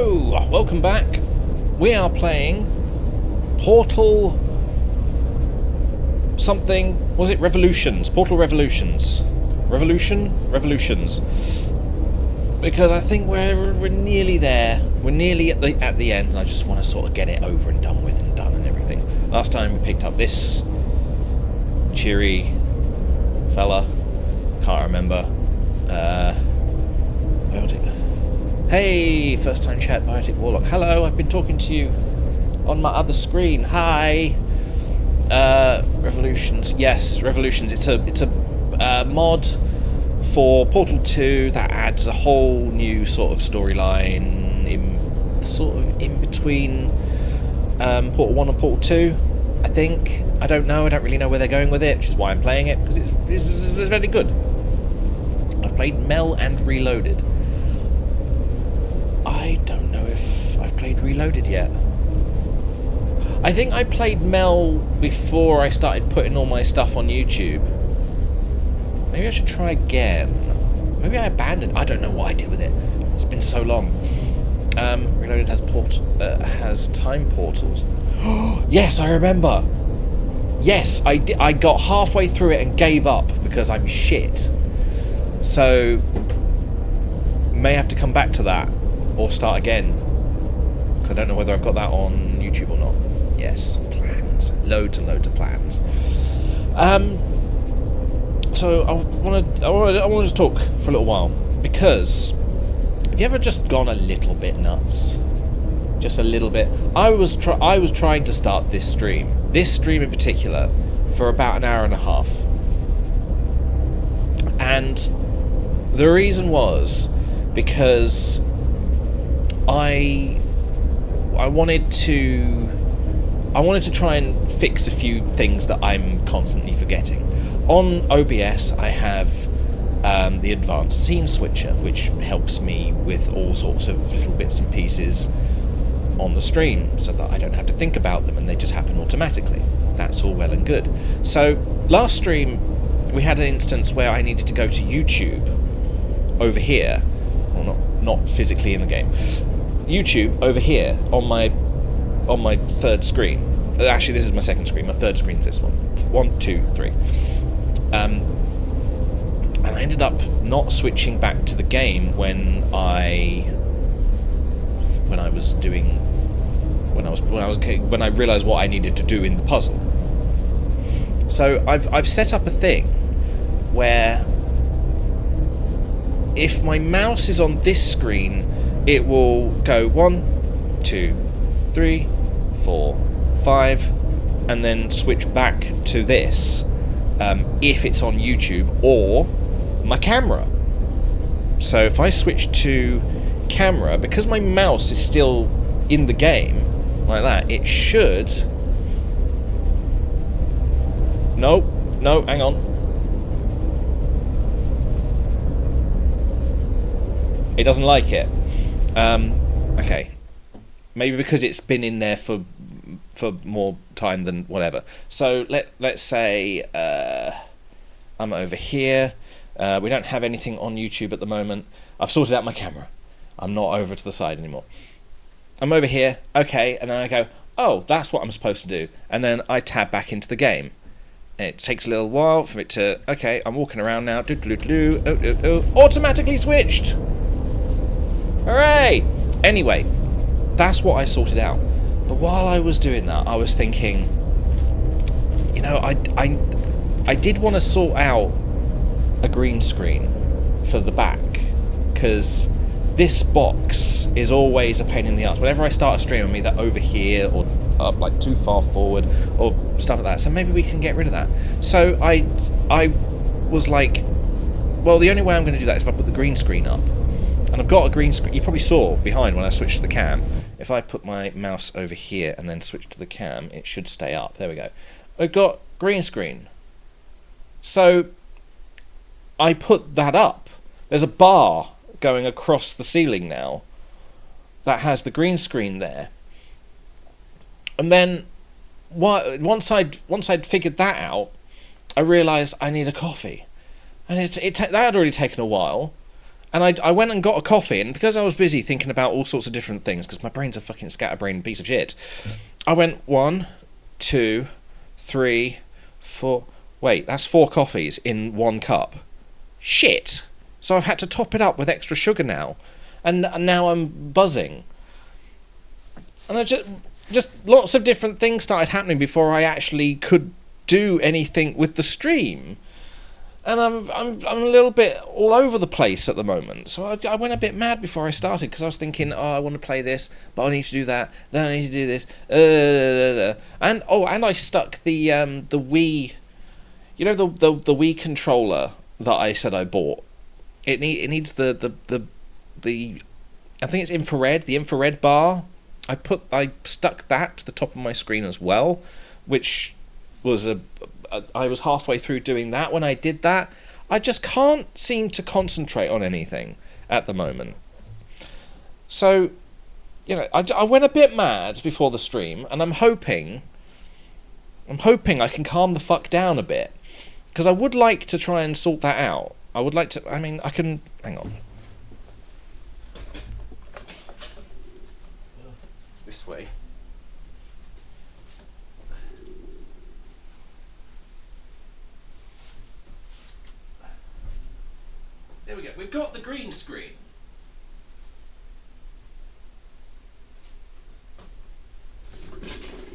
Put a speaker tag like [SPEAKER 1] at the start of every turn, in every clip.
[SPEAKER 1] Hello! Welcome back. We are playing Portal something, was it Revolutions? Portal Revolutions. Revolutions. Because I think we're nearly there. We're nearly at the end, and I just want to sort of get it over and done with and done and everything. Last time we picked up this cheery fella. Can't remember. Hey, first time chat, Biotic Warlock. Hello, I've been talking to you on my other screen. Hi. Revolutions. Yes, Revolutions. It's a mod for Portal 2 that adds a whole new sort of storyline in between Portal 1 and Portal 2. I think. I don't know. I don't really know where they're going with it, which is why I'm playing it, because it's very good. I've played Mel and Reloaded. I don't know if I've played Reloaded yet. I think I played Mel before I started putting all my stuff on YouTube. Maybe I should try again. Maybe I abandoned. I don't know what I did with it. It's been so long. Reloaded has time portals. Yes, I remember. Yes, I did. I got halfway through it and gave up because I'm shit. So may have to come back to that or start again. Because I don't know whether I've got that on YouTube or not. Yes, plans. Loads and loads of plans. So I want to talk for a little while, because have you ever just gone a little bit nuts? Just a little bit. I was trying to start this stream in particular, for about an hour and a half, and the reason was because I wanted to try and fix a few things that I'm constantly forgetting. On OBS, I have the advanced scene switcher, which helps me with all sorts of little bits and pieces on the stream, so that I don't have to think about them and they just happen automatically. That's all well and good. So last stream, we had an instance where I needed to go to YouTube over here, well, not physically in the game. YouTube over here on my third screen. Actually, this is my second screen. My third screen's this one. 1, 2, 3. And I ended up not switching back to the game when I realised what I needed to do in the puzzle. So I've set up a thing where if my mouse is on this screen, it will go 1, 2, 3, 4, 5, and then switch back to this if it's on YouTube or my camera. So if I switch to camera, because my mouse is still in the game like that, it should... No, hang on. It doesn't like it. Okay. Maybe because it's been in there for more time than whatever. So let's say I'm over here. We don't have anything on YouTube at the moment. I've sorted out my camera. I'm not over to the side anymore. I'm over here. Okay, and then I go, oh, that's what I'm supposed to do. And then I tab back into the game. And it takes a little while for it to... Okay, I'm walking around now. Automatically switched! Hooray! Anyway, that's what I sorted out. But while I was doing that, I was thinking, you know, I did want to sort out a green screen for the back, because this box is always a pain in the ass. Whenever I start a stream, I'm either over here or up like too far forward or stuff like that. So maybe we can get rid of that. So I was like, well, the only way I'm going to do that is if I put the green screen up. And I've got a green screen. You probably saw behind when I switched to the cam. If I put my mouse over here and then switch to the cam, it should stay up. There we go. I've got green screen. So I put that up. There's a bar going across the ceiling now that has the green screen there. And then once I'd figured that out, I realised I need a coffee. And that had already taken a while. And I went and got a coffee, and because I was busy thinking about all sorts of different things, because my brain's a fucking scatterbrained piece of shit, I went 1, 2, 3, 4. Wait, that's 4 coffees in 1 cup. Shit! So I've had to top it up with extra sugar now, and now I'm buzzing. And I just lots of different things started happening before I actually could do anything with the stream. And I'm a little bit all over the place at the moment. So I went a bit mad before I started because I was thinking, oh, I want to play this, but I need to do that. Then I need to do this. And I stuck the Wii, you know, the Wii controller that I said I bought. It needs the I think it's infrared, the infrared bar. I stuck that to the top of my screen as well, which was I was halfway through doing that when I did that. I just can't seem to concentrate on anything at the moment. So, you know, I went a bit mad before the stream, and I'm hoping I can calm the fuck down a bit, because I would like to try and sort that out. I would like to. I mean, I can. Hang on. This way. There we go. We've got the green screen.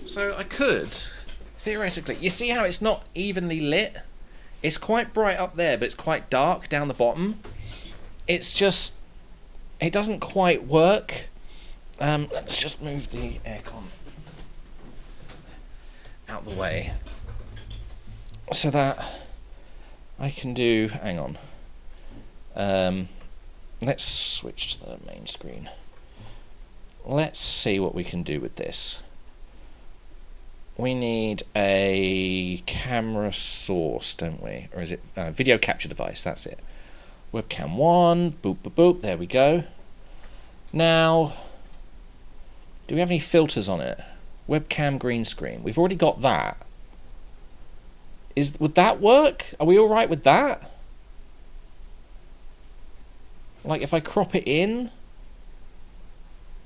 [SPEAKER 1] So I could, theoretically, you see how it's not evenly lit? It's quite bright up there, but it's quite dark down the bottom. It's just, it doesn't quite work. Let's just move the aircon out the way so that I can do, hang on. Let's switch to the main screen. Let's see what we can do with this. We need a camera source, don't we? Or is it video capture device? That's it. Webcam 1, boop, boop, boop. There we go. Now, do we have any filters on it? Webcam green screen. We've already got that. Would that work? Are we all right with that? Like if I crop it in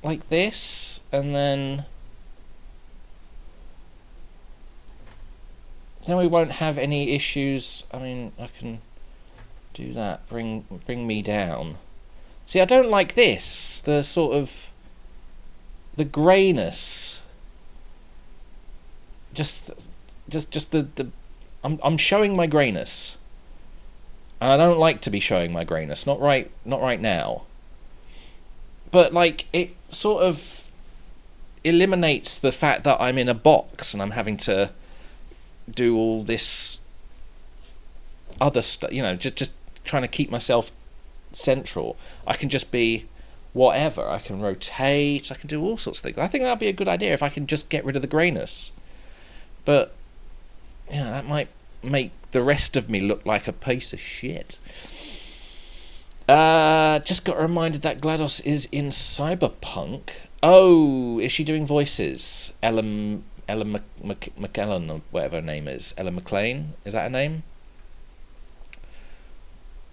[SPEAKER 1] like this, and then we won't have any issues. I mean, I can do that. Bring me down. See, I don't like this. The sort of the grayness. Just the. I'm showing my grayness, and I don't like to be showing my grayness. Not right now. But like it sort of eliminates the fact that I'm in a box and I'm having to do all this other stuff, you know, just trying to keep myself central. I can just be whatever. I can rotate, I can do all sorts of things. I think that'd be a good idea if I can just get rid of the greyness. But yeah, that might make the rest of me look like a piece of shit. Just got reminded that GLaDOS is in Cyberpunk. Oh, is she doing voices? Ellen McKellen, or whatever her name is. Ellen McLean, is that her name?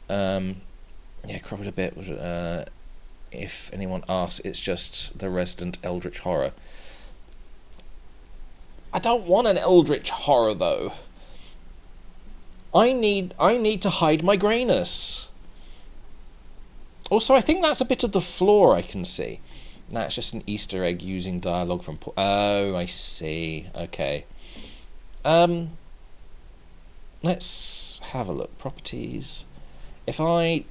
[SPEAKER 1] Yeah, crop it a bit. If anyone asks, it's just the resident Eldritch Horror. I don't want an Eldritch Horror though. I need to hide my greyness. Also, I think that's a bit of the floor I can see. That's just an Easter egg using dialogue from... Oh, I see. Okay. Let's have a look. Properties. If I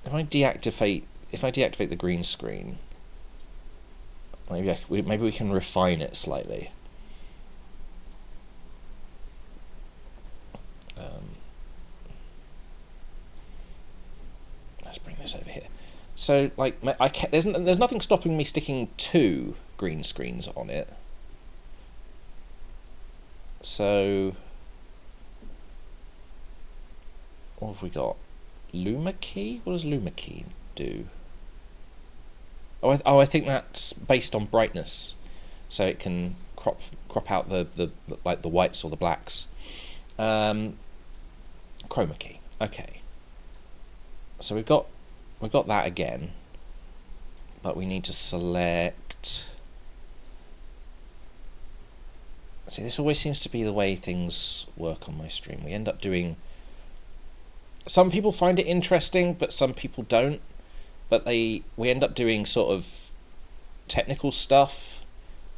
[SPEAKER 1] deactivate the green screen, maybe we can refine it slightly. Let's bring this over here. So, like, there's nothing stopping me sticking 2 green screens on it. So, what have we got? Luma key? What does Luma key do? I think that's based on brightness, so it can crop out the like the whites or the blacks. Chroma key. Okay. So we've got we've got that again, but we need to select. See, this always seems to be the way things work on my stream. We end up doing. Some people find it interesting, but some people don't. But we end up doing sort of technical stuff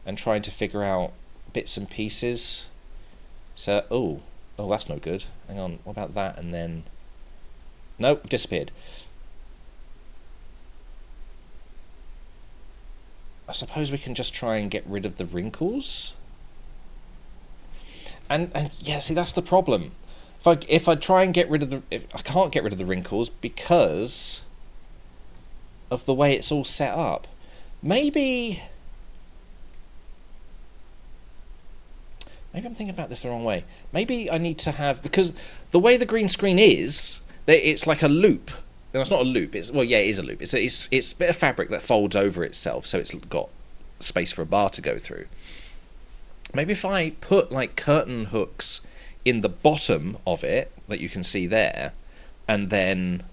[SPEAKER 1] and trying to figure out bits and pieces. So, oh, that's no good. Hang on, what about that? And then, nope, disappeared. I suppose we can just try and get rid of the wrinkles. And yeah, see, that's the problem. If I try and get rid of I can't get rid of the wrinkles because of the way it's all set up. Maybe I'm thinking about this the wrong way. Maybe I need to have, because the way the green screen is, it's like a loop. No, it's not a loop. It is a loop. It's a bit of fabric that folds over itself, so it's got space for a bar to go through. Maybe if I put like curtain hooks in the bottom of it that you can see there, and then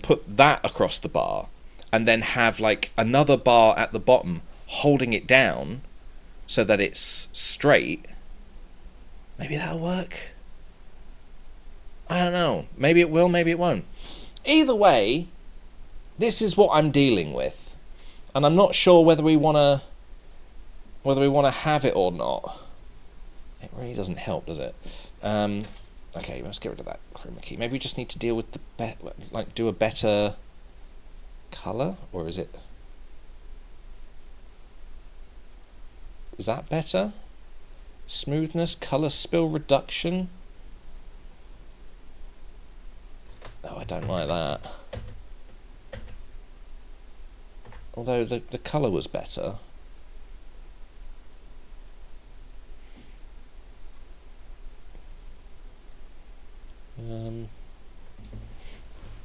[SPEAKER 1] put that across the bar, and then have like another bar at the bottom holding it down so that it's straight. Maybe that'll work. I don't know. Maybe it will, maybe it won't. Either way, this is what I'm dealing with, and I'm not sure whether we want to have it or not. It really doesn't help, does it? Okay, let's get rid of that chroma key. Maybe we just need to deal with do a better color, or is that better? Smoothness, color spill reduction. Oh, I don't like that. Although the color was better.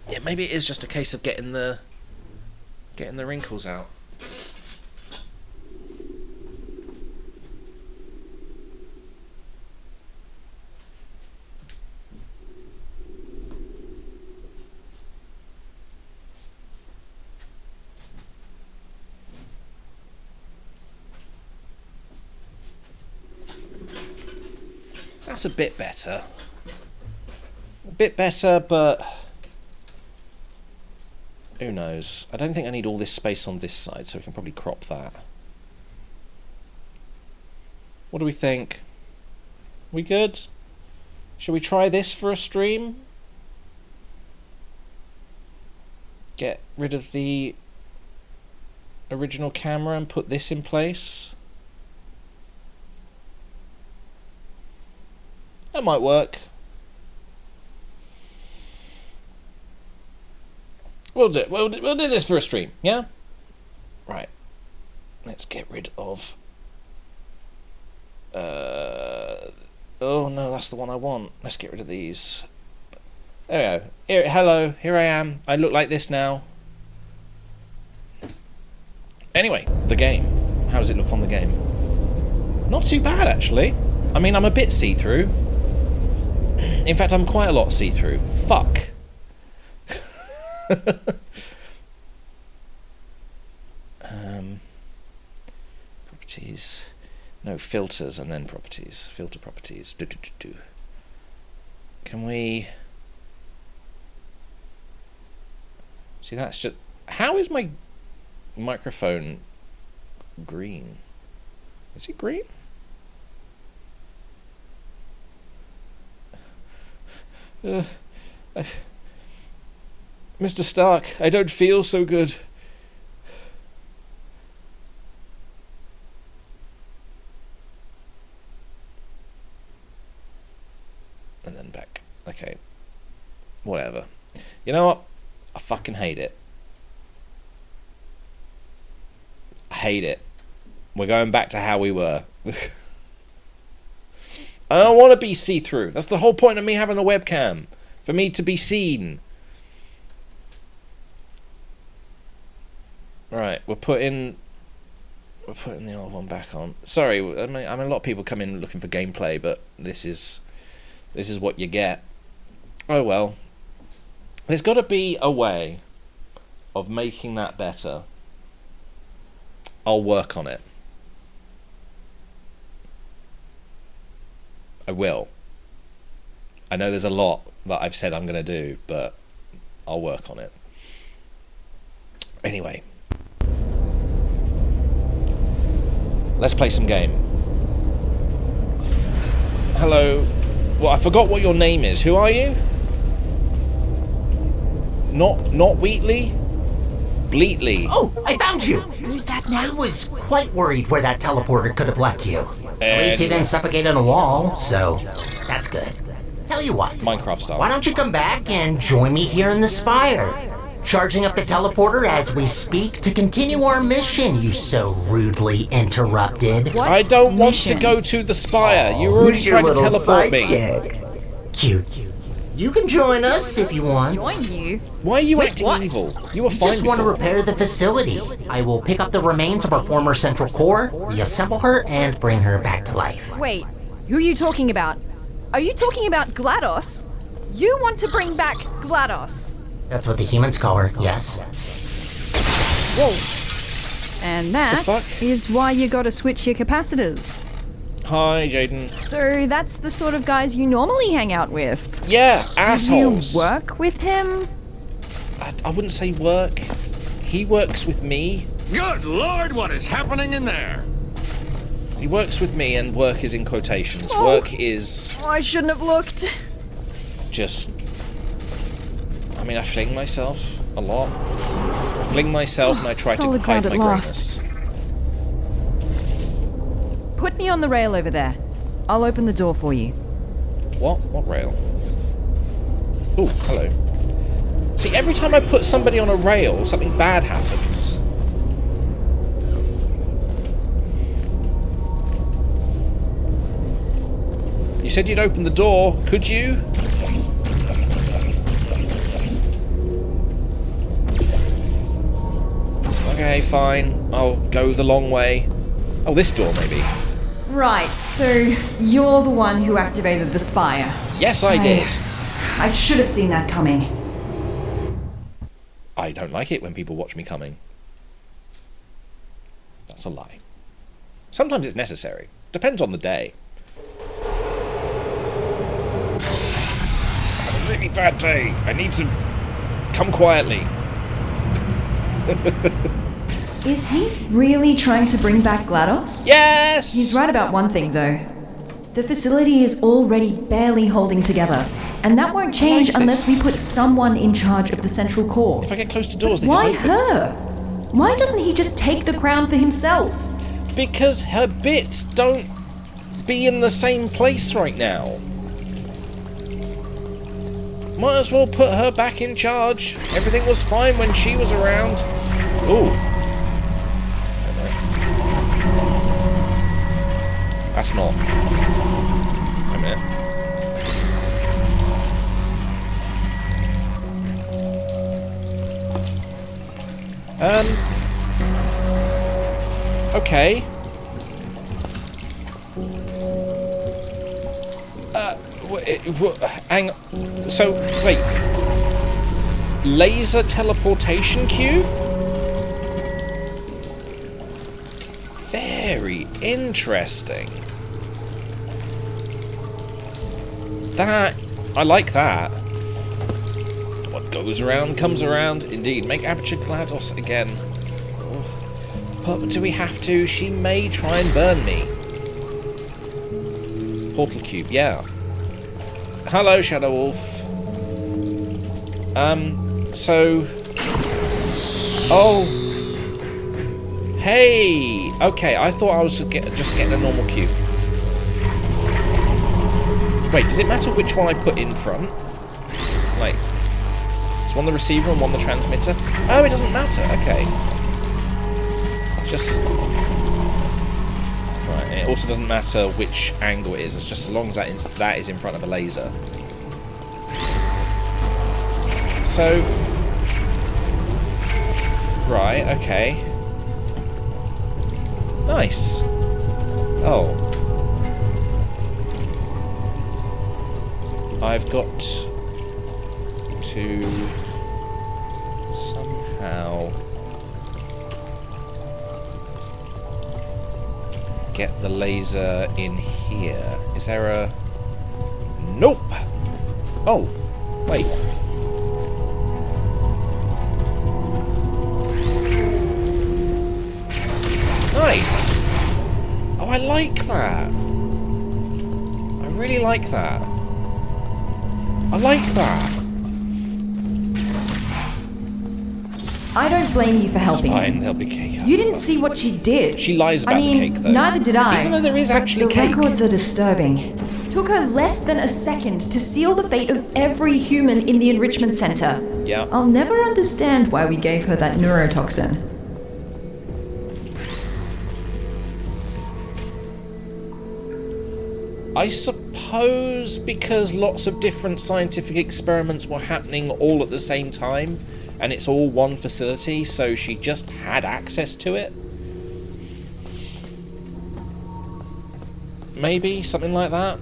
[SPEAKER 1] Yeah, maybe it is just a case of getting the wrinkles out. That's a bit better. A bit better, but who knows? I don't think I need all this space on this side, so we can probably crop that. What do we think? We good? Shall we try this for a stream? Get rid of the original camera and put this in place? That might work. We'll do this for a stream, yeah? Right. Let's get rid of... oh no, that's the one I want. Let's get rid of these. There we go. Hello, here I am. I look like this now. Anyway, the game. How does it look on the game? Not too bad, actually. I mean, I'm a bit see-through. In fact, I'm quite a lot see-through. Fuck. Properties. No, filters and then properties. Filter properties. Can we... See, that's just... How is my microphone green? Is it green? Mr. Stark, I don't feel so good. And then back. Okay. Whatever. You know what? I fucking hate it. I hate it. We're going back to how we were. I don't want to be see-through. That's the whole point of me having a webcam. For me to be seen. Right, we're putting the old one back on. Sorry, I mean a lot of people come in looking for gameplay, but this is what you get. Oh well. There's got to be a way of making that better. I'll work on it. I will. I know there's a lot that I've said I'm going to do, but I'll work on it. Anyway. Let's play some game. Hello. Well, I forgot what your name is. Who are you? Not Wheatley? Bleatley.
[SPEAKER 2] Oh, I found you!
[SPEAKER 3] Who's that now?
[SPEAKER 2] I was quite worried where that teleporter could have left you. At least you didn't suffocate on a wall, so that's good. Tell you what.
[SPEAKER 1] Minecraft style.
[SPEAKER 2] Why don't you come back and join me here in the Spire? Charging up the teleporter as we speak to continue our mission, you so rudely interrupted.
[SPEAKER 1] I don't want to go to the Spire. You already
[SPEAKER 2] Who's your
[SPEAKER 1] tried to
[SPEAKER 2] little
[SPEAKER 1] teleport me.
[SPEAKER 2] sidekick? Cute. You can join us if you want.
[SPEAKER 3] Join you?
[SPEAKER 1] Why are you acting
[SPEAKER 3] what?
[SPEAKER 1] evil? You were fine
[SPEAKER 2] Just want to
[SPEAKER 1] before.
[SPEAKER 2] repair the facility. I will pick up the remains of our former central core, reassemble her, and bring her back to life.
[SPEAKER 3] Wait, who are you talking about? Are you talking about GLaDOS? You want to bring back GLaDOS?
[SPEAKER 2] That's what the humans call her, yes.
[SPEAKER 1] Whoa.
[SPEAKER 3] And that
[SPEAKER 1] The fuck?
[SPEAKER 3] is why you gotta switch your capacitors.
[SPEAKER 1] Hi, Jaden.
[SPEAKER 3] So that's the sort of guys you normally hang out with.
[SPEAKER 1] Yeah, assholes.
[SPEAKER 3] Do you work with him?
[SPEAKER 1] I wouldn't say work. He works with me.
[SPEAKER 4] Good Lord, what is happening in there?
[SPEAKER 1] He works with me, and work is in quotations.
[SPEAKER 3] Oh.
[SPEAKER 1] Work is
[SPEAKER 3] Oh, I shouldn't have looked.
[SPEAKER 1] just... I mean, I fling myself a lot. I fling myself and I try to
[SPEAKER 3] solid
[SPEAKER 1] hide
[SPEAKER 3] ground
[SPEAKER 1] my
[SPEAKER 3] at
[SPEAKER 1] greatness.
[SPEAKER 3] Put me on the rail over there. I'll open the door for you.
[SPEAKER 1] What? What rail? Oh, hello. See, every time I put somebody on a rail, something bad happens. You said you'd open the door. Could you? Okay, fine. I'll go the long way. Oh, this door, maybe.
[SPEAKER 3] Right, so you're the one who activated the Spire.
[SPEAKER 1] Yes, I did.
[SPEAKER 3] I should have seen that coming.
[SPEAKER 1] I don't like it when people watch me coming. That's a lie. Sometimes it's necessary. Depends on the day. A really bad day. I need to come quietly.
[SPEAKER 3] Is he really trying to bring back GLaDOS?
[SPEAKER 1] Yes!
[SPEAKER 3] He's right about one thing, though. The facility is already barely holding together, and that won't change
[SPEAKER 1] like
[SPEAKER 3] unless
[SPEAKER 1] this.
[SPEAKER 3] we put someone in charge of the central core.
[SPEAKER 1] If I get close to doors, they
[SPEAKER 3] Why
[SPEAKER 1] just open.
[SPEAKER 3] her? Why doesn't he just take the crown for himself?
[SPEAKER 1] Because her bits don't be in the same place right now. Might as well put her back in charge. Everything was fine when she was around. Ooh. That's not. Wait a minute. Okay. Hang on. So, wait. Laser teleportation cube? Very interesting. That... I like that. What goes around comes around. Indeed. Make aperture GLaDOS again. Oh. But do we have to? She may try and burn me. Portal cube, yeah. Hello, Shadow Wolf. So... Oh. Hey! Okay, I thought I was just getting a normal cube. Wait, does it matter which one I put in front? Like, is one the receiver and one the transmitter? Oh, it doesn't matter. Okay. Just... Right, it also doesn't matter which angle it is. It's just as long as that is in front of a laser. So... Right, okay. Nice. Oh. I've got to somehow get the laser in here. Is there a... Nope! Oh, wait. Nice! Oh, I like that. I really like that. I like that.
[SPEAKER 3] I don't blame you for
[SPEAKER 1] It's
[SPEAKER 3] helping
[SPEAKER 1] fine,
[SPEAKER 3] him.
[SPEAKER 1] there'll be cake.
[SPEAKER 3] You didn't see what she did.
[SPEAKER 1] She lies about the cake, though.
[SPEAKER 3] Neither did I.
[SPEAKER 1] Even though there is
[SPEAKER 3] but
[SPEAKER 1] actually
[SPEAKER 3] the
[SPEAKER 1] cake.
[SPEAKER 3] records are disturbing. Took her less than a second to seal the fate of every human in the enrichment center.
[SPEAKER 1] Yeah.
[SPEAKER 3] I'll never understand why we gave her that neurotoxin.
[SPEAKER 1] I suppose because lots of different scientific experiments were happening all at the same time, and it's all one facility, so she just had access to it. Maybe, something like that.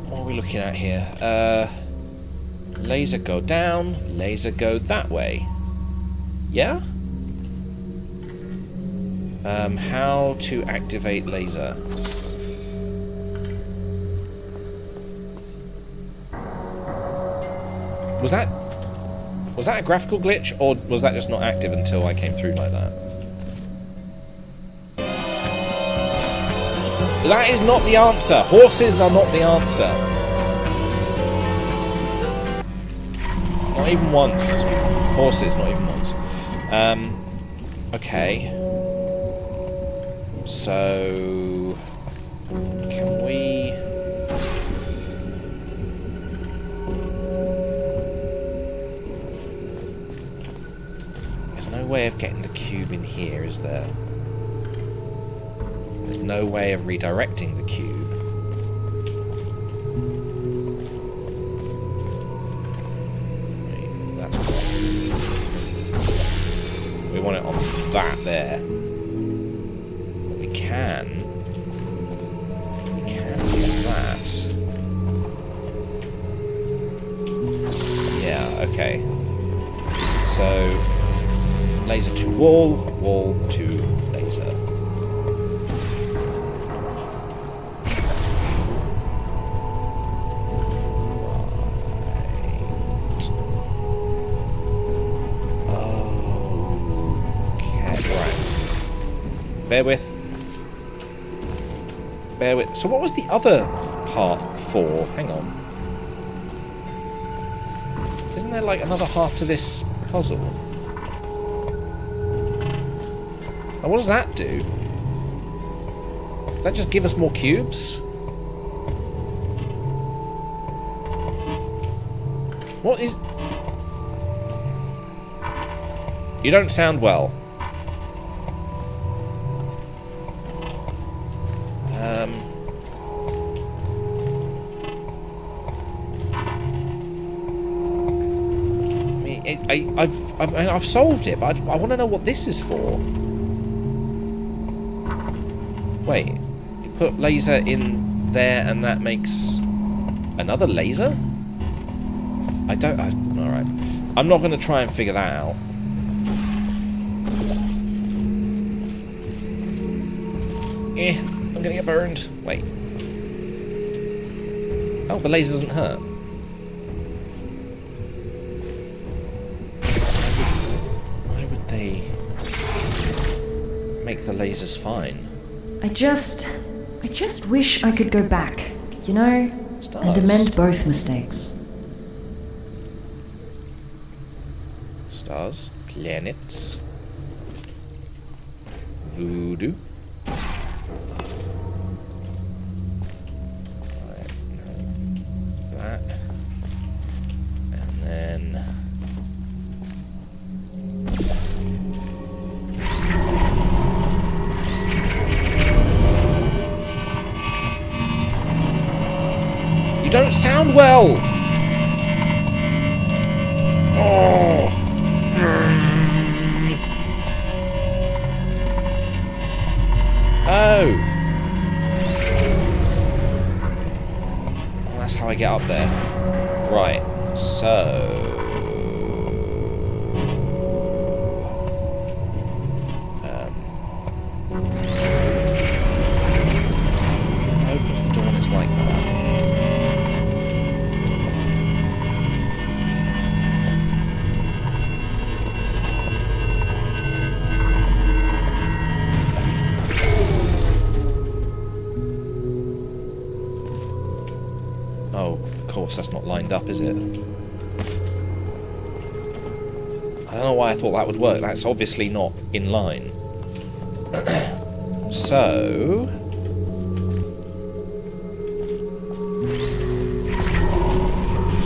[SPEAKER 1] What are we looking at here? Laser go down, laser go that way. Yeah? How to activate laser. Was that a graphical glitch, or was that just not active until I came through like that? That is not the answer. Horses are not the answer. Not even once. Horses, not even once. Okay. So... Can we... There's no way of getting the cube in here, is there? There's no way of redirecting the cube. Wait, that's not... We want it on that there. But we can do that. Yeah, okay. So, laser to wall, wall to laser. Bear with. So what was the other part for? Hang on. Isn't there like another half to this puzzle? Now what does that do? Does that just give us more cubes? What is... You don't sound well. I've solved it, but I want to know what this is for. Wait, you put laser in there and that makes another laser? Alright. I'm not going to try and figure that out. I'm going to get burned. Wait. Oh, the laser doesn't hurt. Make the lasers fine.
[SPEAKER 3] I just wish I could go back, you know,
[SPEAKER 1] Stars.
[SPEAKER 3] and amend both mistakes.
[SPEAKER 1] Stars, planets, voodoo. Right, that, and then. Don't sound well. Oh. Oh. Well, that's how I get up there. Right. Opens the door and it's like that. Oh, of course, that's not lined up, is it? I don't know why I thought that would work. That's obviously not in line. So...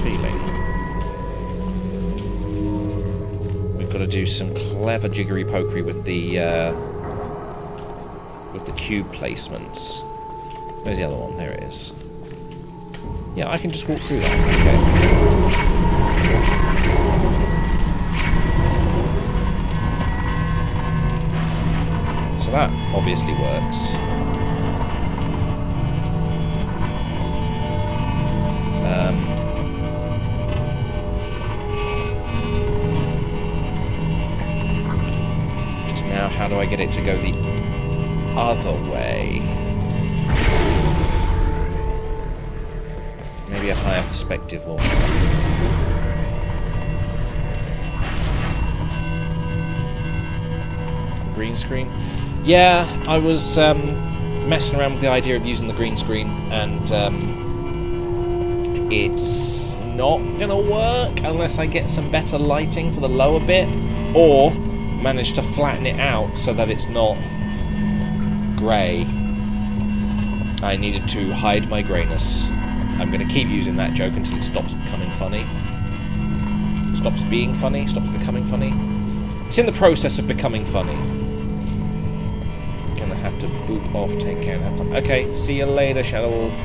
[SPEAKER 1] feeling. We've got to do some clever jiggery-pokery with the cube placements. Where's the other one? There it is. Yeah, I can just walk through that. Okay. So that obviously works. Just now, how do I get it to go the other way? Maybe a higher perspective will help. Green screen? Yeah, I was messing around with the idea of using the green screen, and it's not going to work unless I get some better lighting for the lower bit, or manage to flatten it out so that it's not grey. I needed to hide my greyness. I'm going to keep using that joke until it stops becoming funny. Stops being funny, stops becoming funny. It's in the process of becoming funny. Gonna have to boop off, take care, and have fun. Okay, see you later, Shadow Wolf.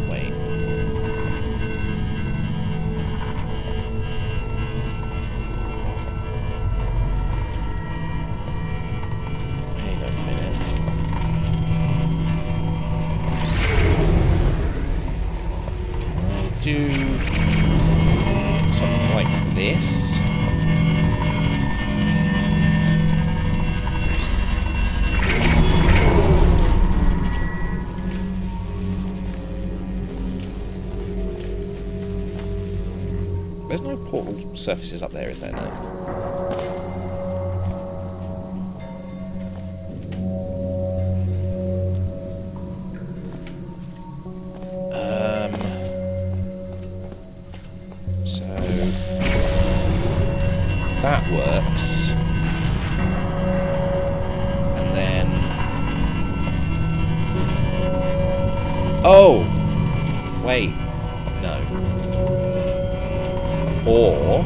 [SPEAKER 1] Wait. Do something like this. There's no portal surfaces up there, is there? No. That works. And then... oh! Wait. No. Or...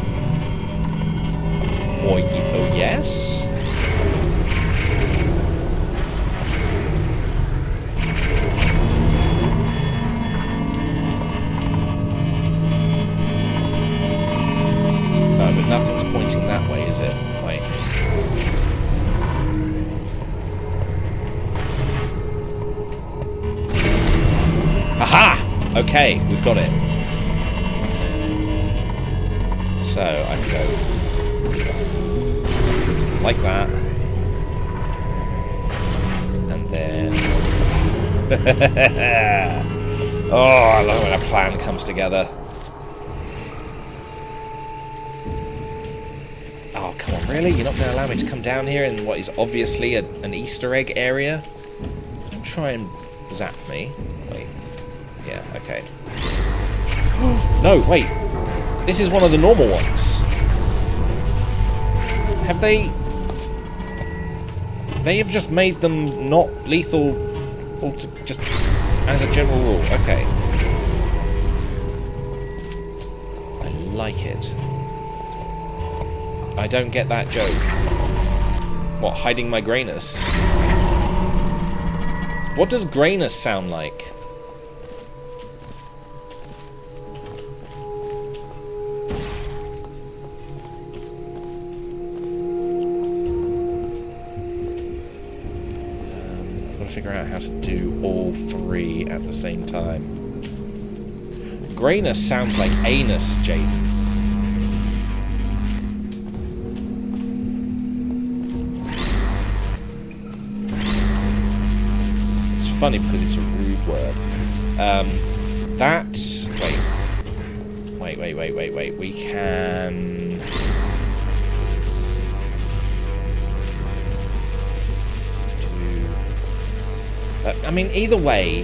[SPEAKER 1] oh, yes? No, but nothing's pointing that way, is it? Wait. Aha! Okay, we've got it. So, I can go... like that. And then... oh, I love when a plan comes together. Oh, come on, really? You're not going to allow me to come down here in what is obviously an Easter egg area? Don't try and zap me. Wait. Yeah, okay. No, wait. This is one of the normal ones. Have they... they have just made them not lethal just as a general rule. Okay. I like it. I don't get that joke. What, hiding my greyness? What does greyness sound like? figure out how to do all three at the same time. Grayness sounds like anus, Jaden. It's funny because it's a rude word. That's... Wait. We can... I mean, either way,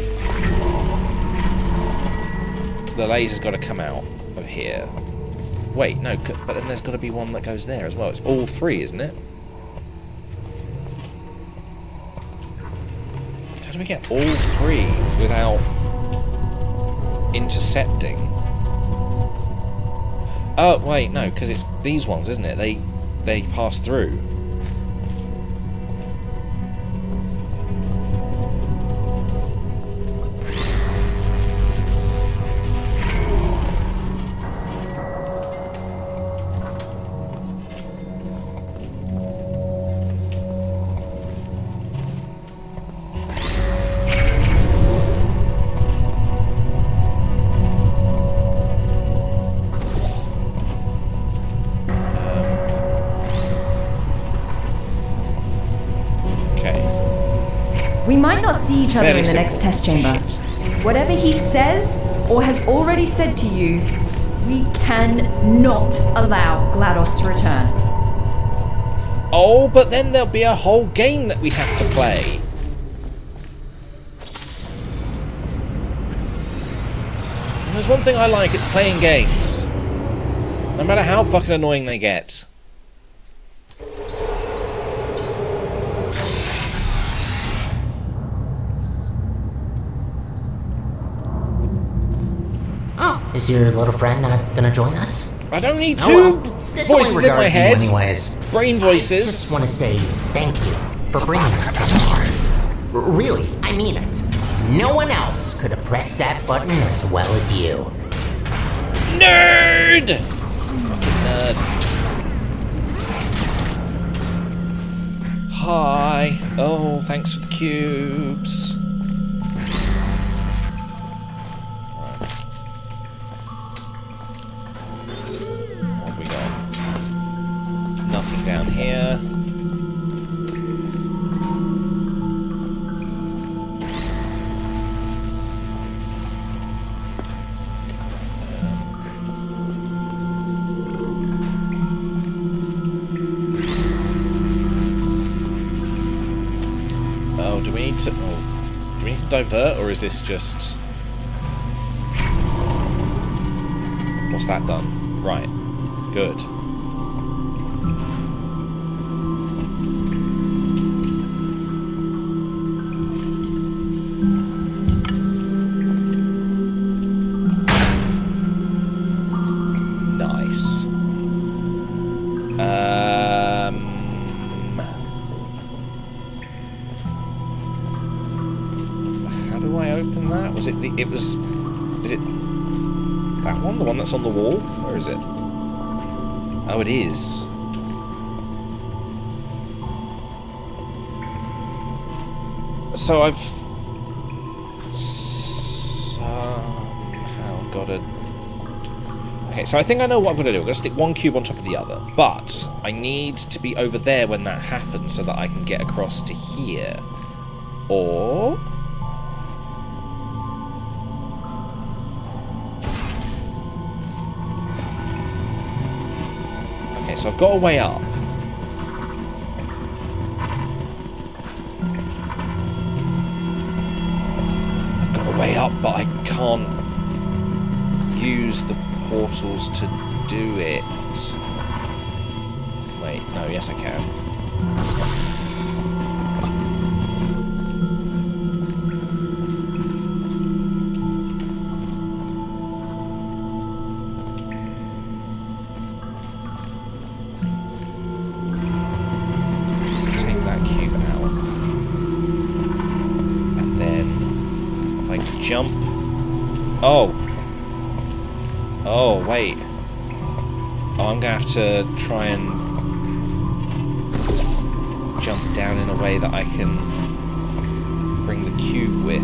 [SPEAKER 1] the laser's got to come out of here. Wait, no, but then there's got to be one that goes there as well. It's all three, isn't it? How do we get all three without intercepting? Oh, wait, no, because it's these ones, isn't it? They pass through.
[SPEAKER 3] We might not see each other in the
[SPEAKER 1] simple.
[SPEAKER 3] next test chamber.
[SPEAKER 1] Shit.
[SPEAKER 3] Whatever he says or has already said to you, we cannot allow GLaDOS to return.
[SPEAKER 1] Oh, but then there'll be a whole game that we have to play. And there's one thing I like, it's playing games. No matter how fucking annoying they get.
[SPEAKER 2] Is your little friend not gonna join us?
[SPEAKER 1] I don't need
[SPEAKER 2] Oh,
[SPEAKER 1] two
[SPEAKER 2] well, this only
[SPEAKER 1] voices in my
[SPEAKER 2] regards you
[SPEAKER 1] head.
[SPEAKER 2] anyways.
[SPEAKER 1] Brain
[SPEAKER 2] I
[SPEAKER 1] voices.
[SPEAKER 2] just want to say thank you for bringing us this far. Really, I mean it. No one else could have pressed that button as well as you.
[SPEAKER 1] Nerd! Fucking nerd. Hi. Oh, thanks for the cubes. What have we got? Nothing down here. Oh, do we need to... Oh, do we need to divert, or is this just... What's that done? Right. Good. Nice. How do I open that? Was it the... It was... Is it... That one? The one that's on the wall? Where is it? Oh, it is. So I've... somehow got to... Okay, so I think I know what I'm going to do. I'm going to stick one cube on top of the other. But I need to be over there when that happens so that I can get across to here. Or... Okay, so I've got a way up. I've got a way up, but I can't use the portals to do it. Wait, no, yes I can. Jump. Oh. Oh, wait. Oh, I'm gonna have to try and jump down in a way that I can bring the cube with.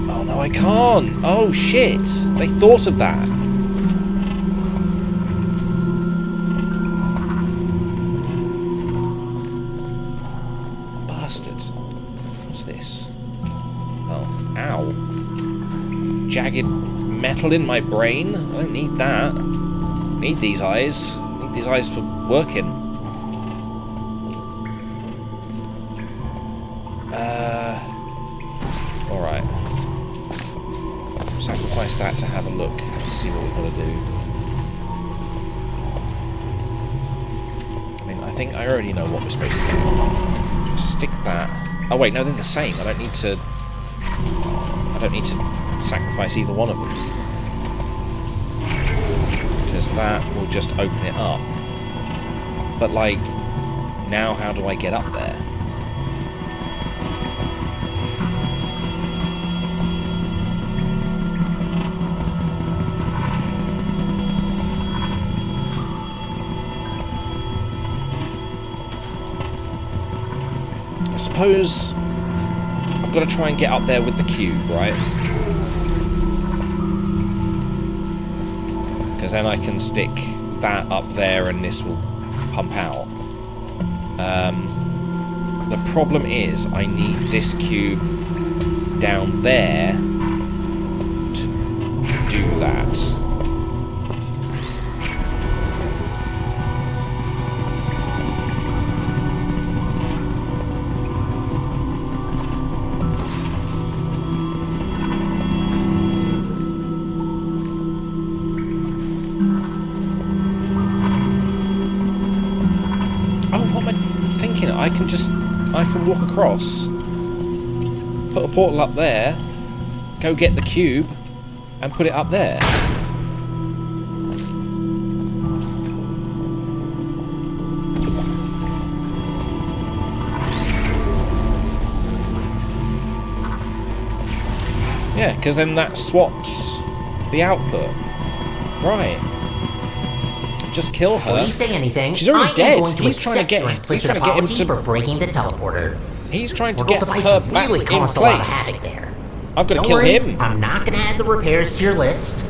[SPEAKER 1] Oh no, I can't! Oh shit! They thought of that! Bastards. What's this? Oh, ow. Jagged metal in my brain? I don't need that. I need these eyes. I need these eyes for working. Alright. Sacrifice that to have a look and see what we've got to do. I mean, I think I already know what we're supposed to do. Stick that. Oh wait, no, they're the same. I don't need to sacrifice either one of them. Because that will just open it up. But like, now how do I get up there? I suppose I've got to try and get up there with the cube, right? Because then I can stick that up there and this will pump out. The problem is I need this cube down there to do that. I can walk across, put a portal up there, go get the cube, and put it up there. Yeah, because then that swaps the output. Right. Just kill her.
[SPEAKER 2] Before you say anything,
[SPEAKER 1] she's already dead. He's trying to get
[SPEAKER 2] him to for breaking the teleporter.
[SPEAKER 1] He's trying to get her back
[SPEAKER 2] really
[SPEAKER 1] in
[SPEAKER 2] caused a lot of
[SPEAKER 1] place.
[SPEAKER 2] havoc there.
[SPEAKER 1] I've got to
[SPEAKER 2] Don't
[SPEAKER 1] kill
[SPEAKER 2] worry,
[SPEAKER 1] him.
[SPEAKER 2] I'm not going to add the repairs to your list.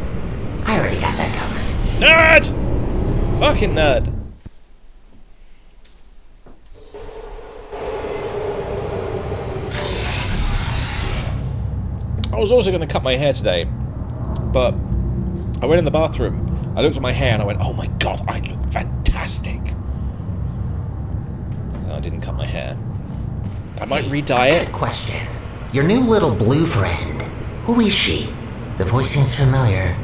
[SPEAKER 2] I already got that covered.
[SPEAKER 1] Nerd! Fucking nerd. I was also going to cut my hair today, but I went in the bathroom. I looked at my hair and I went, oh my god, I look fantastic. So I didn't cut my hair. I might re-dye it.
[SPEAKER 2] Good question. Your new little blue friend. Who is she? The voice seems familiar.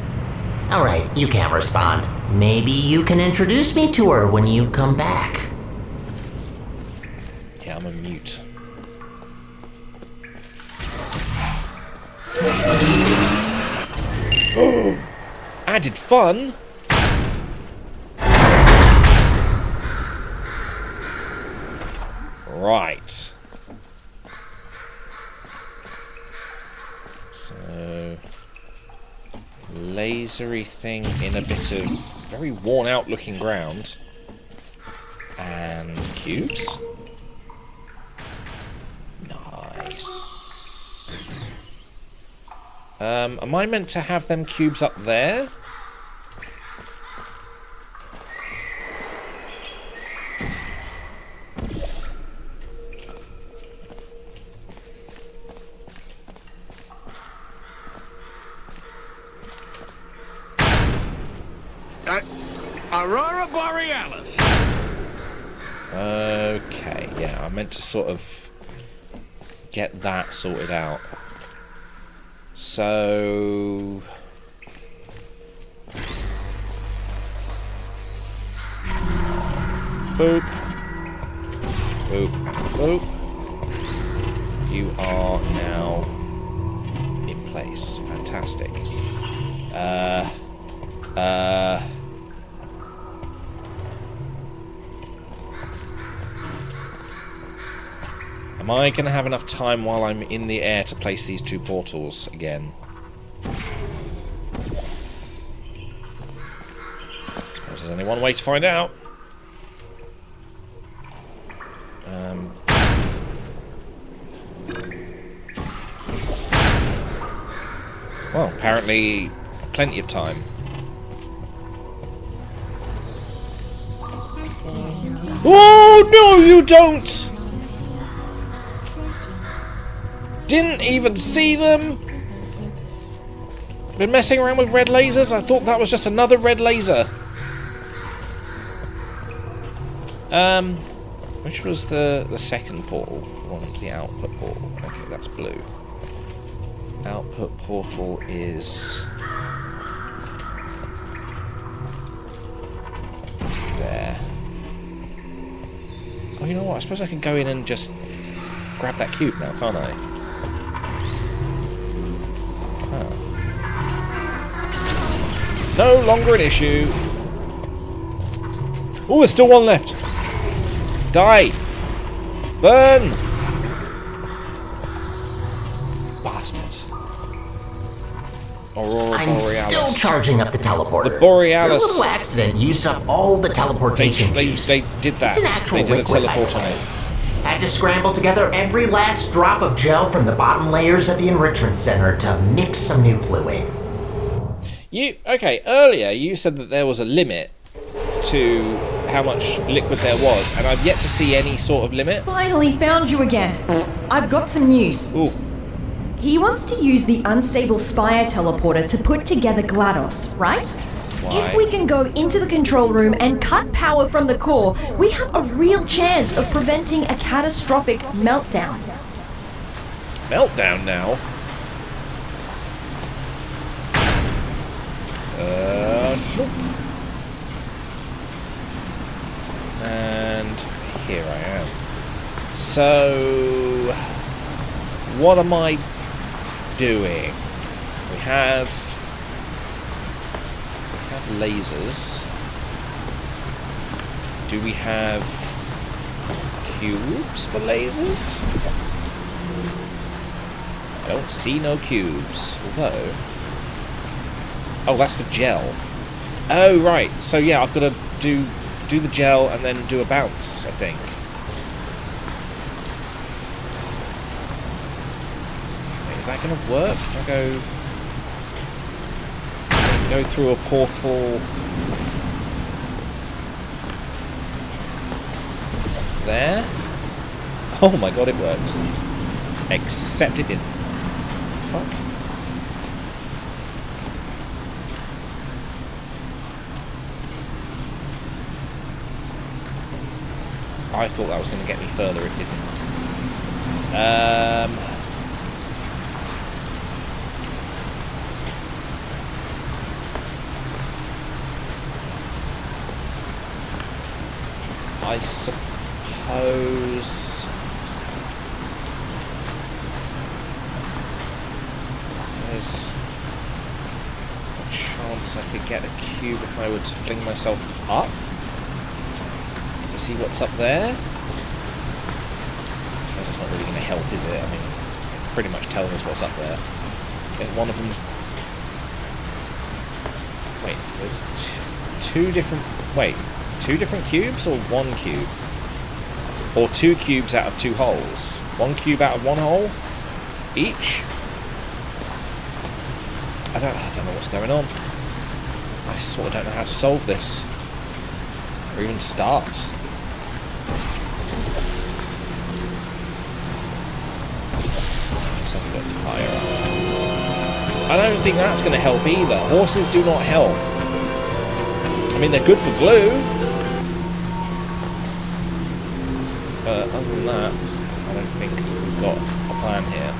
[SPEAKER 2] Alright, you can't respond. Maybe you can introduce me to her when you come back.
[SPEAKER 1] Yeah, I'm a mute. Added fun? Right. So, lasery thing in a bit of very worn out looking ground. And cubes. Nice. Am I meant to have them cubes up there?
[SPEAKER 4] Aurora Borealis.
[SPEAKER 1] Okay, yeah, I meant to sort of get that sorted out. So... boop. Boop. Boop. You are now in place. Fantastic. Am I going to have enough time while I'm in the air to place these two portals again? I suppose there's only one way to find out. Well, apparently plenty of time. Oh, no, you don't! Didn't even see them! Been messing around with red lasers? I thought that was just another red laser. Which was the second portal? One of the output portal. Okay, that's blue. Output portal is there. Oh, you know what? I suppose I can go in and just grab that cube now, can't I? Oh. No longer an issue. Oh, there's still one left. Die! Burn! Bastard. Aurora
[SPEAKER 2] I'm
[SPEAKER 1] Borealis.
[SPEAKER 2] still charging up the teleporter.
[SPEAKER 1] The Borealis.
[SPEAKER 2] Your little accident used up all the teleportation juice.
[SPEAKER 1] They did that.
[SPEAKER 2] It's an actual
[SPEAKER 1] they did a
[SPEAKER 2] liquid,
[SPEAKER 1] teleport
[SPEAKER 2] by
[SPEAKER 1] on
[SPEAKER 2] the way.
[SPEAKER 1] it.
[SPEAKER 2] Had to scramble together every last drop of gel from the bottom layers of the enrichment center to mix some new fluid.
[SPEAKER 1] Okay, earlier you said that there was a limit to how much liquid there was, and I've yet to see any sort of limit.
[SPEAKER 3] Finally found you again. I've got some news.
[SPEAKER 1] Ooh.
[SPEAKER 3] He wants to use the unstable Spire teleporter to put together GLaDOS, right?
[SPEAKER 1] Why?
[SPEAKER 3] If we can go into the control room and cut power from the core, we have a real chance of preventing a catastrophic meltdown.
[SPEAKER 1] Meltdown now? And here I am. So, what am I doing? We have lasers. Do we have cubes for lasers? I don't see no cubes, although... Oh, that's for gel. Oh, right. So, yeah, I've got to do the gel and then do a bounce, I think. Wait, is that going to work? Can I go through a portal there? Oh my god, it worked. Except it didn't. Fuck. I thought that was going to get me further, it didn't. I suppose there's a chance I could get a cube if I were to fling myself up to see what's up there. I suppose that's not really going to help, is it? I mean, it's pretty much telling us what's up there. Okay, one of them's... Wait, there's two different... Wait. 2 different cubes or 1 cube? Or 2 cubes out of 2 holes? 1 cube out of 1 hole? Each? I don't know what's going on. I sort of don't know how to solve this. Or even start. Something a bit higher up. I don't think that's going to help either. Horses do not help. I mean, they're good for glue. But other than that, I don't think we've got a plan here.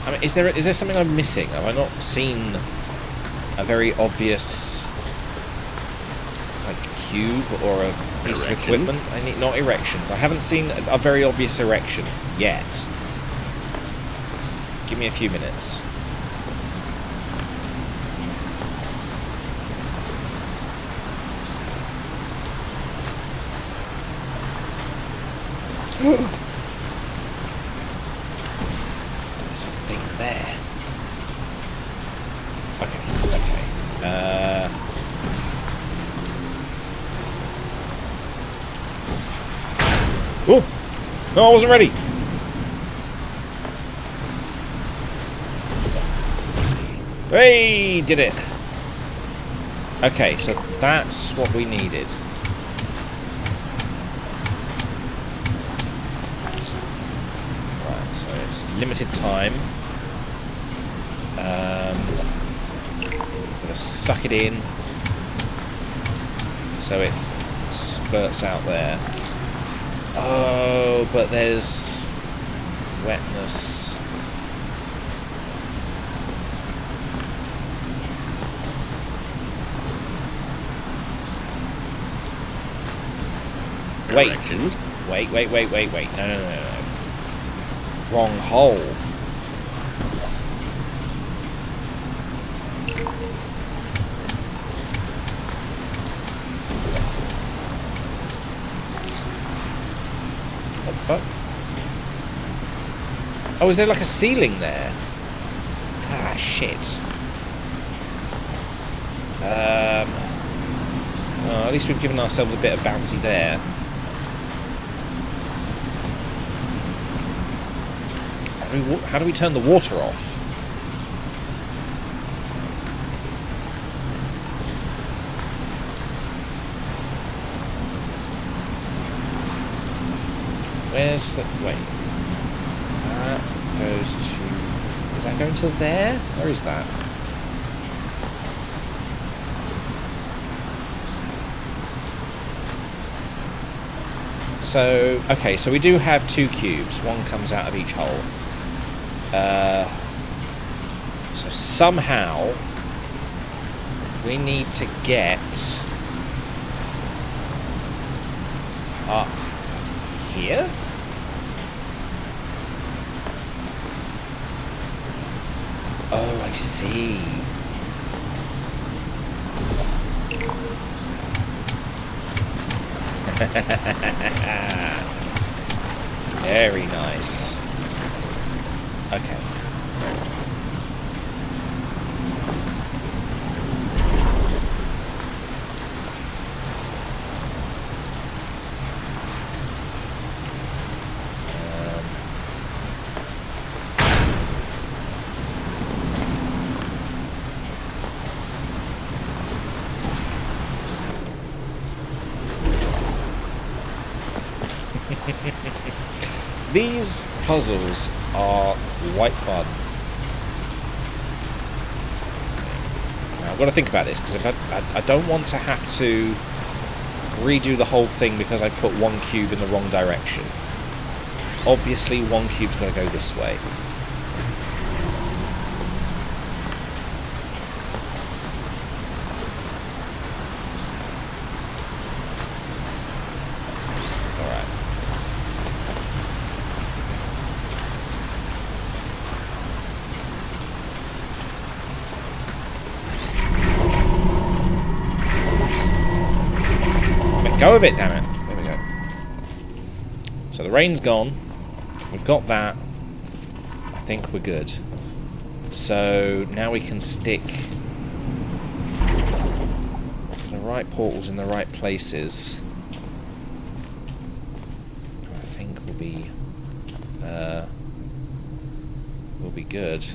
[SPEAKER 1] I mean, is there something I'm missing? Have I not seen a very obvious like cube or a piece of equipment? I need not erections. I haven't seen a very obvious erection yet. Just give me a few minutes. Something there. Okay. Oh! No, I wasn't ready! Hey, did it. Okay, so that's what we needed. Right, so it's limited time. Gotta suck it in so it spurts out there. Oh, but there's wetness. Wait.
[SPEAKER 4] Directions.
[SPEAKER 1] Wait. No. Wrong hole. What the fuck? Oh, is there like a ceiling there? Ah, shit. Oh, at least we've given ourselves a bit of bouncy there. How do we turn the water off? Where's the... Wait. That goes to... Is that going to there? Where is that? So, okay, so we do have 2 cubes. One comes out of each hole. So somehow we need to get up here? Oh, I see. Very nice. Okay. These puzzles are quite fun. Now, I've got to think about this, because I don't want to have to redo the whole thing because I put 1 cube in the wrong direction. Obviously, 1 cube's got to go this way. Go with it, damn it. There we go. So the rain's gone. We've got that. I think we're good. So now we can stick the right portals in the right places. I think we'll be good.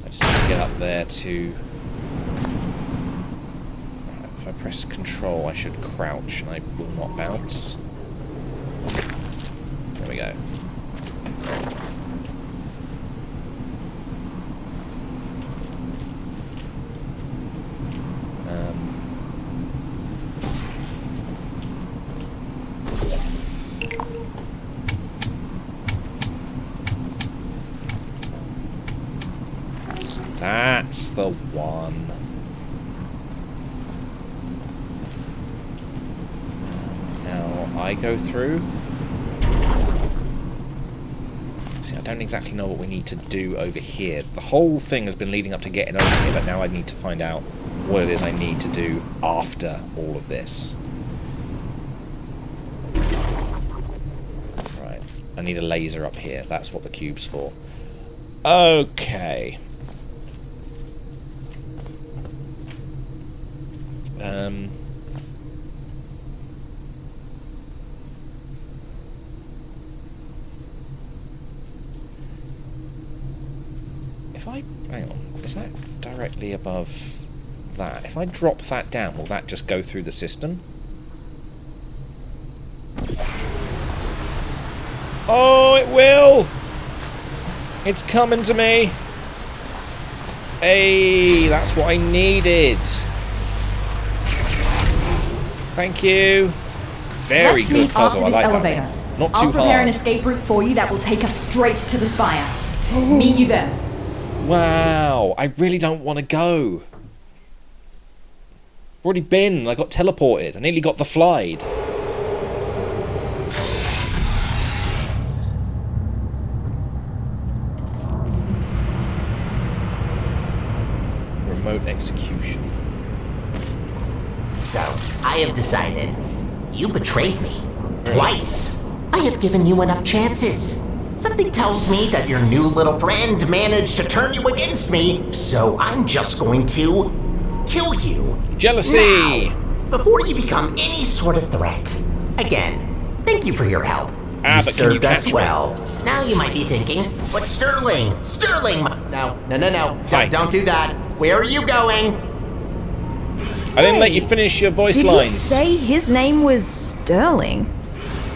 [SPEAKER 1] I just need to get up there to... If I press control, I should crouch and I will not bounce. There we go. That's the one. I go through. See, I don't exactly know what we need to do over here. The whole thing has been leading up to getting over here, but now I need to find out what it is I need to do after all of this. Right, I need a laser up here. That's what the cube's for. Okay. Hang on. is that directly above that? If I drop that down, will that just go through the system? Oh, it will! It's coming to me! Hey, that's what I needed! Thank you! Very
[SPEAKER 3] Let's
[SPEAKER 1] good
[SPEAKER 3] meet
[SPEAKER 1] puzzle, I
[SPEAKER 3] after this
[SPEAKER 1] like
[SPEAKER 3] elevator.
[SPEAKER 1] that. Not
[SPEAKER 3] I'll
[SPEAKER 1] too
[SPEAKER 3] prepare an
[SPEAKER 1] hard.
[SPEAKER 3] escape route for you that will take us straight to the spire. Meet you there.
[SPEAKER 1] Wow, I really don't want to go. I've already been, I got teleported. I nearly got the flied. Remote execution.
[SPEAKER 2] So, I have decided. You betrayed me. Twice. I have given you enough chances. Something tells me that your new little friend managed to turn you against me, so I'm just going to kill you.
[SPEAKER 1] Jealousy!
[SPEAKER 2] Now, before you become any sort of threat. Again, thank you for your help.
[SPEAKER 1] Ah,
[SPEAKER 2] You
[SPEAKER 1] but can you
[SPEAKER 2] served us
[SPEAKER 1] catch me?
[SPEAKER 2] well. Now you might be thinking, but Sterling! No. Don't do that. Where are you going?
[SPEAKER 1] I didn't let you finish your voice
[SPEAKER 3] Did he
[SPEAKER 1] lines.
[SPEAKER 3] say his name was Sterling?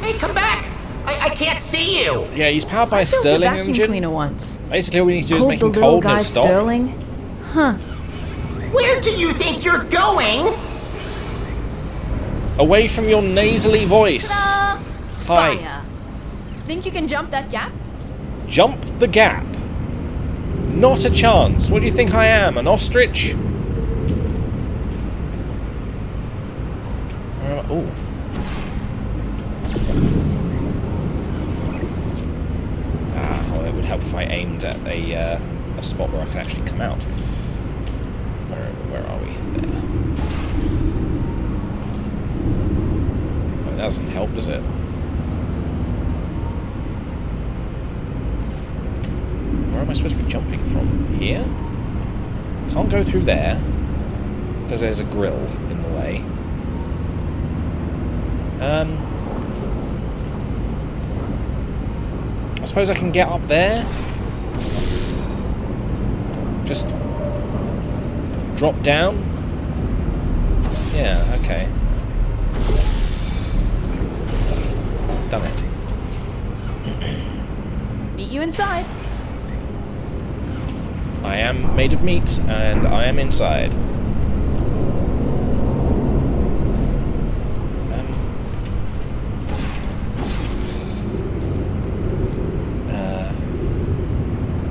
[SPEAKER 2] Hey, come back! I can't see you!
[SPEAKER 1] Yeah, he's powered by a
[SPEAKER 3] Built
[SPEAKER 1] Stirling
[SPEAKER 3] a vacuum
[SPEAKER 1] engine.
[SPEAKER 3] cleaner once.
[SPEAKER 1] Basically, all we need to do is
[SPEAKER 3] Called
[SPEAKER 1] make
[SPEAKER 3] the
[SPEAKER 1] him
[SPEAKER 3] little
[SPEAKER 1] cold and
[SPEAKER 3] guy
[SPEAKER 1] it'll stop.
[SPEAKER 3] Sterling? Huh.
[SPEAKER 2] Where do you think you're going?
[SPEAKER 1] Away from your nasally voice.
[SPEAKER 3] Spire. Think you can jump that gap?
[SPEAKER 1] Jump the gap. Not a chance. What do you think I am, an ostrich? Oh. Well, it would help if I aimed at a spot where I can actually come out. Where are we? There. Oh, that doesn't help, does it? Where am I supposed to be jumping from? Here? Can't go through there, because there's a grill in the way. I suppose I can get up there. Just drop down. Yeah, okay. Done it.
[SPEAKER 3] Meet you inside.
[SPEAKER 1] I am made of meat, and I am inside.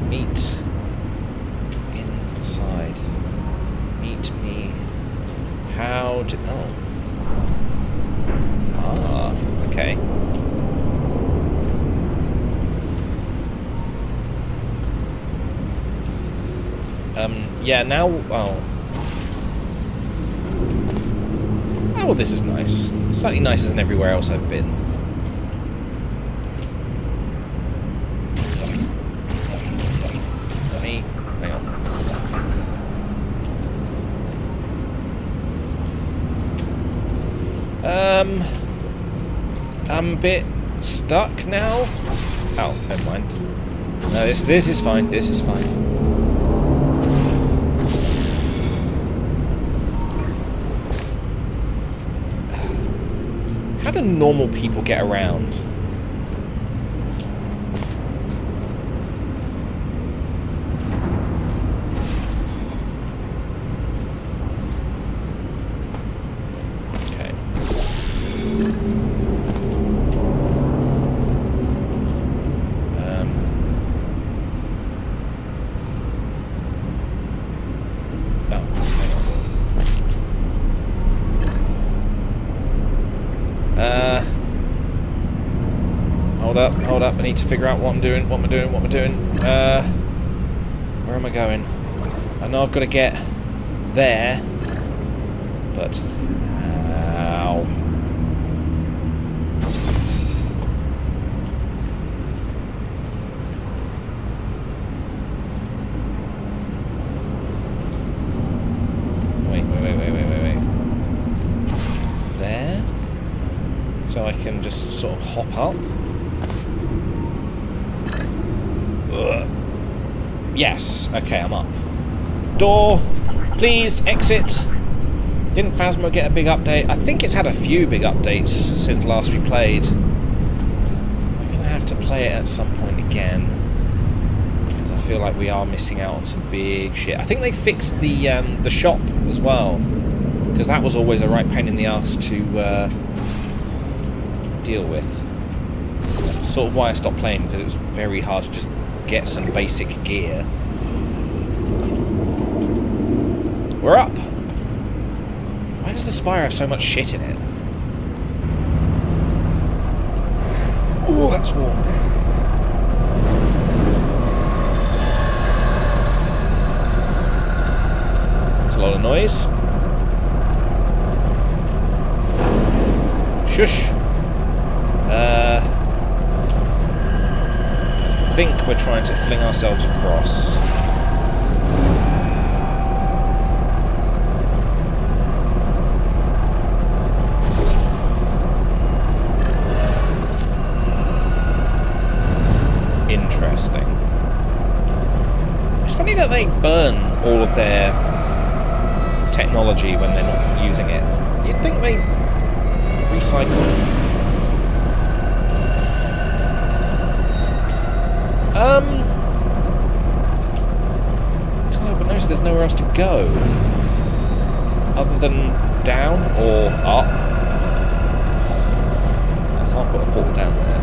[SPEAKER 1] Meet inside. Meet me. How do... Oh. Ah, okay. Yeah, now... Oh. Oh, this is nice. Slightly nicer than everywhere else I've been. Let me... Hang on. I'm a bit stuck now. Oh, never mind. No, this is fine. This is fine. How do normal people get around? Okay. Oh, hang on. Hold up, I need to figure out what I'm doing, Where am I going? I know I've got to get there, but... Ow. Wait. There? So I can just sort of hop up. Ugh. Yes. Okay, I'm up. Door. Please, exit. Didn't Phasma get a big update? I think it's had a few big updates since last we played. We're going to have to play it at some point again. Because I feel like we are missing out on some big shit. I think they fixed the shop as well. Because that was always a right pain in the ass to deal with. Sort of why I stopped playing, because it was very hard to just get some basic gear. We're up! Why does the Spire have so much shit in it? Oh, that's warm. It's a lot of noise. Shush. I think we're trying to fling ourselves across. Interesting. It's funny that they burn all of their technology when they're not using it. You'd think they recycle. Can't help but notice there's nowhere else to go. Other than down or up. I can't put a portal down there.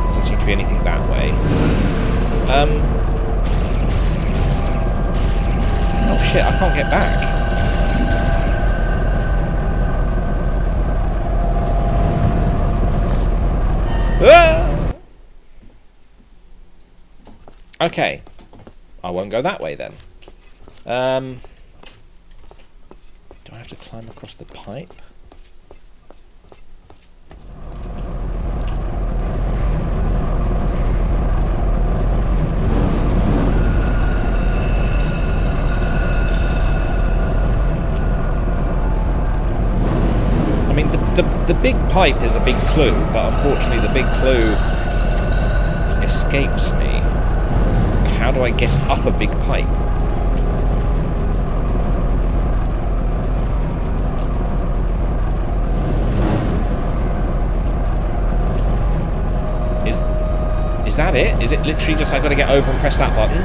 [SPEAKER 1] Doesn't seem to be anything that way. Oh shit, I can't get back. Ah! Okay. I won't go that way then. Do I have to climb across the pipe? I mean, the big pipe is a big clue, but unfortunately the big clue escapes me. How do I get up a big pipe? Is that it? Is it literally just I gotta get over and press that button?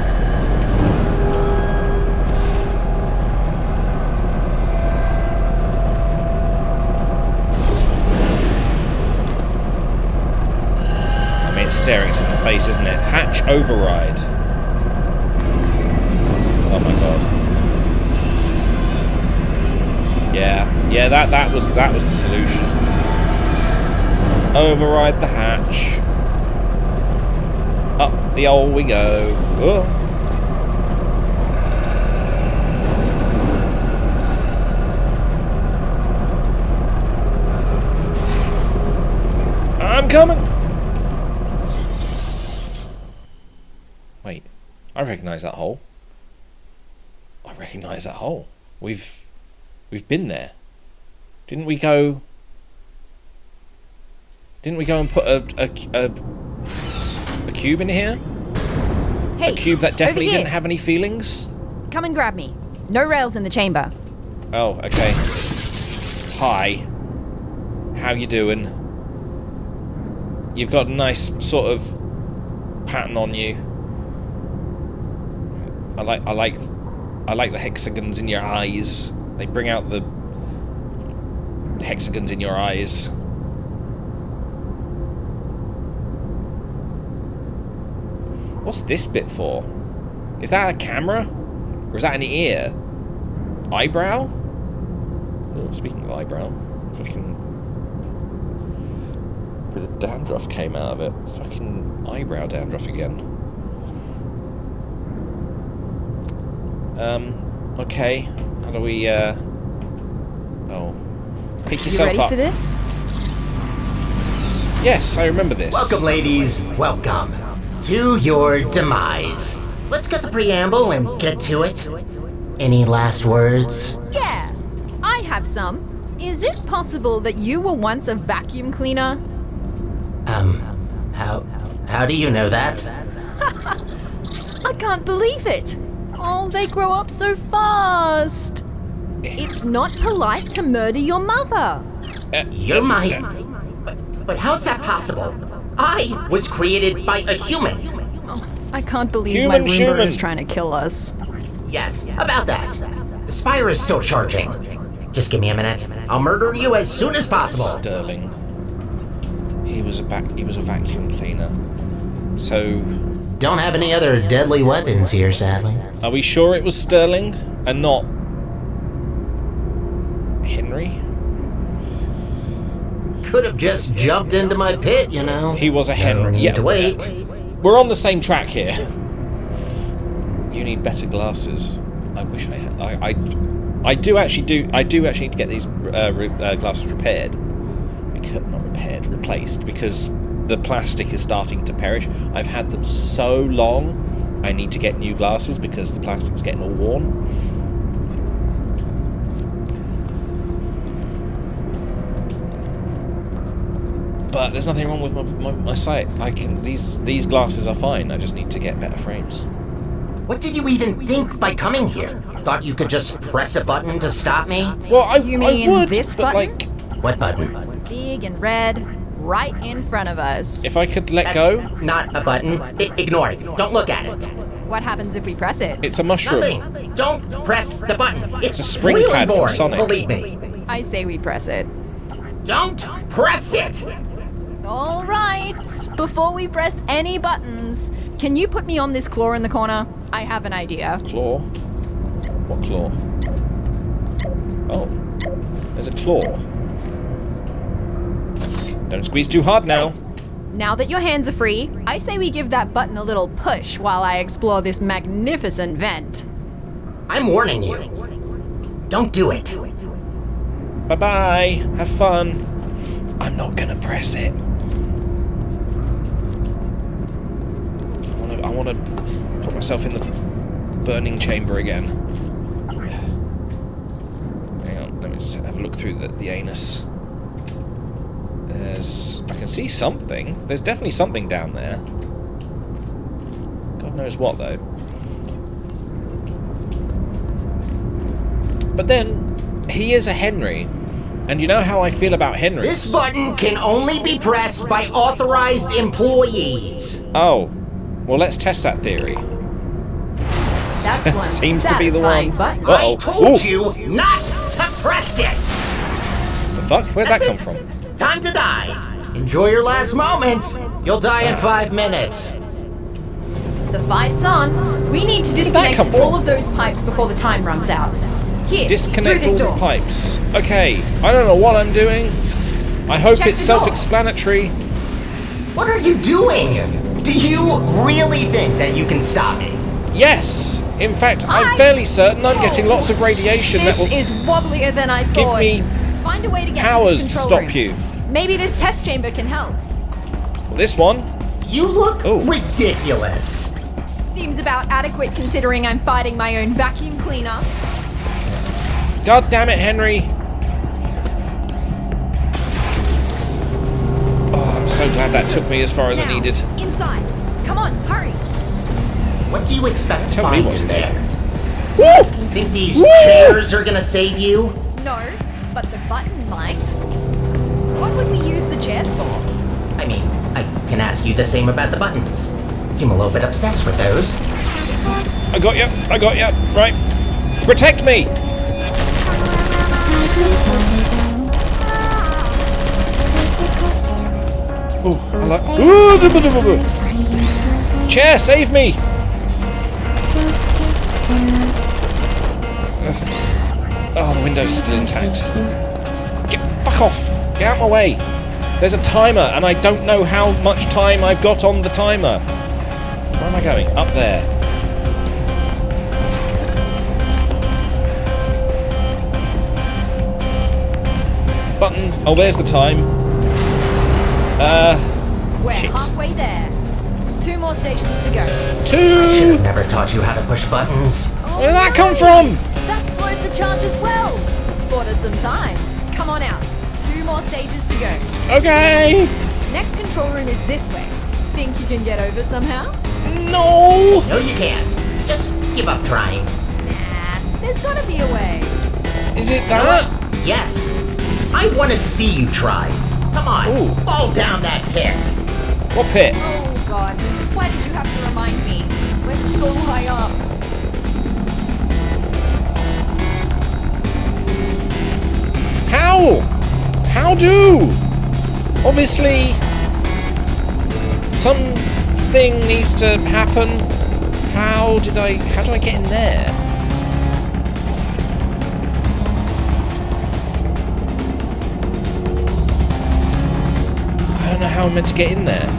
[SPEAKER 1] Staring us in the face, isn't it? Hatch override. Oh my god. Yeah, that was the solution. Override the hatch. Up the hole we go. Oh. I'm coming. Wait, I recognise that hole. I recognise that hole. We've been there. Didn't we go and put a cube in here?
[SPEAKER 5] Hey,
[SPEAKER 1] a cube that definitely
[SPEAKER 5] over here.
[SPEAKER 1] didn't have any feelings?
[SPEAKER 5] Come and grab me. No rails in the chamber.
[SPEAKER 1] Oh, okay. Hi. How you doing? You've got a nice sort of pattern on you. I like the hexagons in your eyes. They bring out the hexagons in your eyes. What's this bit for? Is that a camera? Or is that an ear? Eyebrow? Oh, speaking of eyebrow, fucking bit of dandruff came out of it. Fucking eyebrow dandruff again. Okay. How do we, oh. Pick yourself
[SPEAKER 5] You ready
[SPEAKER 1] up.
[SPEAKER 5] for this?
[SPEAKER 1] Yes, I remember this.
[SPEAKER 2] Welcome, ladies. Welcome to your demise. Let's get the preamble and get to it. Any last words?
[SPEAKER 5] Yeah, I have some. Is it possible that you were once a vacuum cleaner?
[SPEAKER 2] How do you know that?
[SPEAKER 5] I can't believe it. Oh, they grow up so fast. It's not polite to murder your mother.
[SPEAKER 2] You're my... But how's that possible? I was created by a human.
[SPEAKER 5] I can't believe my
[SPEAKER 1] Human
[SPEAKER 5] Roomba
[SPEAKER 1] human.
[SPEAKER 5] is trying to kill us.
[SPEAKER 2] Yes, about that. The Spire is still charging. Just give me a minute. I'll murder you as soon as possible.
[SPEAKER 1] Sterling. He was a vacuum cleaner. So,
[SPEAKER 2] Don't have any other deadly weapons here, sadly.
[SPEAKER 1] are we sure it was Sterling and not Henry?
[SPEAKER 2] Could have just jumped into my pit, you know.
[SPEAKER 1] He was a
[SPEAKER 2] No
[SPEAKER 1] Henry.
[SPEAKER 2] need
[SPEAKER 1] Yeah,
[SPEAKER 2] to wait.
[SPEAKER 1] we're on the same track here. You need better glasses. I wish I had. I do actually need to get these glasses repaired. Not repaired, replaced, because the plastic is starting to perish. I've had them so long. I need to get new glasses because the plastic's getting all worn. But there's nothing wrong with my sight. I can these glasses are fine. I just need to get better frames.
[SPEAKER 2] What did you even think by coming here? Thought you could just press a button to stop me?
[SPEAKER 1] Well,
[SPEAKER 5] You mean
[SPEAKER 1] I would,
[SPEAKER 5] this
[SPEAKER 1] but
[SPEAKER 5] button?
[SPEAKER 1] like,
[SPEAKER 2] What button?
[SPEAKER 5] Big and red, right in front of us.
[SPEAKER 1] if I could let
[SPEAKER 2] That's
[SPEAKER 1] go,
[SPEAKER 2] not a button. Ignore it. Don't look at it.
[SPEAKER 5] What happens if we press it?
[SPEAKER 1] it's a mushroom.
[SPEAKER 2] Nothing. Don't press the button. It's
[SPEAKER 1] a spring
[SPEAKER 2] really
[SPEAKER 1] pad from
[SPEAKER 2] boring,
[SPEAKER 1] Sonic.
[SPEAKER 2] believe me.
[SPEAKER 5] I say we press it.
[SPEAKER 2] Don't press it!
[SPEAKER 5] All right. Before we press any buttons, can you put me on this claw in the corner? I have an idea.
[SPEAKER 1] Claw? What claw? Oh, there's a claw. Don't squeeze too hard now.
[SPEAKER 5] Now that your hands are free, I say we give that button a little push while I explore this magnificent vent.
[SPEAKER 2] I'm warning you. Don't do it.
[SPEAKER 1] Bye-bye. Have fun. I'm not gonna press it. I wanna put myself in the burning chamber again. Hang on, let me just have a look through the anus. I can see something. There's definitely something down there. God knows what, though. But then, he is a Henry. And you know how I feel about Henrys.
[SPEAKER 2] This button can only be pressed by authorized employees.
[SPEAKER 1] Oh. Well, let's test that theory.
[SPEAKER 5] That's one
[SPEAKER 1] Seems to be the
[SPEAKER 5] satisfying
[SPEAKER 1] one.
[SPEAKER 5] button.
[SPEAKER 1] Uh-oh.
[SPEAKER 2] I told
[SPEAKER 1] Ooh.
[SPEAKER 2] you not to press it.
[SPEAKER 1] The fuck? Where'd that
[SPEAKER 2] That's
[SPEAKER 1] come
[SPEAKER 2] it.
[SPEAKER 1] from?
[SPEAKER 2] Time to die. Enjoy your last moments. You'll die in 5 minutes.
[SPEAKER 5] The fight's on. We need to
[SPEAKER 1] that
[SPEAKER 5] disconnect
[SPEAKER 1] come from?
[SPEAKER 5] all of those pipes before the time runs out. Here,
[SPEAKER 1] Disconnect
[SPEAKER 5] through
[SPEAKER 1] all
[SPEAKER 5] this
[SPEAKER 1] the
[SPEAKER 5] door.
[SPEAKER 1] pipes. Okay, I don't know what I'm doing. I hope
[SPEAKER 5] Check
[SPEAKER 1] it's
[SPEAKER 5] the door.
[SPEAKER 1] self-explanatory.
[SPEAKER 2] What are you doing? Do you really think that you can stop me?
[SPEAKER 1] Yes! In fact, I'm
[SPEAKER 5] I-
[SPEAKER 1] fairly certain I'm getting lots of radiation
[SPEAKER 5] This
[SPEAKER 1] that will
[SPEAKER 5] is wobblier than I thought.
[SPEAKER 1] me
[SPEAKER 5] Find a way to get
[SPEAKER 1] powers
[SPEAKER 5] to
[SPEAKER 1] to
[SPEAKER 5] this
[SPEAKER 1] stop
[SPEAKER 5] control room.
[SPEAKER 1] you.
[SPEAKER 5] Maybe this test chamber can help.
[SPEAKER 1] This one.
[SPEAKER 2] You look
[SPEAKER 1] Oh.
[SPEAKER 2] ridiculous.
[SPEAKER 5] Seems about adequate considering I'm fighting my own vacuum cleaner.
[SPEAKER 1] God damn it, Henry. Oh, I'm so glad that took me as far as I
[SPEAKER 5] Now,
[SPEAKER 1] needed.
[SPEAKER 5] Inside. Come on, hurry.
[SPEAKER 2] What do you expect to
[SPEAKER 1] Tell me
[SPEAKER 2] find
[SPEAKER 1] what's
[SPEAKER 2] in
[SPEAKER 1] there.
[SPEAKER 2] there?
[SPEAKER 1] Woo!
[SPEAKER 2] Think these
[SPEAKER 1] Woo!
[SPEAKER 2] chairs are gonna save you?
[SPEAKER 5] No, but the button might. What would we use the chairs for?
[SPEAKER 2] I mean, I can ask you the same about the buttons. Seem a little bit obsessed with those.
[SPEAKER 1] I got you. Right. Protect me! Oh, I like. Chair, save me! Oh, the window's still intact. Fuck off! Get out of my way! There's a timer, and I don't know how much time I've got on the timer. Where am I going? Up there. Button. Oh, there's the time.
[SPEAKER 5] We're
[SPEAKER 1] Shit.
[SPEAKER 5] halfway there. 2 more stations to go.
[SPEAKER 2] I should
[SPEAKER 1] 2!
[SPEAKER 2] have never taught you how to push buttons.
[SPEAKER 5] Oh,
[SPEAKER 1] Where did that come from?
[SPEAKER 5] nice. That slowed the charge as well. Bought us some time. Come on out. 2 more stages to go.
[SPEAKER 1] Okay!
[SPEAKER 5] Next control room is this way. Think you can get over somehow?
[SPEAKER 1] No!
[SPEAKER 2] No, you can't. Just give up trying.
[SPEAKER 5] Nah, there's gotta be a way.
[SPEAKER 1] Is it
[SPEAKER 2] You know
[SPEAKER 1] that?
[SPEAKER 2] what? Yes. I want to see you try. Come on,
[SPEAKER 1] Ooh.
[SPEAKER 2] fall down that pit.
[SPEAKER 1] What pit?
[SPEAKER 5] Oh god, why did you have to remind me? We're so high up.
[SPEAKER 1] How? How do? Obviously, something needs to happen. How do I get in there? I don't know how I'm meant to get in there.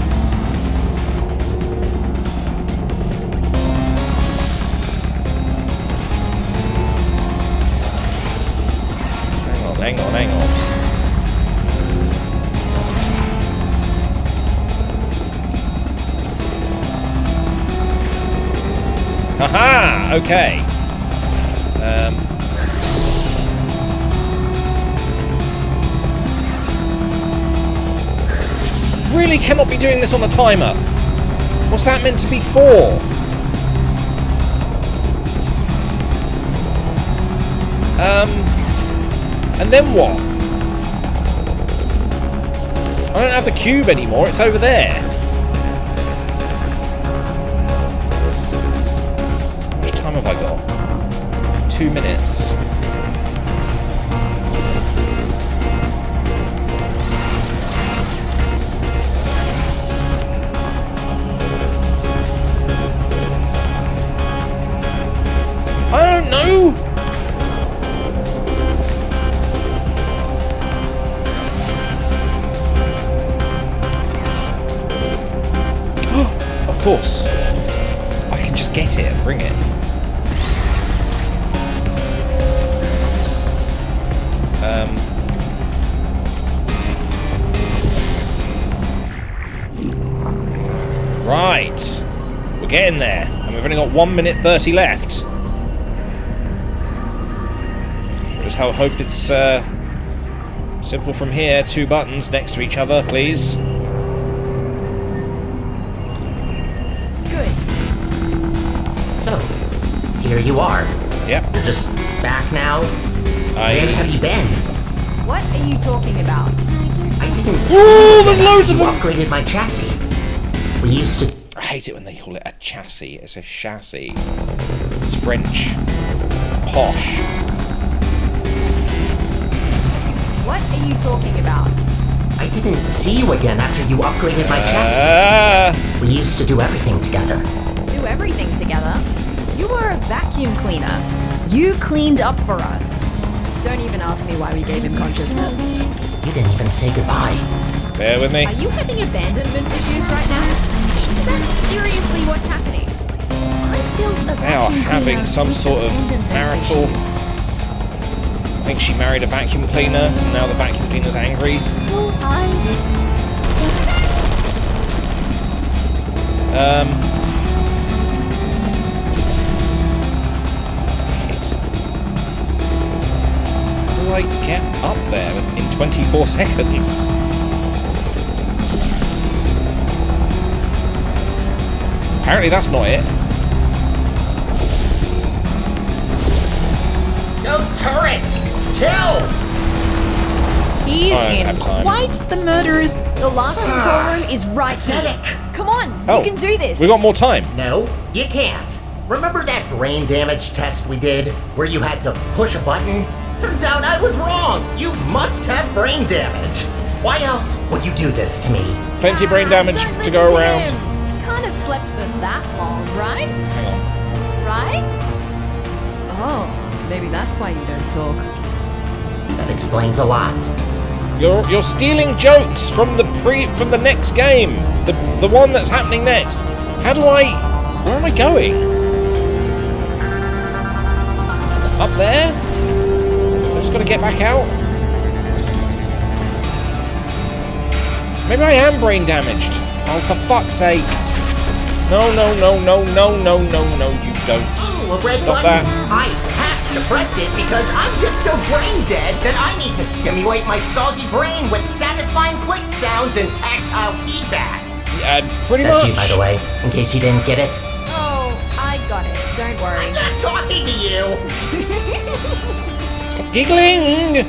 [SPEAKER 1] Hang on. Haha! Okay. Really cannot be doing this on a timer. What's that meant to be for? And then what? I don't have the cube anymore, it's over there. How much time have I got? 2 minutes. I don't know! Of course. I can just get it and bring it. Right. We're getting there. And we've only got 1 minute 30 left. Sure as hell hope it's simple from here. 2 buttons next to each other, please.
[SPEAKER 2] So, here you are.
[SPEAKER 1] Yep.
[SPEAKER 2] You're just back now? Where have you been?
[SPEAKER 5] What are you talking about?
[SPEAKER 2] I didn't
[SPEAKER 1] Ooh,
[SPEAKER 2] see
[SPEAKER 1] there's
[SPEAKER 2] you
[SPEAKER 1] loads
[SPEAKER 2] after
[SPEAKER 1] of
[SPEAKER 2] you
[SPEAKER 1] them.
[SPEAKER 2] upgraded my chassis. We used to...
[SPEAKER 1] I hate it when they call it a chassis. It's a chassis. It's French. It's posh.
[SPEAKER 5] What are you talking about?
[SPEAKER 2] I didn't see you again after you upgraded my chassis. We used to do everything together.
[SPEAKER 5] Do everything together? You were a vacuum cleaner. You cleaned up for us. Don't even ask me why we gave him consciousness.
[SPEAKER 2] You didn't even say goodbye.
[SPEAKER 1] Bear with me.
[SPEAKER 5] Are you having abandonment issues right now? Is that seriously what's happening? I built a
[SPEAKER 1] They are
[SPEAKER 5] vacuum
[SPEAKER 1] having
[SPEAKER 5] cleaner
[SPEAKER 1] some
[SPEAKER 5] with
[SPEAKER 1] sort of
[SPEAKER 5] abandonment
[SPEAKER 1] marital...
[SPEAKER 5] issues.
[SPEAKER 1] I think she married a vacuum cleaner, and now the vacuum cleaner's angry.
[SPEAKER 5] Well,
[SPEAKER 1] Shit. How do I get up there in 24 seconds? Apparently that's not it.
[SPEAKER 2] No turret! Kill!
[SPEAKER 5] He's
[SPEAKER 1] I don't
[SPEAKER 5] in
[SPEAKER 1] have time.
[SPEAKER 5] quite the murderers. The last control room is right here.
[SPEAKER 2] Pathetic.
[SPEAKER 5] Come on,
[SPEAKER 1] Oh,
[SPEAKER 5] you can do this.
[SPEAKER 1] We got more time.
[SPEAKER 2] No, you can't. Remember that brain damage test we did, where you had to push a button? Turns out I was wrong. You must have brain damage. Why else would you do this to me?
[SPEAKER 1] Plenty of brain damage
[SPEAKER 5] Don't
[SPEAKER 1] to
[SPEAKER 5] listen
[SPEAKER 1] go around.
[SPEAKER 5] him. Can't have slept for that long, right?
[SPEAKER 1] Hang on.
[SPEAKER 5] Right? Oh, maybe that's why you don't talk.
[SPEAKER 2] That explains a lot.
[SPEAKER 1] You're stealing jokes from the next game. The one that's happening next. How do I... Where am I going? Up there? I just gotta get back out? Maybe I am brain damaged. Oh, for fuck's sake. No, you don't.
[SPEAKER 2] Oh, a red
[SPEAKER 1] Stop
[SPEAKER 2] button.
[SPEAKER 1] that.
[SPEAKER 2] I have to press it because I'm just so brain dead that I need to stimulate my soggy brain with satisfying click sounds and tactile feedback.
[SPEAKER 1] Pretty
[SPEAKER 2] That's
[SPEAKER 1] much.
[SPEAKER 2] you, by the way, in case you didn't get it.
[SPEAKER 5] Oh, I got it. Don't worry.
[SPEAKER 2] I'm not talking to you.
[SPEAKER 1] Stop giggling!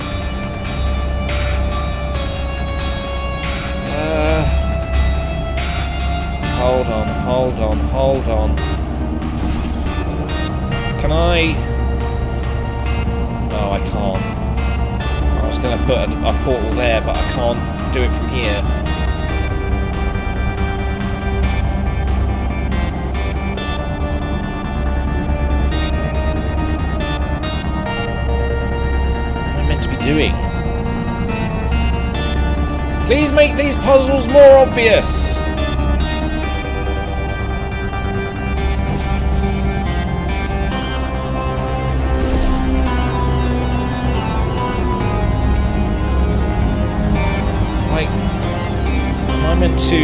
[SPEAKER 1] Hold on, hold on, hold on. Can I? No, I can't. I was going to put a portal there, but I can't do it from here. What am I meant to be doing? Please make these puzzles more obvious! Am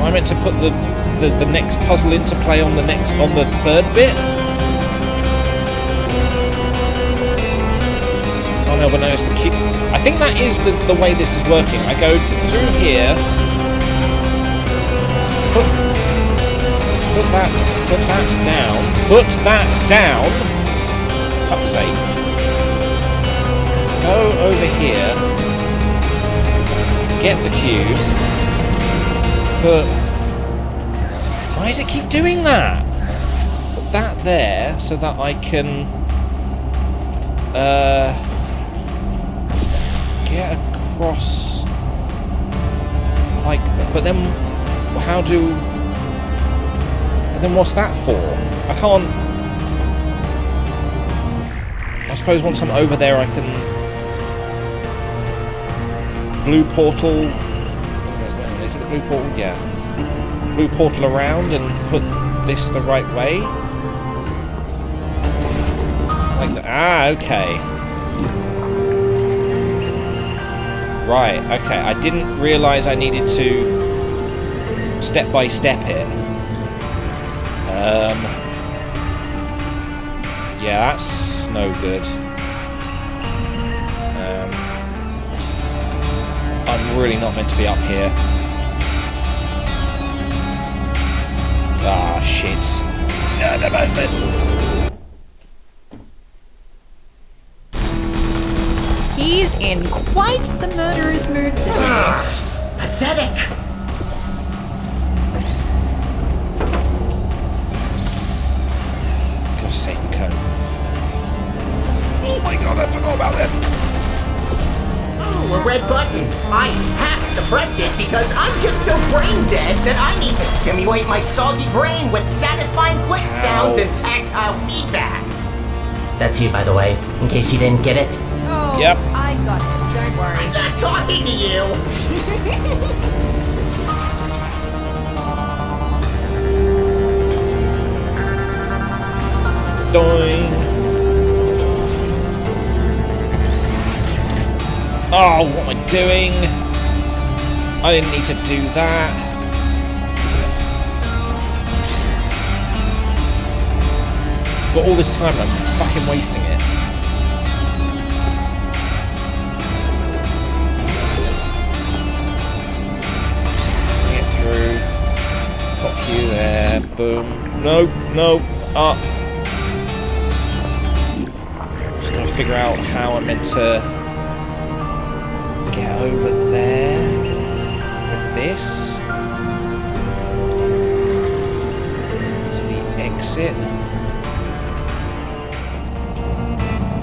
[SPEAKER 1] I meant to put the next puzzle into play on the third bit? Oh no, but no, it's the key. I think that is the way this is working. I go through here, put that down. Fuck's sake. Go over here. Get the cube. But why does it keep doing that? Put that there so that I can get across like that. But then how do? And then what's that for? I can't. I suppose once I'm over there, I can. Blue portal. Is it the blue portal? Yeah. Blue portal around and put this the right way. Like that. Ah, okay. Right, okay. I didn't realise I needed to step by step it. Yeah, that's no good. I'm really not meant to be up here. Ah, shit. Yeah, the bastard.
[SPEAKER 5] He's in quite the murderous mood today.
[SPEAKER 2] Pathetic.
[SPEAKER 1] Gotta save the code. Oh my god, I forgot about that.
[SPEAKER 2] A red button. I have to press it because I'm just so brain dead that I need to stimulate my soggy brain with satisfying click sounds and tactile feedback. That's you, by the way, in case you didn't get it.
[SPEAKER 5] Oh,
[SPEAKER 1] Yep.
[SPEAKER 5] I got it. Don't worry.
[SPEAKER 2] I'm not talking to you.
[SPEAKER 1] Doing. Oh, what am I doing? I didn't need to do that. But all this time I'm fucking wasting it. Get through. Pop you there. Boom. No, no, up. Just gotta figure out how I'm meant to get over there with this to the exit.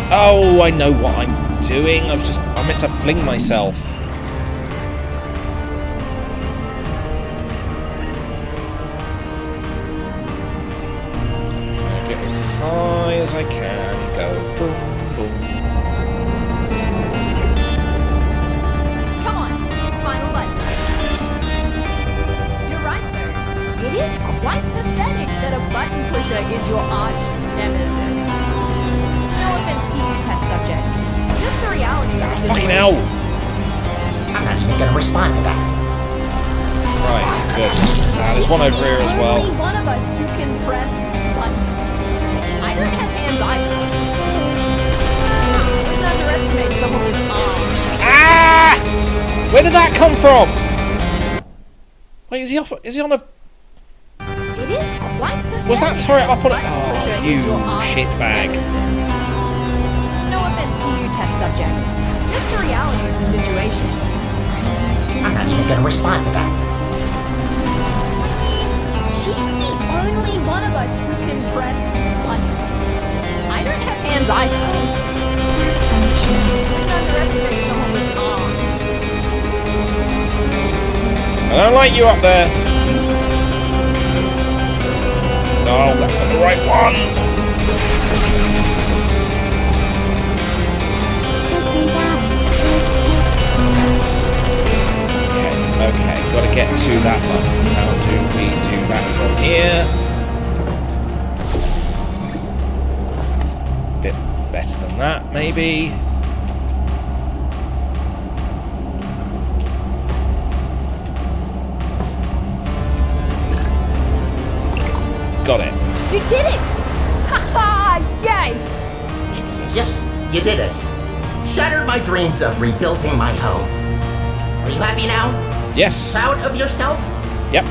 [SPEAKER 1] Oh, I know what I'm doing. I'm meant to fling myself. So I get as high as I can. Go boom, boom.
[SPEAKER 5] It is quite pathetic that a button pusher is your arch nemesis. No offense to you, test subject. Just the reality of the
[SPEAKER 1] Fucking
[SPEAKER 5] situation.
[SPEAKER 1] hell!
[SPEAKER 2] I'm not even gonna respond to that.
[SPEAKER 1] Right, good. There's one over here as well.
[SPEAKER 5] Only one of us who can press buttons. I don't have hands either. Wouldn't underestimate someone with arms.
[SPEAKER 1] Ah! Where did that come from? Wait, is he on a... Was that turret up on it?
[SPEAKER 5] Button
[SPEAKER 1] Oh,
[SPEAKER 5] pusher
[SPEAKER 1] you
[SPEAKER 5] is your arch
[SPEAKER 1] shitbag.
[SPEAKER 5] nemesis. No offense to you, test subject. Just the reality of the situation.
[SPEAKER 2] I'm not even gonna respond to that.
[SPEAKER 5] She's the only one of us who can press buttons. I don't have hands either. Wouldn't underestimate someone with arms.
[SPEAKER 1] I don't like you up there. No, that's not the right one. Okay, gotta get to that button. How do we do that from here? Bit better than that, maybe. Got it.
[SPEAKER 5] You did it! Haha! Yes!
[SPEAKER 1] Jesus.
[SPEAKER 2] Yes, you did it. Shattered my dreams of rebuilding my home. Are you happy now?
[SPEAKER 1] Yes.
[SPEAKER 2] Proud of yourself?
[SPEAKER 1] Yep.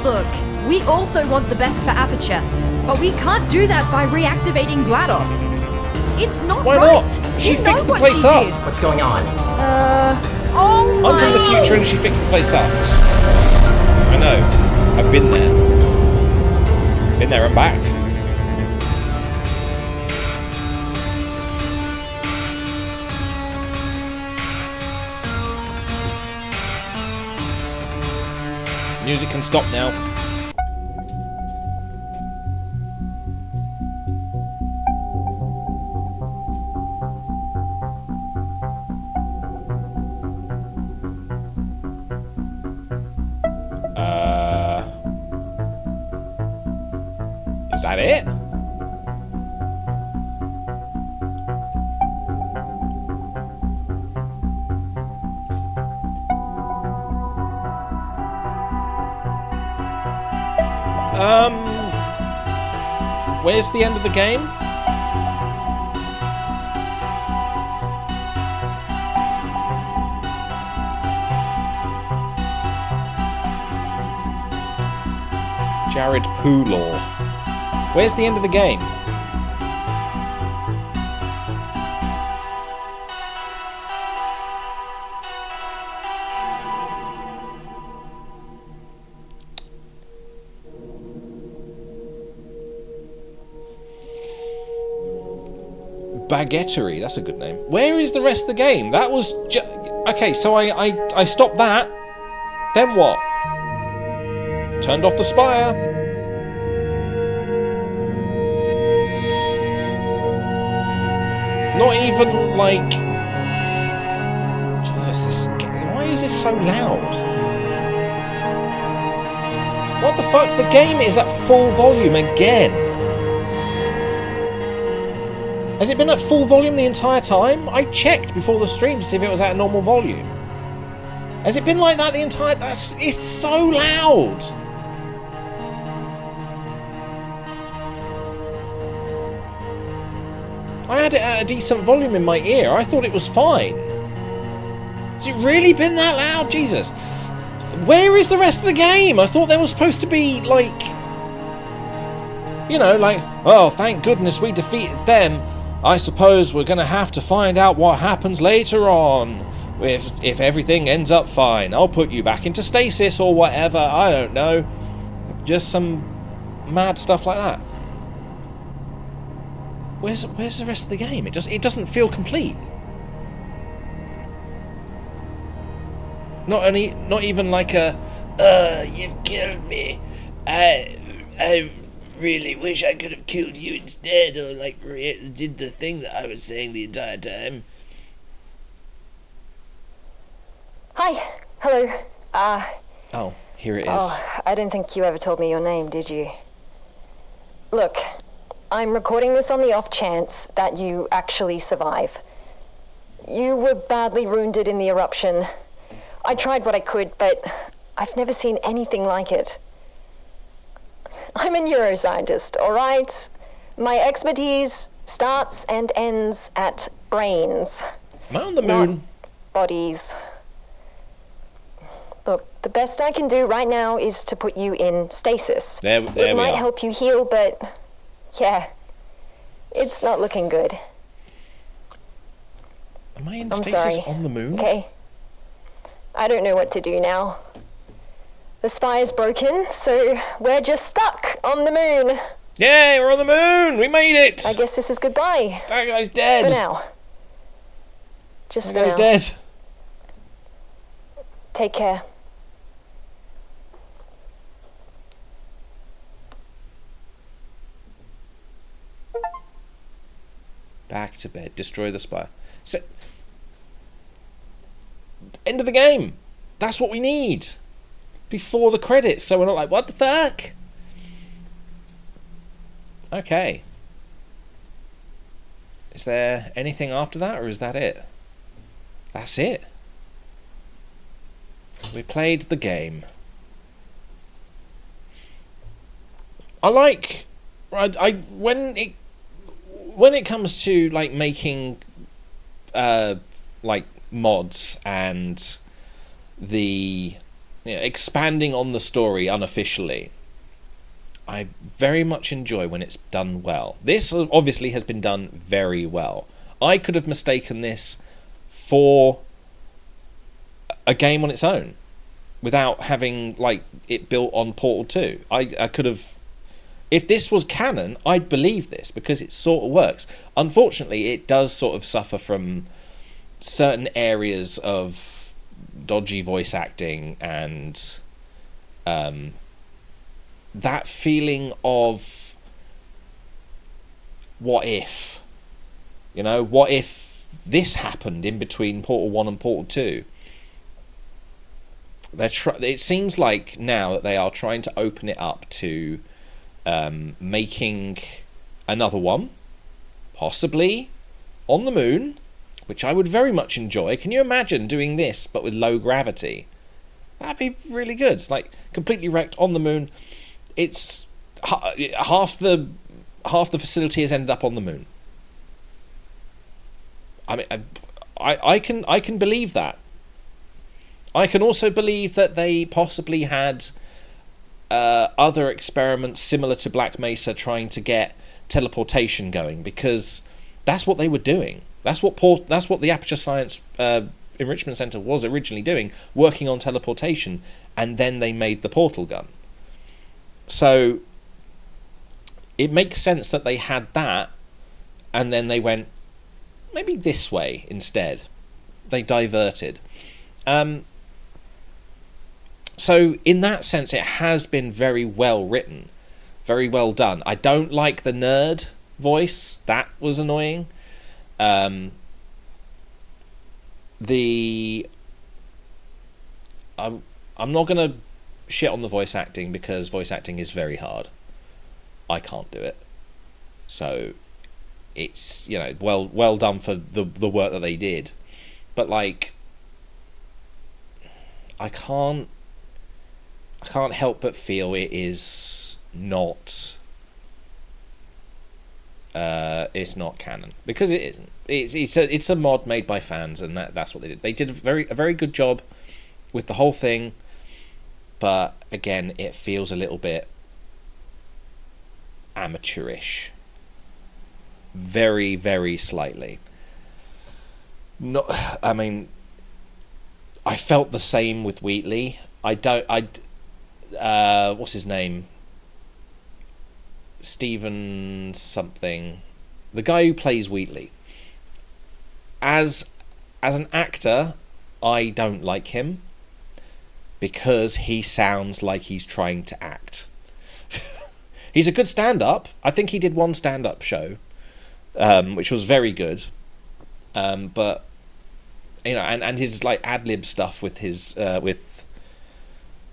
[SPEAKER 5] Look, we also want the best for Aperture, but we can't do that by reactivating GLaDOS. It's not
[SPEAKER 1] Why
[SPEAKER 5] right.
[SPEAKER 1] not? She
[SPEAKER 5] You know
[SPEAKER 1] fixed the
[SPEAKER 5] what
[SPEAKER 1] place
[SPEAKER 5] she
[SPEAKER 1] up.
[SPEAKER 5] did.
[SPEAKER 2] What's going on?
[SPEAKER 5] Oh
[SPEAKER 1] I'm
[SPEAKER 5] my...
[SPEAKER 1] from the future and she fixed the place up. I know. I've been there. Been there and back. Music can stop now. Is that it? Where's the end of the game? Jared Pownall. Where's the end of the game? Baguettery, that's a good name. Where is the rest of the game? That was okay, so I stopped that. Then what? Turned off the spire. Not even like... Jesus, this game, why is this so loud? What the fuck? The game is at full volume again. Has it been at full volume the entire time? I checked before the stream to see if it was at a normal volume. Has it been like that the entire... It's so loud! I had it at a decent volume in my ear. I thought it was fine. Has it really been that loud? Jesus. Where is the rest of the game? I thought there was supposed to be, like... You know, like, oh, thank goodness we defeated them. I suppose we're going to have to find out what happens later on. If everything ends up fine. I'll put you back into stasis or whatever. I don't know. Just some mad stuff like that. Where's the rest of the game? It doesn't feel complete. Not even like a you've killed me. I really wish I could have killed you instead, or like did the thing that I was saying the entire time.
[SPEAKER 6] Hi. Hello.
[SPEAKER 1] Oh, here it is.
[SPEAKER 6] Oh, I don't think you ever told me your name, did you? Look, I'm recording this on the off chance that you actually survive. You were badly wounded in the eruption. I tried what I could, but I've never seen anything like it. I'm a neuroscientist, all right? My expertise starts and ends at brains.
[SPEAKER 1] Am I on the moon?
[SPEAKER 6] Not bodies. Look, the best I can do right now is to put you in stasis.
[SPEAKER 1] There
[SPEAKER 6] it
[SPEAKER 1] we
[SPEAKER 6] might
[SPEAKER 1] are.
[SPEAKER 6] help you heal, but yeah, it's not looking good.
[SPEAKER 1] Am I in
[SPEAKER 6] I'm
[SPEAKER 1] stasis
[SPEAKER 6] sorry.
[SPEAKER 1] on the moon?
[SPEAKER 6] Okay. I don't know what to do now. The spy is broken, so we're just stuck on the moon.
[SPEAKER 1] Yay, we're on the moon! We made it!
[SPEAKER 6] I guess this is goodbye.
[SPEAKER 1] That guy's dead!
[SPEAKER 6] For now. Just
[SPEAKER 1] That
[SPEAKER 6] for
[SPEAKER 1] guy's
[SPEAKER 6] now.
[SPEAKER 1] dead.
[SPEAKER 6] Take care.
[SPEAKER 1] Back to bed. Destroy the spire. So, end of the game. That's what we need. Before the credits, so we're not like, what the fuck? Okay. Is there anything after that, or is that it? That's it. We played the game. I like... When it comes to like making like mods and the expanding on the story unofficially, I very much enjoy when it's done well. This obviously has been done very well. I could have mistaken this for a game on its own without having like it built on Portal 2. I could have... If this was canon, I'd believe this because it sort of works. Unfortunately, it does sort of suffer from certain areas of dodgy voice acting and that feeling of what if? You know, what if this happened in between Portal 1 and Portal 2? It seems like now that they are trying to open it up to making another one, possibly on the moon, which I would very much enjoy. Can you imagine doing this but with low gravity? That'd be really good. Like completely wrecked on the moon. It's half the facility has ended up on the moon. I mean, I can believe that. I can also believe that they possibly had other experiments similar to Black Mesa trying to get teleportation going, because that's what they were doing. That's what the Aperture Science Enrichment Center was originally doing, working on teleportation, and then they made the portal gun. So it makes sense that they had that, and then they went maybe this way instead. They diverted. So in that sense, it has been very well written, very well done. I don't like the nerd voice. That was annoying. I'm not going to shit on the voice acting because voice acting is very hard. I can't do it. So it's, you know, well done for the work that they did. But like, I can't help but feel it is not it's not canon, because it isn't. It's a mod made by fans, and that's what they did. They did a very good job with the whole thing, but again, it feels a little bit amateurish, very, very slightly. Not, I mean, I felt the same with Wheatley. What's his name? Stephen something. The guy who plays Wheatley. As an actor, I don't like him because he sounds like he's trying to act. He's a good stand-up. I think he did one stand-up show, which was very good. But you know, and his like ad-lib stuff with his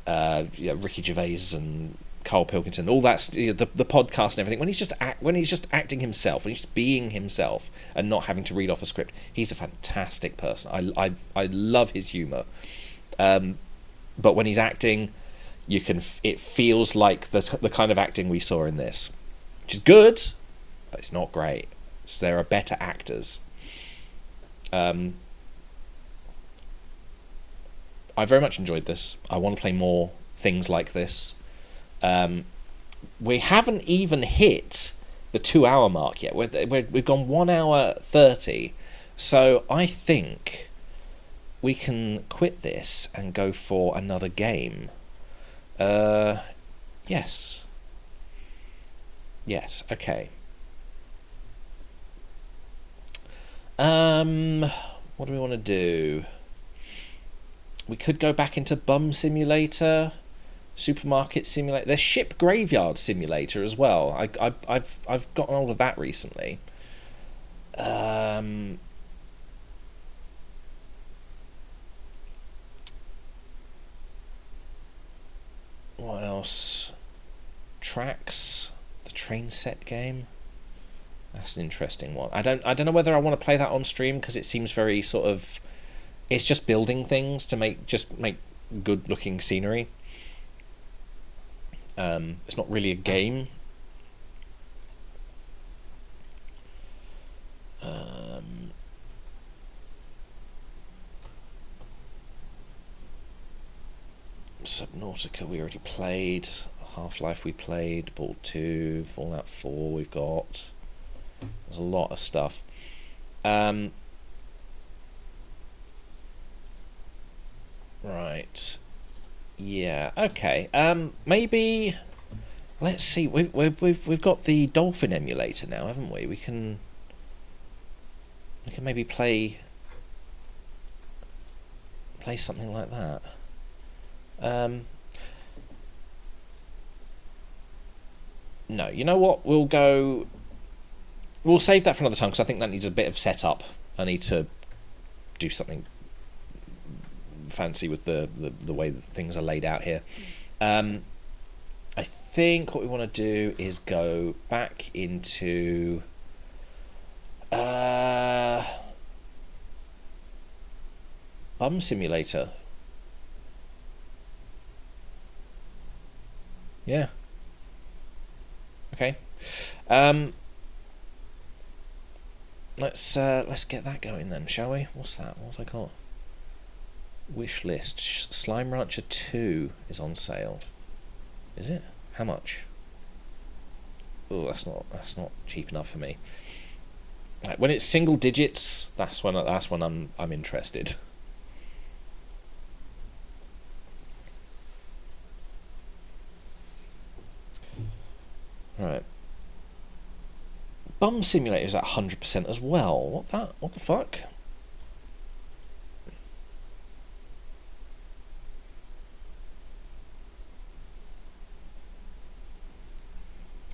[SPEAKER 1] Ricky Gervais and Carl Pilkington, all that, the podcast and everything. When he's just acting himself, when he's just being himself and not having to read off a script, he's a fantastic person. I love his humour. But when he's acting, it feels like the kind of acting we saw in this, which is good, but it's not great. So there are better actors. I very much enjoyed this. I want to play more things like this. We haven't even hit the 2 hour mark yet. We've gone 1 hour 30. So I think we can quit this and go for another game. Yes. Yes, okay. What do we want to do? We could go back into Bum Simulator, Supermarket Simulator. There's Ship Graveyard Simulator as well. I've gotten hold of that recently. What else? Tracks, the train set game. That's an interesting one. I don't know whether I want to play that on stream because it seems very sort of, it's just building things to make good looking scenery. It's not really a game. Subnautica we already played. Half-Life we played. Ball 2, Fallout 4 we've got. There's a lot of stuff. Right. Yeah. Okay. Maybe. Let's see. We've got the Dolphin emulator now, haven't we? We can maybe play something like that. No. You know what? We'll save that for another time because I think that needs a bit of setup. I need to do something fancy with the way that things are laid out here. I think what we want to do is go back into Bum Simulator. Yeah. Okay. Let's get that going then, shall we? What's that? What have I got? Wish list. Slime Rancher 2 is on sale. Is it? How much? Oh, that's not cheap enough for me. Right, when it's single digits, that's when I'm interested. Right. Bum Simulator is at 100% as well. What the fuck?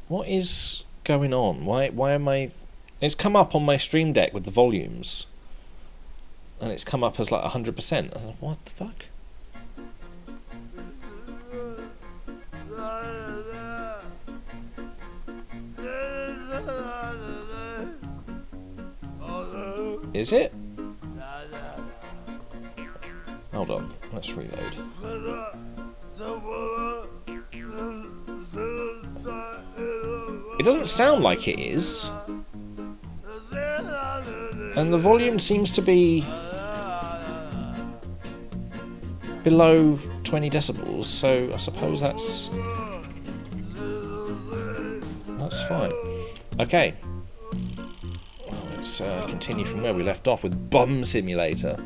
[SPEAKER 1] What is going on? Why am I... It's come up on my Stream Deck with the volumes. And it's come up as like 100%. What the fuck? Is it? Hold on, let's reload. It doesn't sound like it is. And the volume seems to be below 20 decibels, so I suppose that's fine. Okay. Let's continue from where we left off with Bum Simulator.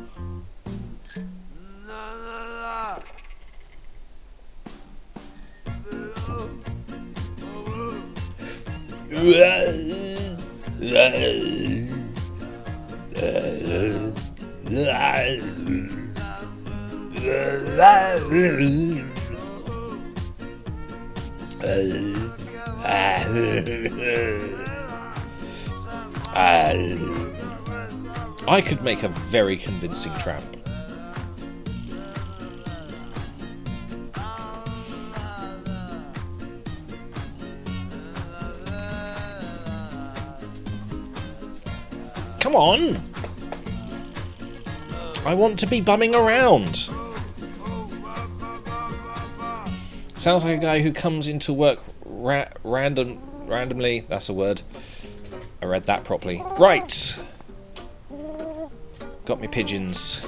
[SPEAKER 1] I could make a very convincing tramp. Come on! I want to be bumming around. Sounds like a guy who comes into work randomly. That's a word. I read that properly. Right. Got me pigeons.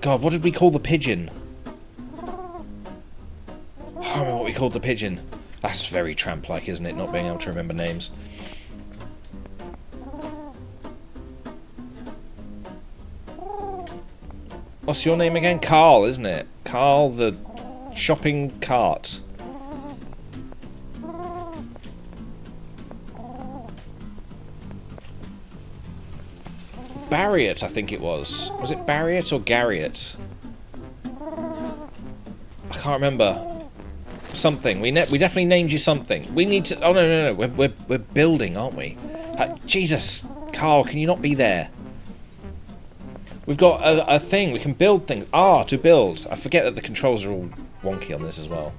[SPEAKER 1] God, what did we call the pigeon? we called the pigeon. That's very tramp-like, isn't it? Not being able to remember names. What's your name again? Carl, isn't it? Carl the shopping cart. Barriot, I think it was. Was it Barriot or Garriott? I can't remember. Something. We definitely named you something. We need to... Oh, no. We're building, aren't we? Jesus. Carl, can you not be there? We've got a thing. We can build things. Ah, to build. I forget that the controls are all wonky on this as well.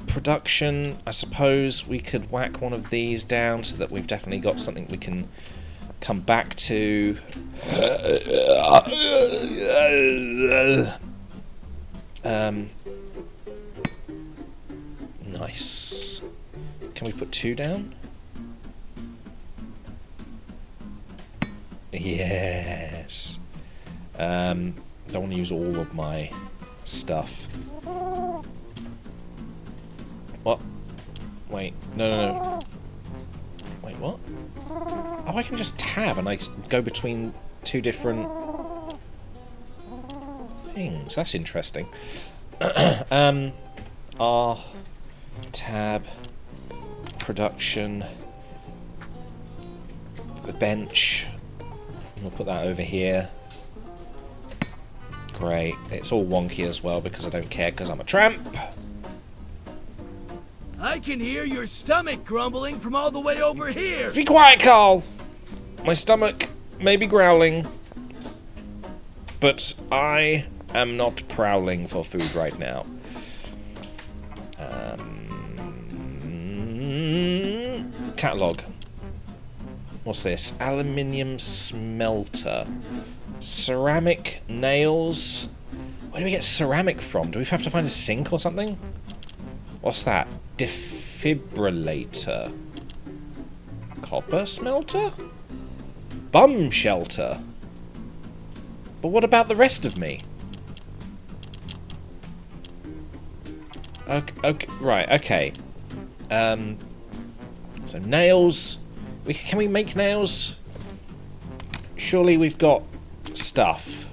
[SPEAKER 1] Production. I suppose we could whack one of these down so that we've definitely got something we can come back to. Nice. Can we put 2 down? Yes. Don't want to use all of my stuff. What? Wait. No. Wait, what? Oh, I can just tab and I go between 2 different things. That's interesting. R, tab, production, the bench. We'll put that over here. Great. It's all wonky as well because I don't care because I'm a tramp.
[SPEAKER 4] I can hear your stomach grumbling from all the way over here.
[SPEAKER 1] Be quiet, Carl! My stomach may be growling, but I am not prowling for food right now. Catalogue. What's this? Aluminium smelter. Ceramic nails. Where do we get ceramic from? Do we have to find a sink or something? What's that? Defibrillator. Copper smelter? Bum shelter. But what about the rest of me? Okay, right, okay. So nails. Can we make nails? Surely we've got stuff.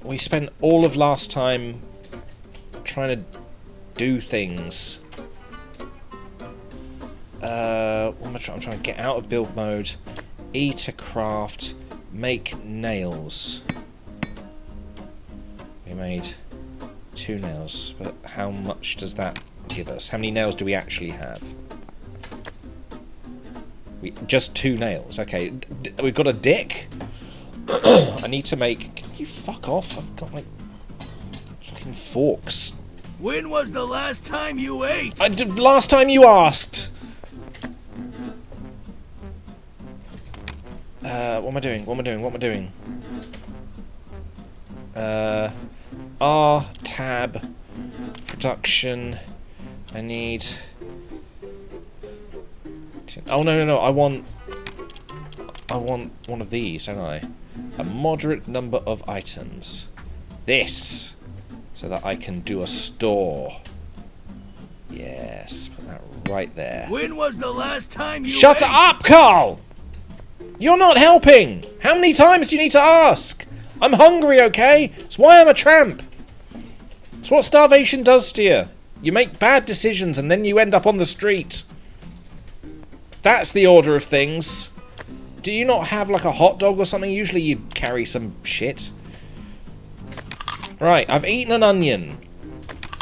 [SPEAKER 1] We spent all of last time trying to do things. What am I trying? I'm trying to get out of build mode. E to craft. Make nails. We made 2 nails, but how much does that give us? How many nails do we actually have? Just 2 nails. Okay, we've got a dick. I need to make... Can you fuck off? I've got, like, fucking forks.
[SPEAKER 4] When was the last time you ate?
[SPEAKER 1] Last time you asked! What am I doing? What am I doing? R, tab, production. I need... Oh, no. I want one of these, don't I? A moderate number of items. This. So that I can do a store. Yes, put that right there.
[SPEAKER 4] When was the last time you
[SPEAKER 1] Shut
[SPEAKER 4] ate?
[SPEAKER 1] up, Carl! You're not helping! How many times do you need to ask? I'm hungry, okay? It's why I'm a tramp. It's what starvation does to you. You make bad decisions and then you end up on the street. That's the order of things. Do you not have like a hot dog or something? Usually you carry some shit. Right, I've eaten an onion.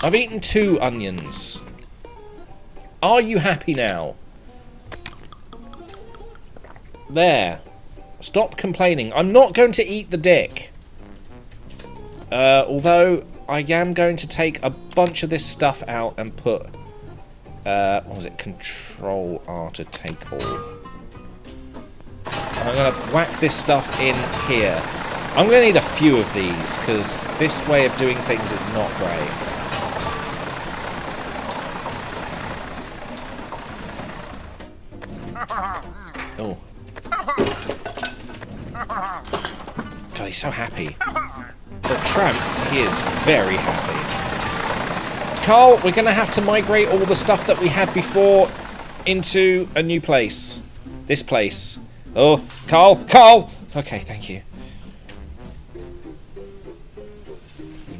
[SPEAKER 1] I've eaten 2 onions. Are you happy now? There. Stop complaining. I'm not going to eat the dick. Although I am going to take a bunch of this stuff out and put... what was it? Control R to take all. I'm going to whack this stuff in here. I'm going to need a few of these, because this way of doing things is not great. Oh. God, he's so happy. For a tramp, he is very happy. Carl, we're going to have to migrate all the stuff that we had before into a new place. This place. Oh, Carl! Carl! Okay, thank you.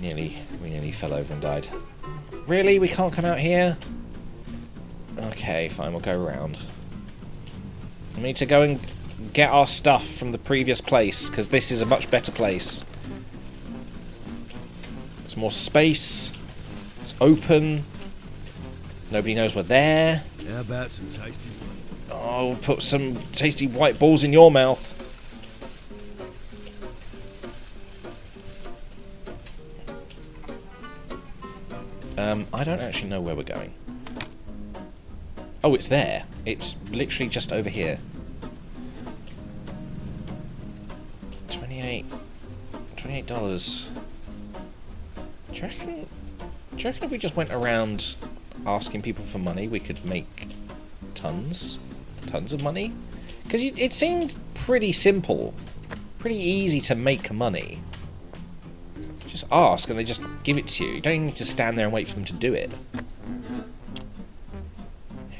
[SPEAKER 1] We nearly fell over and died. Really? We can't come out here? Okay, fine, we'll go around. We need to go and get our stuff from the previous place, because this is a much better place. There's more space. It's open. Nobody knows we're there.
[SPEAKER 4] How about some tasty one?
[SPEAKER 1] Oh, we'll put some tasty white balls in your mouth. I don't actually know where we're going. Oh, it's there. It's literally just over here. $28. Do you reckon if we just went around asking people for money, we could make tons of money? Because it seemed pretty simple, pretty easy to make money. Just ask and they just give it to you. You don't even need to stand there and wait for them to do it.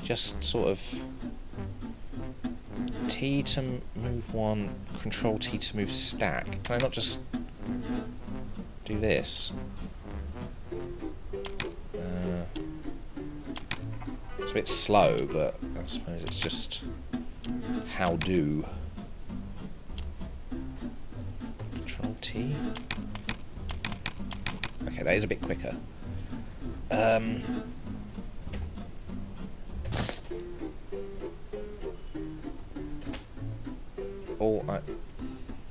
[SPEAKER 1] Just sort of T to move one, Control T to move stack. Can I not just do this? It's a bit slow, but I suppose it's just how do. Control T. Okay, that is a bit quicker.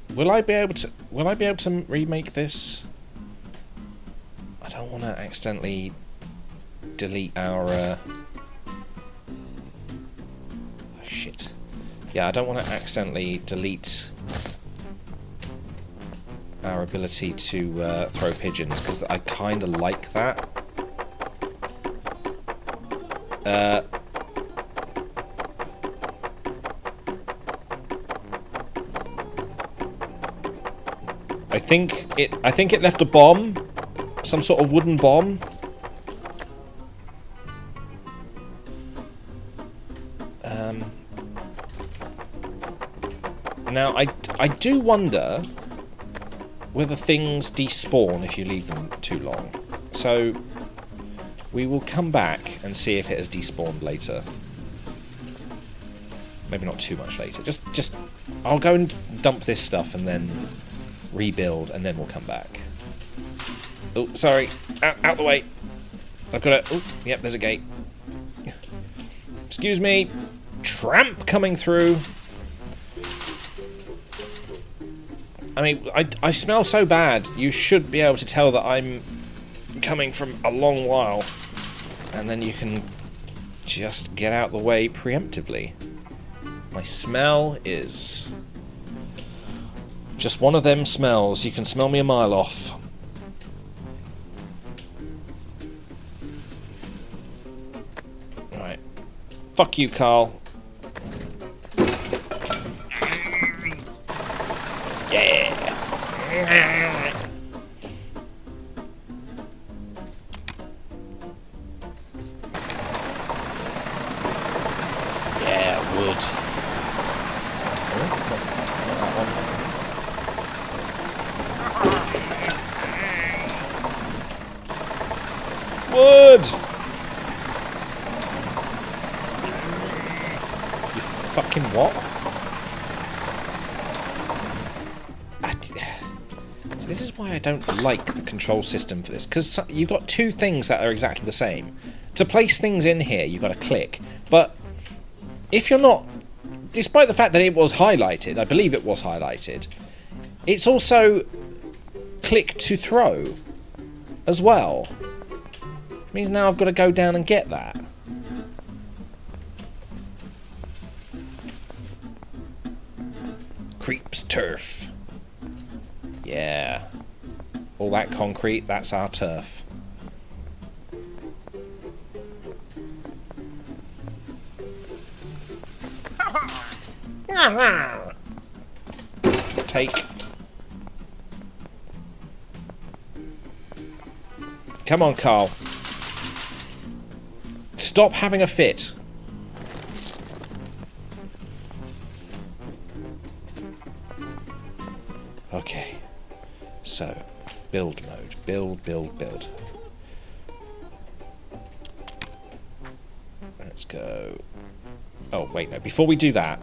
[SPEAKER 1] Will I be able to remake this? I don't want to accidentally delete our oh shit. Yeah, I don't want to accidentally delete our ability to throw pigeons, because I kind of like that. I think it left a bomb, some sort of wooden bomb. Now I do wonder whether things despawn if you leave them too long. So we will come back and see if it has despawned later. Maybe not too much later. Just I'll go and dump this stuff and then rebuild, and then we'll come back. Oh, sorry. Out the way. I've got to... Oh, yep, there's a gate. Excuse me. Tramp coming through. I mean, I smell so bad. You should be able to tell that I'm coming from a long while. And then you can just get out the way preemptively. My smell is... just one of them smells. You can smell me a mile off. Right. Fuck you, Carl. Yeah. Yeah, wood. Wood! You fucking what? So this is why I don't like the control system for this, because you've got two things that are exactly the same. To place things in here, you've got to click, but if you're not... Despite the fact that it was highlighted, I believe it was highlighted, it's also click to throw as well. It means now I've got to go down and get that. Creeps turf. Yeah. All that concrete, that's our turf. Take. Come on, Carl. Stop having a fit. Okay. So, build mode. Build, build, build. Let's go. Oh, wait, no. Before we do that,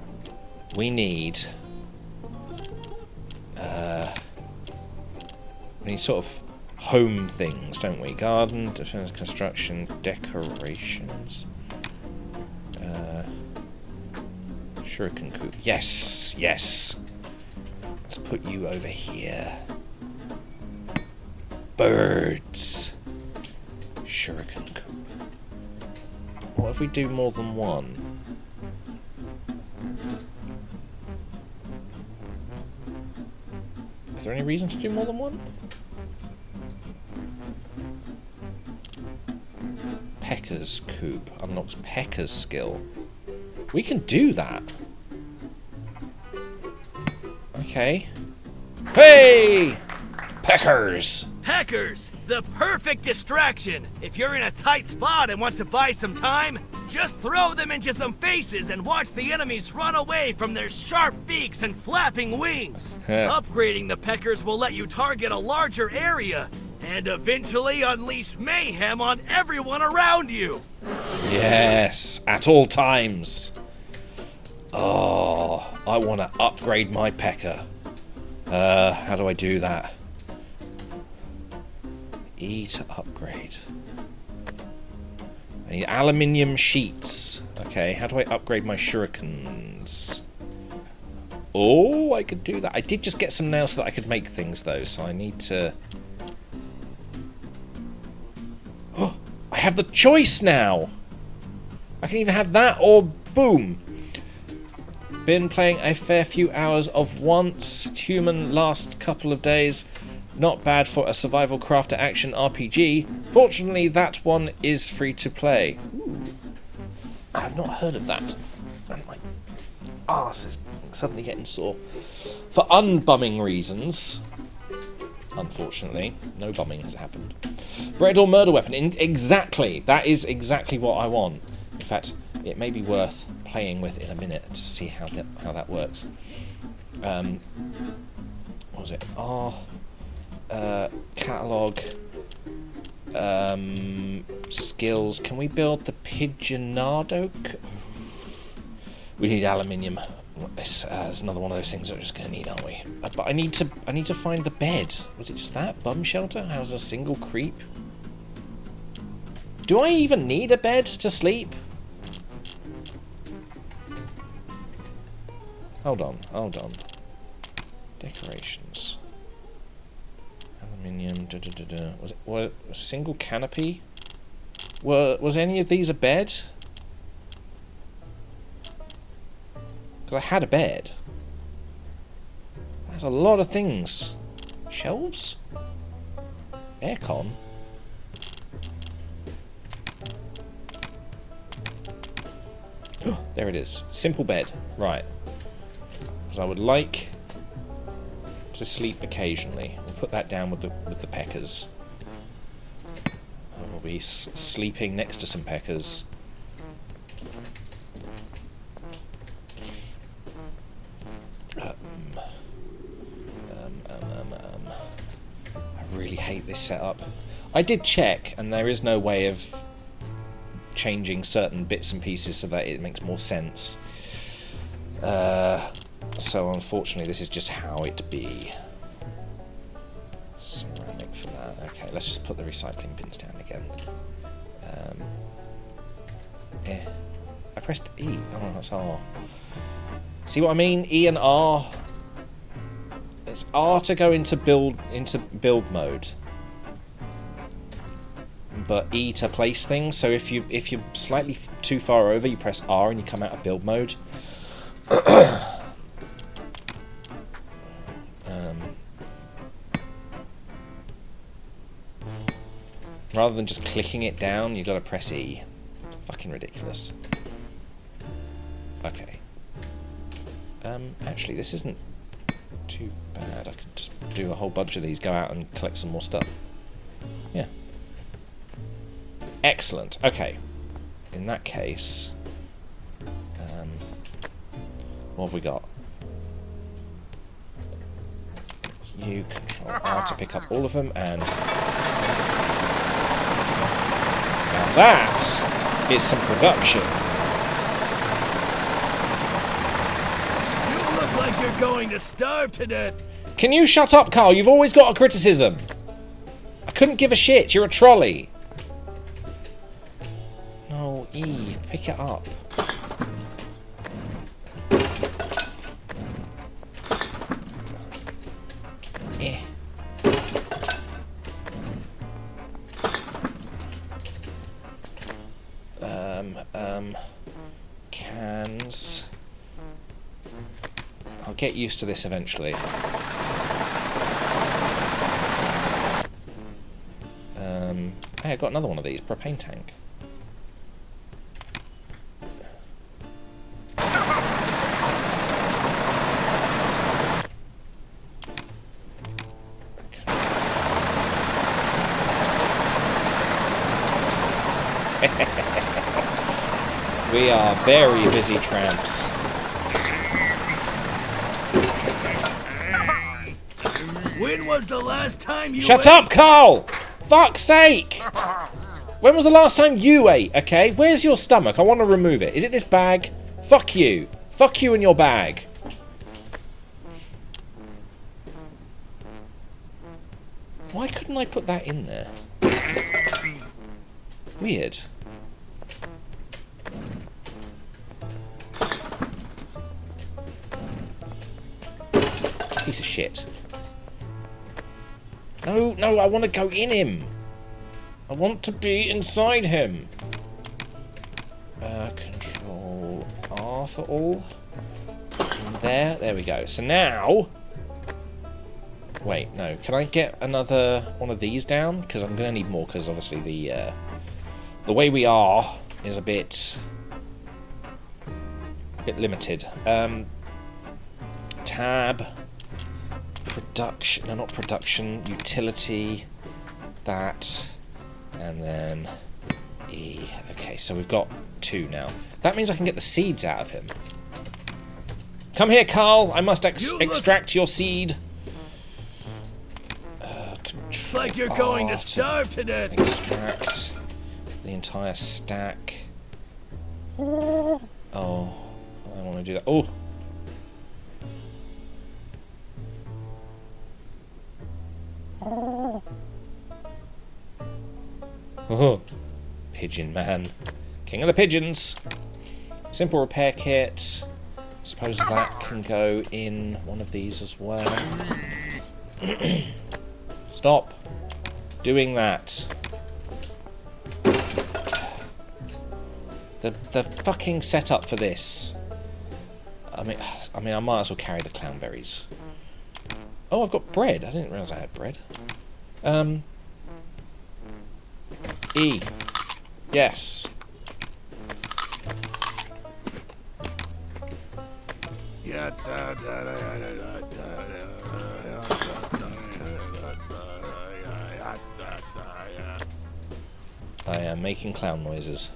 [SPEAKER 1] we need... we need sort of home things, don't we? Garden, defense, construction, decorations. Shuriken coop. Yes, yes. Let's put you over here. Birds. Shuriken coop. What if we do more than one? Is there any reason to do more than one? Pekka's coop unlocks Pekka's skill. We can do that. Okay. Hey! Peckers!
[SPEAKER 4] Peckers, the perfect distraction. If you're in a tight spot and want to buy some time, just throw them into some faces and watch the enemies run away from their sharp beaks and flapping wings. Upgrading the Peckers will let you target a larger area and eventually unleash mayhem on everyone around you.
[SPEAKER 1] Yes, at all times. Oh, I want to upgrade my Pekka. How do I do that? E to upgrade. I need aluminium sheets. Okay, how do I upgrade my shurikens? Oh, I could do that. I did just get some nails so that I could make things, though, so I need to... Oh, I have the choice now! I can either have that or boom! Been playing a fair few hours of Once Human last couple of days. Not bad for a survival crafter action RPG. Fortunately, that one is free to play. Ooh. I have not heard of that. And my arse is suddenly getting sore. For unbumming reasons. Unfortunately, no bumming has happened. Bread or murder weapon. Exactly. That is exactly what I want. In fact, it may be worth playing with in a minute to see how that works. What was it? Catalog. Skills. Can we build the Pigeonado? We need aluminium. It's another one of those things that we're just going to need, aren't we? But I need to find the bed. Was it just that? Bum shelter? How's a single creep? Do I even need a bed to sleep? Hold on. Decorations. Aluminium. Was it a single canopy? Was any of these a bed? Because I had a bed. There's a lot of things. Shelves? Aircon? Oh, there it is. Simple bed. Right. Because I would like to sleep occasionally. We'll put that down with the Peckers. We'll be sleeping next to some Peckers. I really hate this setup. I did check, and there is no way of changing certain bits and pieces so that it makes more sense. So unfortunately, this is just how it be. Ceramic for that. Okay, let's just put the recycling bins down again. I pressed E. Oh, that's R. See what I mean? E and R. It's R to go into build mode, but E to place things. So if you're slightly too far over, you press R and you come out of build mode. Rather than just clicking it down, you've got to press E. Fucking ridiculous. Okay. Actually, this isn't too bad. I could just do a whole bunch of these, go out and collect some more stuff. Yeah. Excellent. Okay. In that case, what have we got? You control R to pick up all of them, and now that is some production.
[SPEAKER 4] You look like you're going to starve to death.
[SPEAKER 1] Can you shut up, Carl? You've always got a criticism. I couldn't give a shit. You're a trolley. No, E. Pick it up. Yeah. Cans. I'll get used to this eventually. Hey, I got another one of these, propane tank. We are very busy tramps.
[SPEAKER 4] When was the last time you
[SPEAKER 1] Shut up, Carl! Fuck's sake! When was the last time you ate, okay? Where's your stomach? I want to remove it. Is it this bag? Fuck you. Fuck you and your bag. Why couldn't I put that in there? Weird. Piece of shit. No, no, I want to go in him. I want to be inside him. Control R for all. There we go. So now... Wait, no. Can I get another one of these down? Because I'm going to need more, because obviously the way we are is a bit limited. Tab. Production, no, not production, utility, that, and then E. Okay, so we've got 2 now. That means I can get the seeds out of him. Come here, Carl. I must extract your seed. Control
[SPEAKER 4] like you're going to starve to death.
[SPEAKER 1] Extract the entire stack. Oh, I want to do that. Oh. Oh, pigeon man. King of the pigeons. Simple repair kit. Suppose that can go in one of these as well. Stop doing that. The fucking setup for this. I mean I might as well carry the clownberries. Oh, I've got bread. I didn't realise I had bread. E. Yes. I am making clown noises.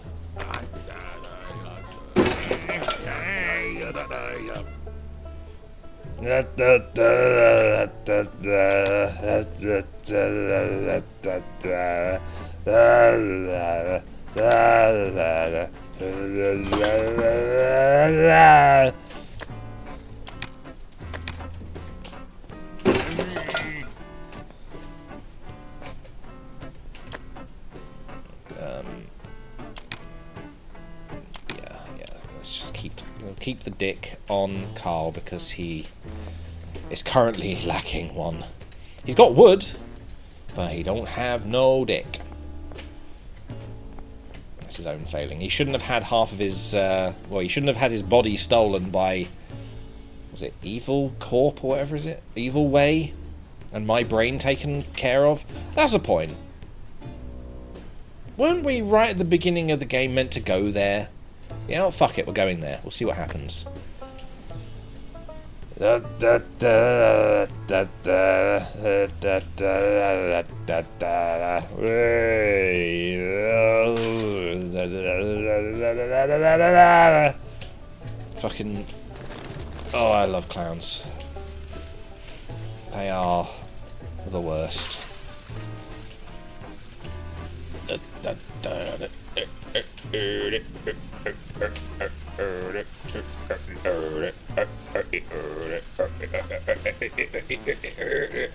[SPEAKER 1] Keep the dick on Carl because he is currently lacking one. He's got wood, but he don't have no dick. That's his own failing. He shouldn't have had half of his, well, he shouldn't have had his body stolen by, was it Evil Corp or whatever is it? Evil Way? And my brain taken care of? That's a point. Weren't we right at the beginning of the game meant to go there? You know, fuck it, we're going there. We'll see what happens. Fucking... Oh, I love clowns. They are the worst.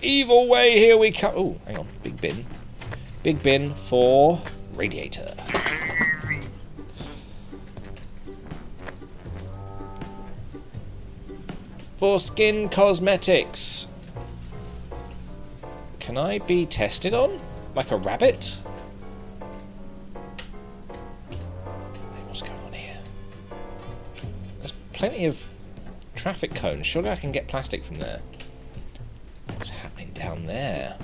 [SPEAKER 1] Evil way, here we come. Oh, hang on, big bin. Big bin for radiator. For skin cosmetics. Can I be tested on? Like a rabbit? Hey, what's going on here? There's plenty of traffic cones. Surely I can get plastic from there. What's happening down there?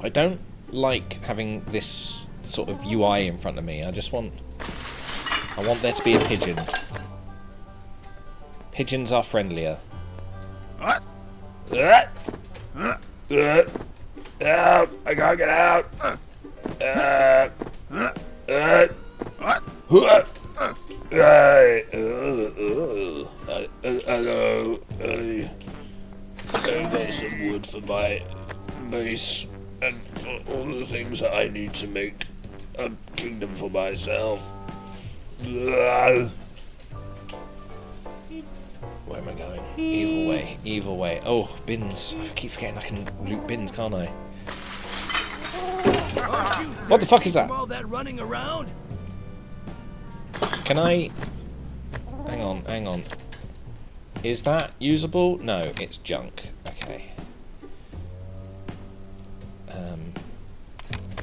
[SPEAKER 1] I don't like having this sort of UI in front of me. I want there to be a pigeon. Pigeons are friendlier. I can't get out. Hello. I got some wood for my base and all the things that I need to make a kingdom for myself. Where am I going? Evil way, evil way. Oh, bins. I keep forgetting I can loot bins, can't I? What the fuck is that?
[SPEAKER 4] All that running around?
[SPEAKER 1] Can I... Hang on. Is that usable? No, it's junk. Okay.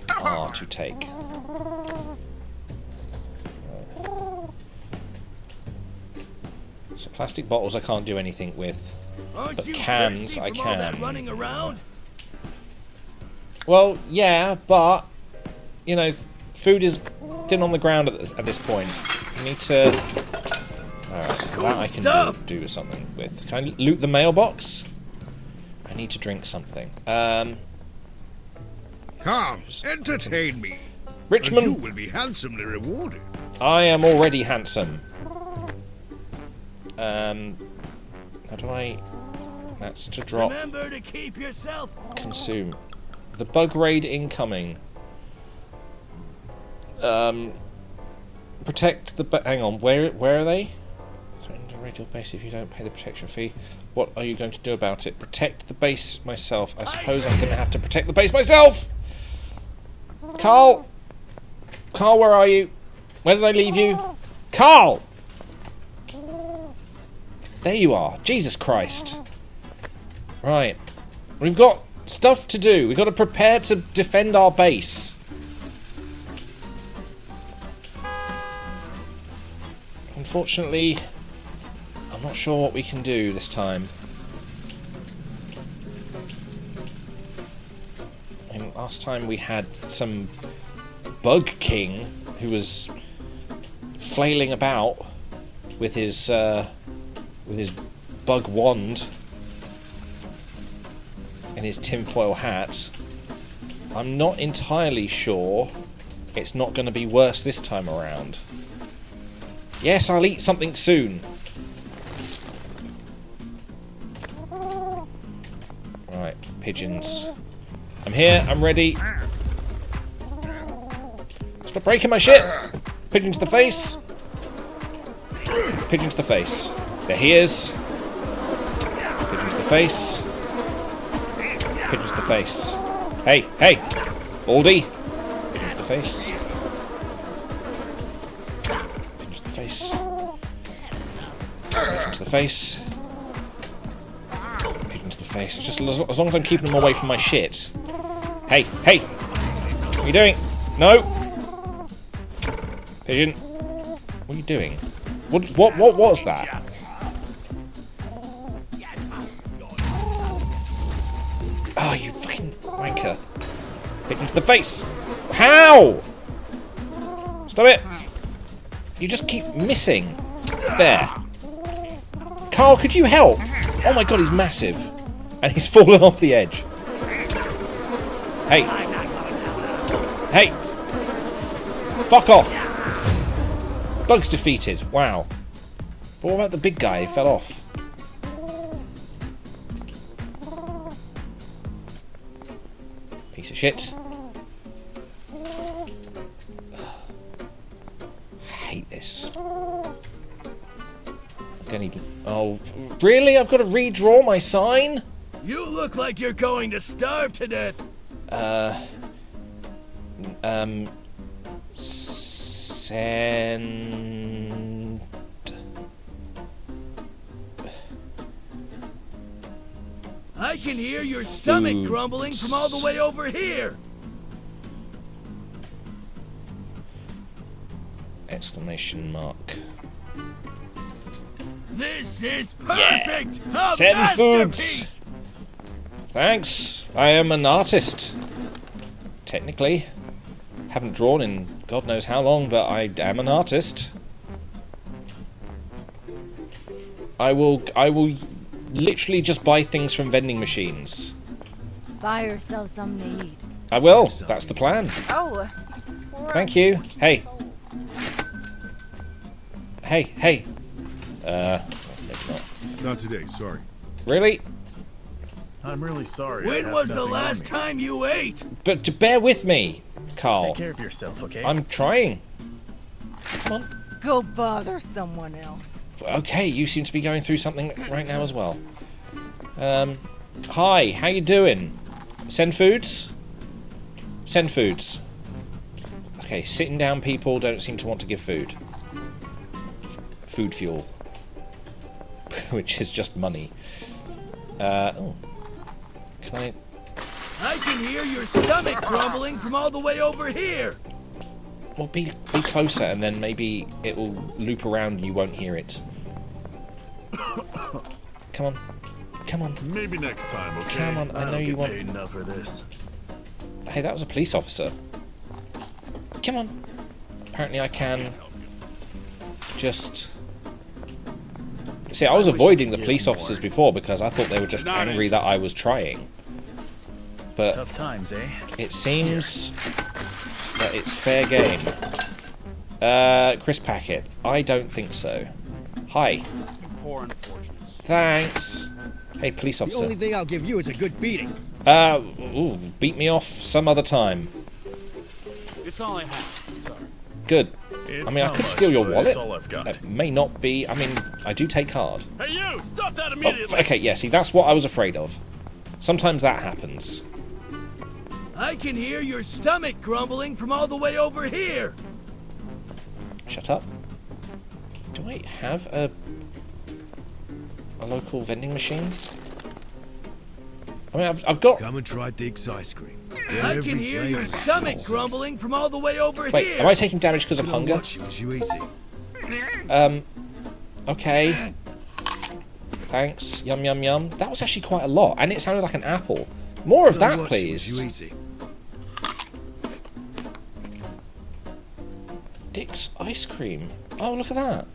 [SPEAKER 1] R to take. So plastic bottles I can't do anything with, but cans I can. All that
[SPEAKER 4] running around?
[SPEAKER 1] Well, yeah, but you know, food is thin on the ground at this point. You need to. Alright, that I can do something with. Can I loot the mailbox? I need to drink something.
[SPEAKER 7] Come, entertain me.
[SPEAKER 1] Richmond,
[SPEAKER 7] And you will be handsomely rewarded.
[SPEAKER 1] I am already handsome. How do I... That's to drop.
[SPEAKER 4] Remember to keep yourself.
[SPEAKER 1] Consume. The bug raid incoming. Protect the... Hang on, where are they? Threaten to raid your base if you don't pay the protection fee. What are you going to do about it? Protect the base myself. I suppose I'm going to have to protect the base myself! Carl! Carl, where are you? Where did I leave you? Carl! There you are. Jesus Christ. Right. We've got stuff to do. We've got to prepare to defend our base. Unfortunately, I'm not sure what we can do this time. I mean, last time we had some Bug King who was flailing about with his bug wand and his tinfoil hat. I'm not entirely sure it's not going to be worse this time around. Yes, I'll eat something soon. Right, pigeons. I'm here, I'm ready. Stop breaking my shit! Pigeon to the face. Pigeon to the face. There he is. Pigeon to the face. Pigeon to the face. Hey, hey! Baldy! Pigeon to the face. Pigeon to the face. Pigeon to the face. Pigeon to the face. Just as long as I'm keeping them away from my shit. Hey, hey! What are you doing? No! Pigeon. What are you doing? What was that? Oh, you fucking wanker. Pigeon to the face! How? Stop it! You just keep missing. There. Carl, could you help? Oh my god, he's massive. And he's fallen off the edge. Hey. Hey. Fuck off. Bug's defeated. Wow. But what about the big guy? He fell off. Piece of shit. I hate this. Oh, really? I've got to redraw my sign?
[SPEAKER 4] You look like you're going to starve to death.
[SPEAKER 1] Send...
[SPEAKER 4] I can hear your stomach grumbling from all the way over here.
[SPEAKER 1] Exclamation mark.
[SPEAKER 4] This is perfect.
[SPEAKER 1] Yeah.
[SPEAKER 4] A
[SPEAKER 1] Send
[SPEAKER 4] masterpiece.
[SPEAKER 1] foods. Thanks. I am an artist. Technically. Haven't drawn in God knows how long, but I am an artist. I will literally just buy things from vending machines.
[SPEAKER 5] Buy yourself something to eat.
[SPEAKER 1] I will. That's the plan.
[SPEAKER 5] Oh.
[SPEAKER 1] Thank you. Hey. Hey. Maybe not.
[SPEAKER 7] Not today, sorry.
[SPEAKER 1] Really?
[SPEAKER 8] I'm really sorry. I
[SPEAKER 4] When
[SPEAKER 8] have
[SPEAKER 4] was the
[SPEAKER 8] nothing on
[SPEAKER 4] last
[SPEAKER 8] me.
[SPEAKER 4] time you ate?
[SPEAKER 1] But to bear with me, Carl.
[SPEAKER 8] Take care of yourself, okay?
[SPEAKER 1] I'm trying. Come on.
[SPEAKER 5] Go bother someone else.
[SPEAKER 1] Okay, you seem to be going through something right now as well. Hi, how you doing? Send foods? Send foods. Okay, sitting down people don't seem to want to give food. Food fuel. Which is just money. Oh. Can I...
[SPEAKER 4] I can hear your stomach grumbling from all the way over here.
[SPEAKER 1] Well, be closer and then maybe it will loop around and you won't hear it. Come on. Come on.
[SPEAKER 8] Maybe next time, okay?
[SPEAKER 1] Come on, I know you want...
[SPEAKER 8] paid enough for this.
[SPEAKER 1] Hey, that was a police officer. Come on. Apparently I can just... See, I was avoiding the police officers before because I thought they were just angry that I was trying. But
[SPEAKER 8] Tough times, eh?
[SPEAKER 1] it seems that it's fair game. Chris Packett. I don't think so. Hi. Thanks. Hey, police
[SPEAKER 9] The
[SPEAKER 1] officer.
[SPEAKER 9] only thing I'll give you is a good beating.
[SPEAKER 1] Ooh, beat me off some other time.
[SPEAKER 10] It's all I have. Sorry.
[SPEAKER 1] Good.
[SPEAKER 8] It's
[SPEAKER 1] I mean, I
[SPEAKER 8] not
[SPEAKER 1] could
[SPEAKER 8] much,
[SPEAKER 1] steal your
[SPEAKER 8] but
[SPEAKER 1] wallet.
[SPEAKER 8] It's all I've got.
[SPEAKER 1] It may not be. I mean, I do take card.
[SPEAKER 10] Hey, you! Stop that
[SPEAKER 1] Oh,
[SPEAKER 10] immediately!
[SPEAKER 1] okay, yeah, see, that's what I was afraid of. Sometimes that happens.
[SPEAKER 4] I can hear your stomach grumbling from all the way over here.
[SPEAKER 1] Shut up. Do I have a local vending machine? I mean, I've got...
[SPEAKER 7] Come and try Dick's ice cream. Get
[SPEAKER 4] I
[SPEAKER 7] every
[SPEAKER 4] can hear your
[SPEAKER 7] flavour.
[SPEAKER 4] stomach grumbling from all the way over
[SPEAKER 1] Wait,
[SPEAKER 4] here.
[SPEAKER 1] am I taking damage because of
[SPEAKER 7] I'll
[SPEAKER 1] hunger?
[SPEAKER 7] watch you as you eat it.
[SPEAKER 1] Okay. Thanks. Yum, yum, yum. That was actually quite a lot, and it sounded like an apple. More of
[SPEAKER 7] I'll
[SPEAKER 1] that,
[SPEAKER 7] watch you as
[SPEAKER 1] please.
[SPEAKER 7] you eat it.
[SPEAKER 1] Dick's ice cream. Oh, look at that.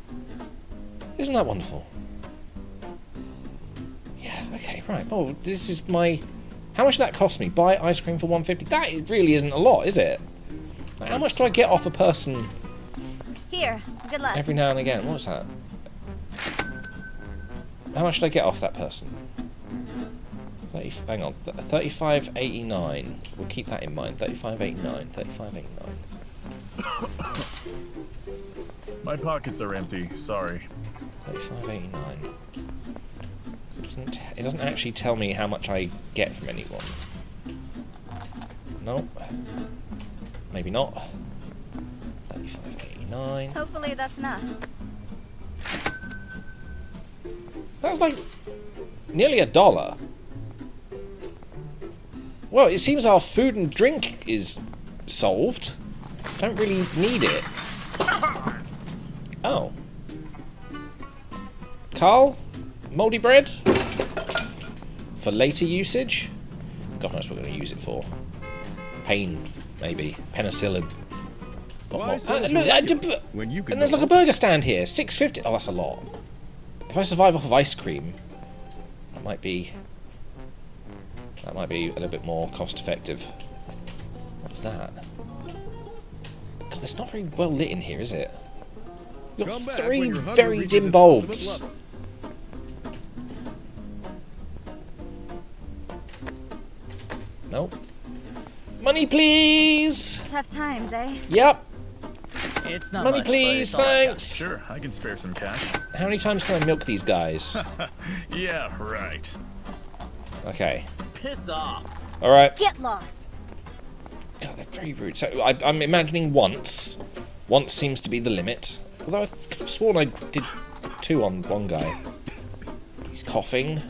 [SPEAKER 1] Isn't that wonderful? Yeah, okay, right. Oh, this is my... How much did that cost me? Buy ice cream for $1.50? That really isn't a lot, is it? Like, how much do I get off a person
[SPEAKER 5] Here, good luck.
[SPEAKER 1] every now and again? What was that? How much did I get off that person? 30, hang on, 35.89. We'll keep that in mind. 35.89. 35.89.
[SPEAKER 8] My pockets are empty. Sorry.
[SPEAKER 1] 35.89. It doesn't actually tell me how much I get from anyone. No. Maybe not. 35.89.
[SPEAKER 5] Hopefully that's enough.
[SPEAKER 1] That was like nearly $1. Well, it seems our food and drink is solved. Don't really need it. Oh. Carl? Mouldy bread? For later usage? God knows what we're going to use it for. Pain, maybe. Penicillin. Got
[SPEAKER 7] Why
[SPEAKER 1] more.
[SPEAKER 7] settle
[SPEAKER 1] And,
[SPEAKER 7] for
[SPEAKER 1] look,
[SPEAKER 7] regular when you can
[SPEAKER 1] and there's
[SPEAKER 7] go
[SPEAKER 1] like a burger stand here. $6.50. Oh, that's a lot. If I survive off of ice cream, that might be a little bit more cost effective. What's that? God, it's not very well lit in here, is it? You've got
[SPEAKER 7] Come back
[SPEAKER 1] 3
[SPEAKER 7] when your hunger
[SPEAKER 1] very
[SPEAKER 7] reaches
[SPEAKER 1] dim
[SPEAKER 7] its ultimate
[SPEAKER 1] bulbs.
[SPEAKER 7] level.
[SPEAKER 1] Nope. Money, please.
[SPEAKER 5] Tough times, eh?
[SPEAKER 1] Yep.
[SPEAKER 8] It's not
[SPEAKER 1] Money,
[SPEAKER 8] much,
[SPEAKER 1] please,
[SPEAKER 8] but it's all I got.
[SPEAKER 1] thanks.
[SPEAKER 8] Sure, I can spare some cash.
[SPEAKER 1] How many times can I milk these guys?
[SPEAKER 8] Yeah, right.
[SPEAKER 1] Okay.
[SPEAKER 8] Piss off.
[SPEAKER 1] All right.
[SPEAKER 5] Get lost.
[SPEAKER 1] God, they're very rude. So I'm imagining once. Once seems to be the limit. Although I could have sworn I did 2 on one guy. He's coughing.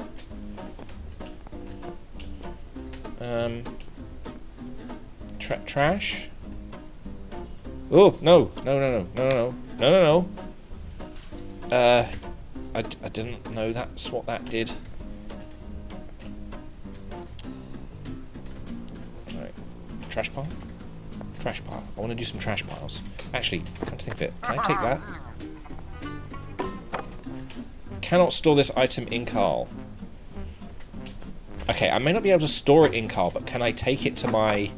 [SPEAKER 1] Trash. Oh no! No! I didn't know that's what that did. Right. Trash pile? Trash pile. I want to do some trash piles. Actually, come to think of it, can I take that? Cannot store this item in Carl. Okay, I may not be able to store it in Carl, but can I take it to my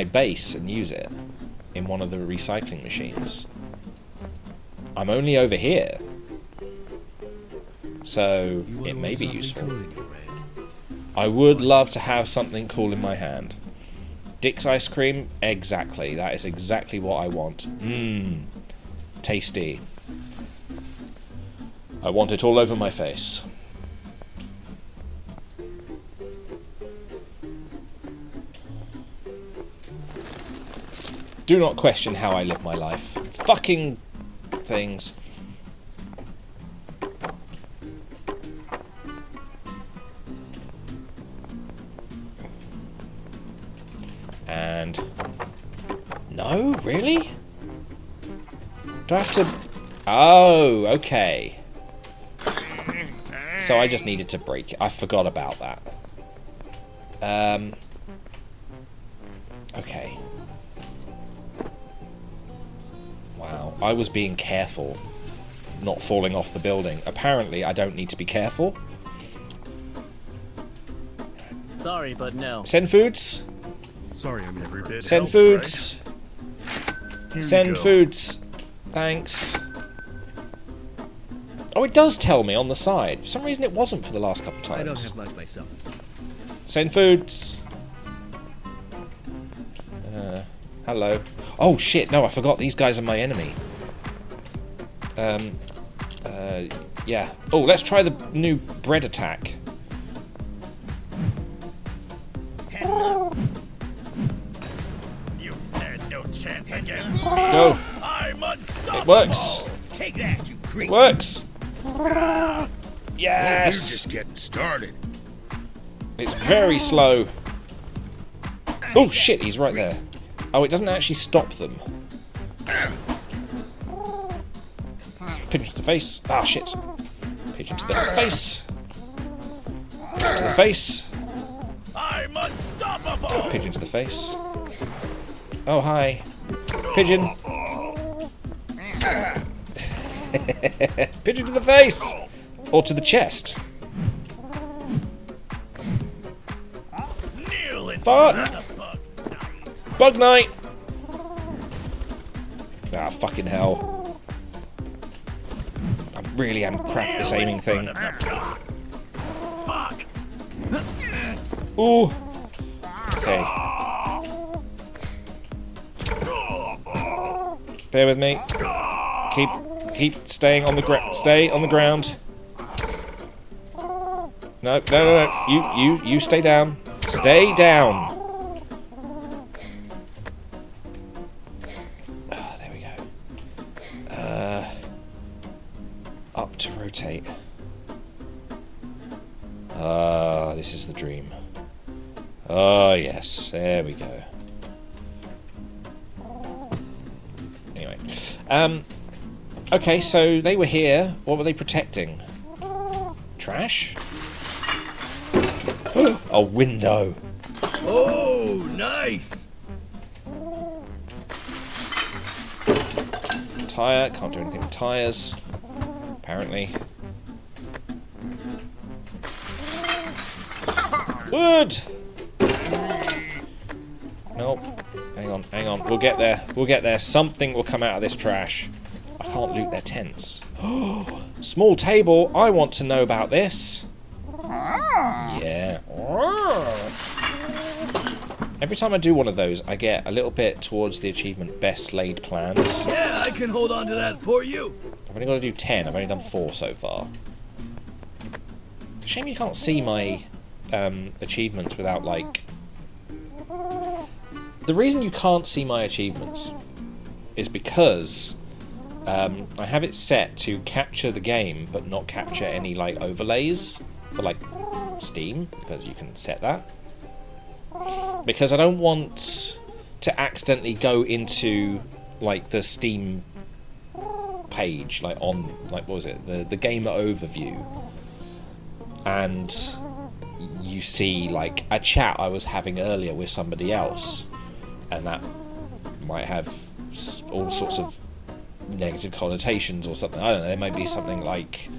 [SPEAKER 1] base and use it in one of the recycling machines? I'm only over here, so it may be useful. I would love to have something cool in my hand. Dick's ice cream, exactly. That is exactly what I want. Mmm, tasty. I want it all over my face. Do not question how I live my life. Fucking things. And... no? Really? Do I have to... oh, okay. So I just needed to break it. I forgot about that. Okay. Wow, I was being careful, not falling off the building. Apparently, I don't need to be careful.
[SPEAKER 10] Sorry, but no.
[SPEAKER 1] Send foods.
[SPEAKER 7] Sorry, I'm
[SPEAKER 8] Every bit
[SPEAKER 1] Send
[SPEAKER 8] helps,
[SPEAKER 1] foods.
[SPEAKER 8] right? Here you
[SPEAKER 1] Send
[SPEAKER 8] go.
[SPEAKER 1] foods. Thanks. Oh, it does tell me on the side. For some reason, it wasn't for the last couple
[SPEAKER 9] I don't
[SPEAKER 1] times.
[SPEAKER 9] have much myself.
[SPEAKER 1] Send foods. Hello. Oh shit! No, I forgot. These guys are my enemy. Yeah. Oh, let's try the new bread attack.
[SPEAKER 8] You stand no chance against me.
[SPEAKER 1] Go.
[SPEAKER 8] I'm unstoppable.
[SPEAKER 1] It works.
[SPEAKER 9] Take that, you
[SPEAKER 1] It
[SPEAKER 9] creep.
[SPEAKER 1] works.
[SPEAKER 7] We're
[SPEAKER 1] Yes.
[SPEAKER 7] just getting started.
[SPEAKER 1] It's very slow. Oh shit! He's right there. Oh, it doesn't actually stop them. Pigeon to the face. Ah, shit. Pigeon to the face. Pigeon to the face.
[SPEAKER 8] I'm unstoppable.
[SPEAKER 1] Pigeon to the face. Oh, hi. Pigeon. Pigeon to the face. Or to the chest.
[SPEAKER 8] Kneel in
[SPEAKER 1] Fuck.
[SPEAKER 8] the bug.
[SPEAKER 1] Bug night. Ah, fucking hell. I really am crap at this aiming thing.
[SPEAKER 8] Fuck.
[SPEAKER 1] Ooh. Okay. Bear with me. Keep staying on the ground. Stay on the ground. No. You stay down. Stay down. Ah, there we go. Up to rotate. Ah, this is the dream. Oh, yes. There we go. Anyway. Okay, so they were here. What were they protecting? Trash? A window.
[SPEAKER 4] Oh, nice!
[SPEAKER 1] Tire. Can't do anything with tires. Apparently. Wood! Nope. Hang on. We'll get there. We'll get there. Something will come out of this trash. I can't loot their tents. Small table. I want to know about this. Yeah. Every time I do one of those, I get a little bit towards the achievement Best Laid Plans.
[SPEAKER 4] Yeah, I can hold on to that for you.
[SPEAKER 1] I've only got to do 10. I've only done 4 so far. Shame you can't see my achievements without, like... The reason you can't see my achievements is because I have it set to capture the game but not capture any, like, overlays for, like, Steam, because you can set that. Because I don't want to accidentally go into, like, the Steam page, like, on, like, what was it? The gamer overview. And you see, like, a chat I was having earlier with somebody else. And that might have all sorts of negative connotations or something. I don't know, there might be something like,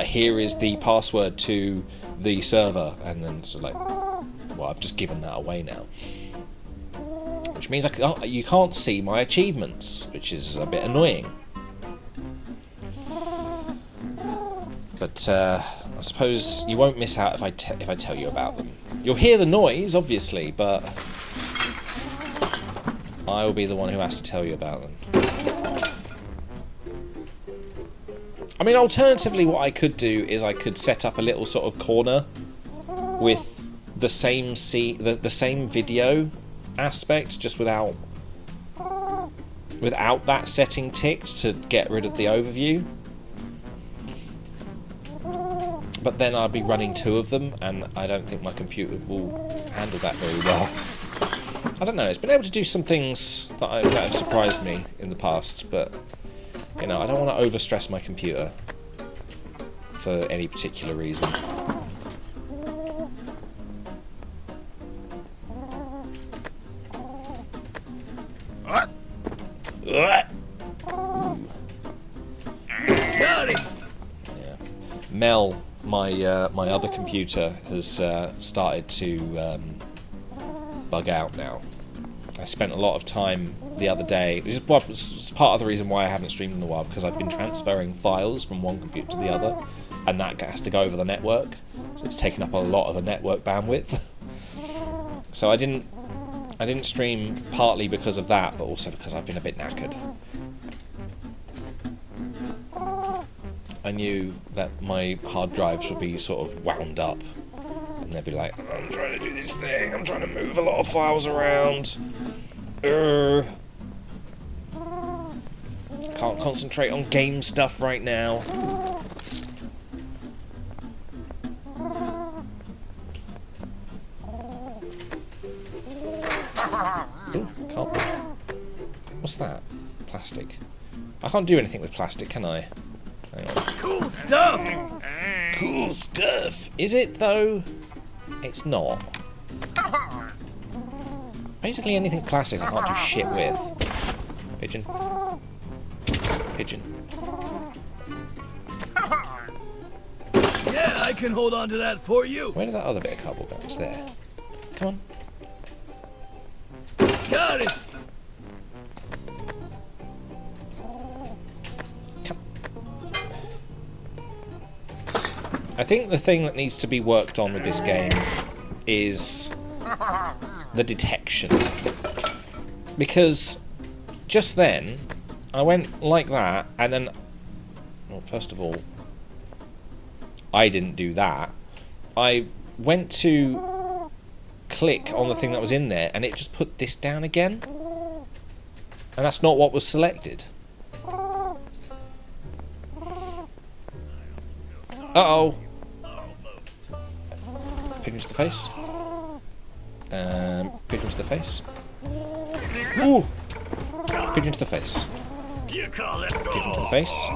[SPEAKER 1] here is the password to the server. And then it's like, well, I've just given that away now. Which means you can't see my achievements, which is a bit annoying. But I suppose you won't miss out if I tell you about them. You'll hear the noise, obviously, but I will be the one who has to tell you about them. I mean, alternatively, what I could do is I could set up a little sort of corner with the same the same video aspect, just without that setting ticked, to get rid of the overview. But then I'll be running 2 of them, and I don't think my computer will handle that very well. I don't know, it's been able to do some things that have surprised me in the past, but, you know, I don't want to overstress my computer for any particular reason.
[SPEAKER 4] Got it.
[SPEAKER 1] Yeah. Mel, my other computer, has started to bug out now. I spent a lot of time the other day. This is part of the reason why I haven't streamed in a while, because I've been transferring files from one computer to the other, and that has to go over the network. So it's taken up a lot of the network bandwidth. So I didn't stream, partly because of that, but also because I've been a bit knackered. I knew that my hard drives would be sort of wound up, and they'd be like, I'm trying to do this thing, I'm trying to move a lot of files around. Can't concentrate on game stuff right now. Ooh, can't. What's that? Plastic. I can't do anything with plastic, can I? Hang on.
[SPEAKER 4] Cool stuff!
[SPEAKER 1] Cool stuff! Is it, though? It's not. Basically anything plastic I can't do shit with. Pigeon. Pigeon.
[SPEAKER 4] Yeah, I can hold on to that for you.
[SPEAKER 1] Where did that other bit of cardboard go? It's there. Come on.
[SPEAKER 4] Got it!
[SPEAKER 1] I think the thing that needs to be worked on with this game is the detection. Because just then, I went like that, and then... Well, first of all, I didn't do that. I went to click on the thing that was in there, and it just put this down again. And that's not what was selected. Uh-oh. Pigeon to the face. Pigeon to the face. Ooh! Pigeon to the face.
[SPEAKER 8] You call it
[SPEAKER 1] Pigeon to the face.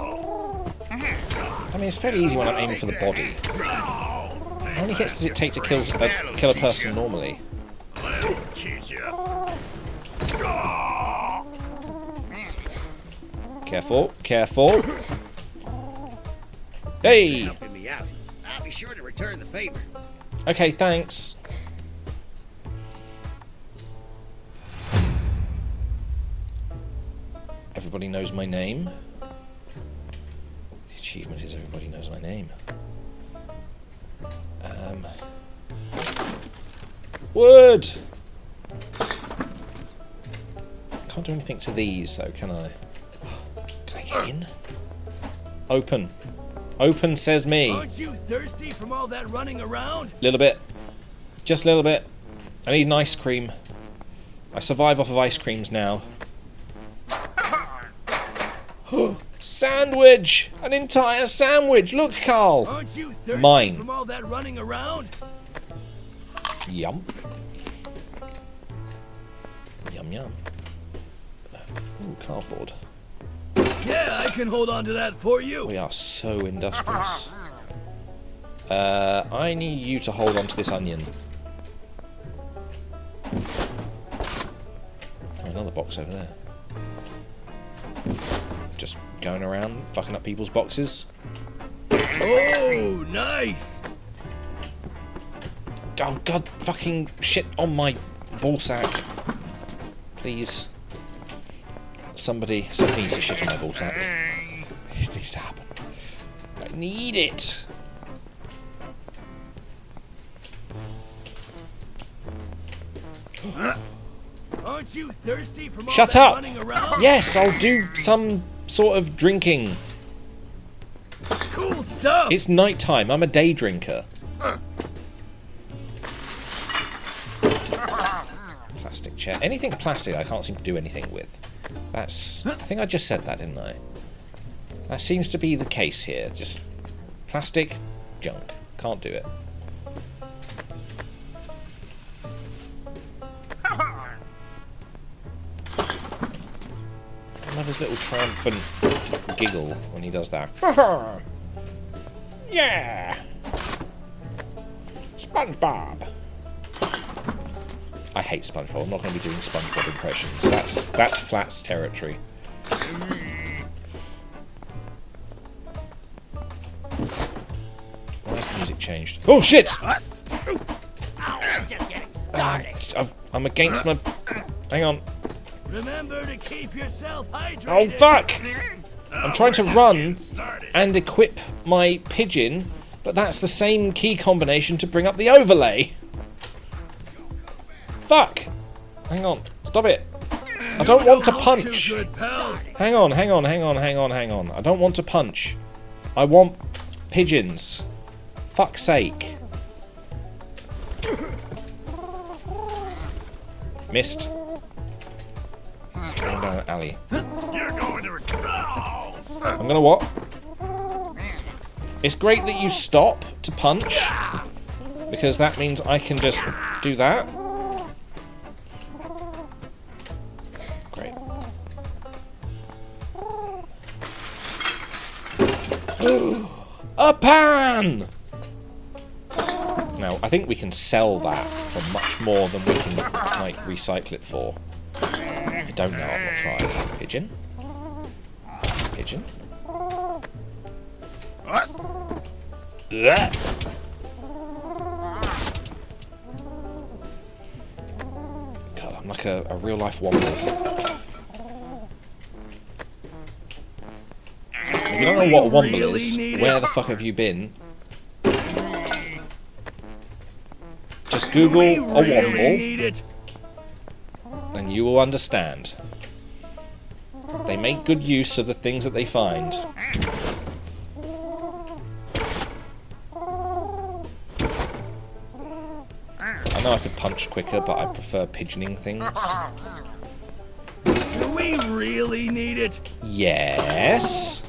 [SPEAKER 1] I mean, it's fairly easy when I'm aiming for the body. How many hits does it take to kill a person normally? Careful, careful. Hey!
[SPEAKER 7] Helping me out. I'll be sure to return the favor.
[SPEAKER 1] Okay, thanks. Everybody knows my name. The achievement is everybody knows my name. Wood! Can't do anything to these though, can I? Can I get in? Open. Open, says me.
[SPEAKER 4] Aren't you thirsty from all that running around?
[SPEAKER 1] Little bit. Just a little bit. I need an ice cream. I survive off of ice creams now. Sandwich! An entire sandwich! Look, Carl!
[SPEAKER 4] Aren't you thirsty
[SPEAKER 1] Mine.
[SPEAKER 4] from all that running around?
[SPEAKER 1] Yum. Yum yum. Ooh, cardboard.
[SPEAKER 4] Yeah, I can hold on to that for you.
[SPEAKER 1] We are so industrious. I need you to hold on to this onion. Oh, another box over there. Just going around, fucking up people's boxes.
[SPEAKER 4] Oh, nice.
[SPEAKER 1] Oh god, fucking shit on my ball sack. Please. Somebody needs to shit on my ball sack. It needs to happen. I need it.
[SPEAKER 4] Aren't you thirsty from all
[SPEAKER 1] Shut
[SPEAKER 4] that
[SPEAKER 1] up!
[SPEAKER 4] running around?
[SPEAKER 1] Yes, I'll do some sort of drinking.
[SPEAKER 4] Cool stuff.
[SPEAKER 1] It's night time. I'm a day drinker. Plastic chair. Anything plastic I can't seem to do anything with. That's... I think I just said that, didn't I? That seems to be the case here. Just plastic junk. Can't do it. I love his little triumphant giggle when he does that. Yeah! SpongeBob! I hate SpongeBob. I'm not going to be doing SpongeBob impressions. That's Flat's territory. Why has the music changed? Oh shit! I'm against my... Hang on.
[SPEAKER 4] Remember to keep yourself hydrated.
[SPEAKER 1] Oh fuck! I'm trying to run and equip my pigeon, but that's the same key combination to bring up the overlay. Fuck! Hang on. Stop it. I don't want to punch. Hang on. I don't want to punch. I want pigeons. Fuck's sake. Missed. Going down an alley. I'm gonna what? It's great that you stop to punch, because that means I can just do that. Great. A pan! Now, I think we can sell that for much more than we can, like, recycle it for. I don't know, I'm not trying. Pigeon? Pigeon?
[SPEAKER 7] What?
[SPEAKER 1] Ugh. God, I'm like a real-life womble. If you don't know what a womble is, where the fuck have you been? Just Google a womble, and you will understand. They make good use of the things that they find. I know I could punch quicker, but I prefer pigeoning things.
[SPEAKER 4] Do we really need it?
[SPEAKER 1] Yes.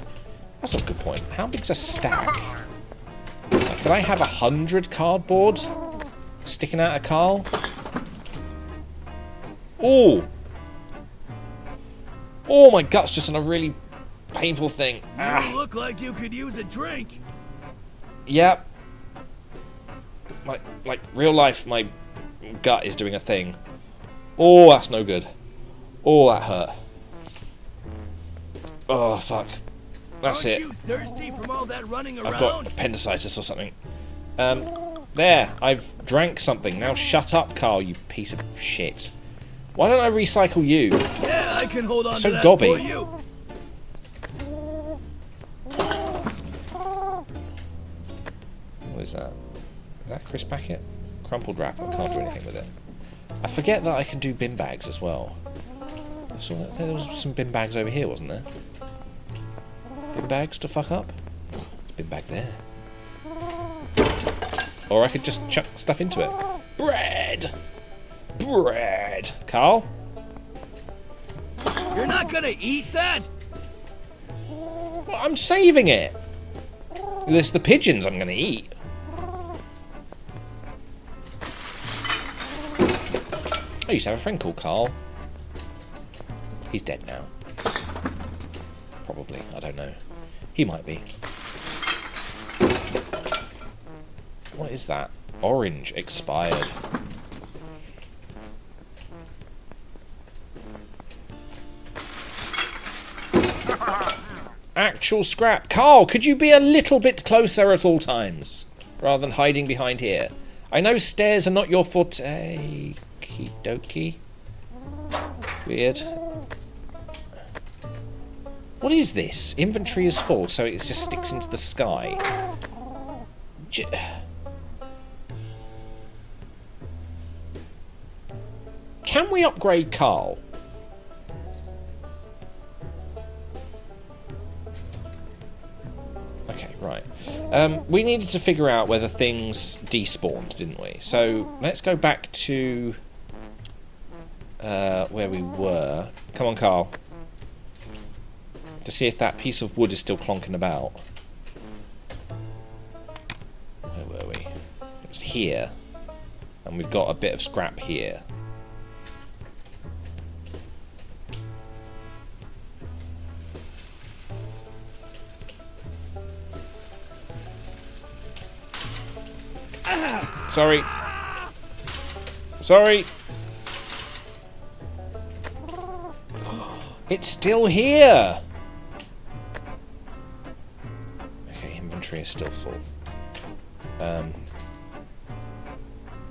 [SPEAKER 1] That's a good point. How big's a stack? Like, could I have 100 cardboard sticking out of Carl? Oh! Oh, my gut's just on a really painful thing.
[SPEAKER 4] You look like you could use a drink.
[SPEAKER 1] Yep. Like real life, my gut is doing a thing. Oh, that's no good. Oh, that hurt. Oh, fuck. That's
[SPEAKER 4] Aren't
[SPEAKER 1] it.
[SPEAKER 4] you thirsty from all that running around?
[SPEAKER 1] I've got appendicitis or something. There. I've drank something. Now shut up, Carl, you piece of shit. Why don't I recycle you?
[SPEAKER 4] Yeah, I can hold on
[SPEAKER 1] So
[SPEAKER 4] to that
[SPEAKER 1] gobby.
[SPEAKER 4] for you.
[SPEAKER 1] What is that? Is that a crisp packet? Crumpled wrap. I can't do anything with it. I forget that I can do bin bags as well. I saw that there was some bin bags over here, wasn't there? Bin bags to fuck up? Bin bag there. Or I could just chuck stuff into it. Bread! Bread! Carl?
[SPEAKER 4] You're not gonna eat that?
[SPEAKER 1] Well, I'm saving it! There's the pigeons I'm gonna eat. I used to have a friend called Carl. He's dead now. Probably, I don't know. He might be. What is that? Orange, expired. Actual scrap. Carl, could you be a little bit closer at all times? Rather than hiding behind here. I know stairs are not your forte. Okie dokie. Weird. What is this? Inventory is full, so it just sticks into the sky. Can we upgrade Carl? Okay, right. We needed to figure out whether things despawned, didn't we? So let's go back to where we were. Come on, Carl. To see if that piece of wood is still clonking about. Where were we? It was here. And we've got a bit of scrap here. Sorry. Sorry. It's still here. Okay, inventory is still full.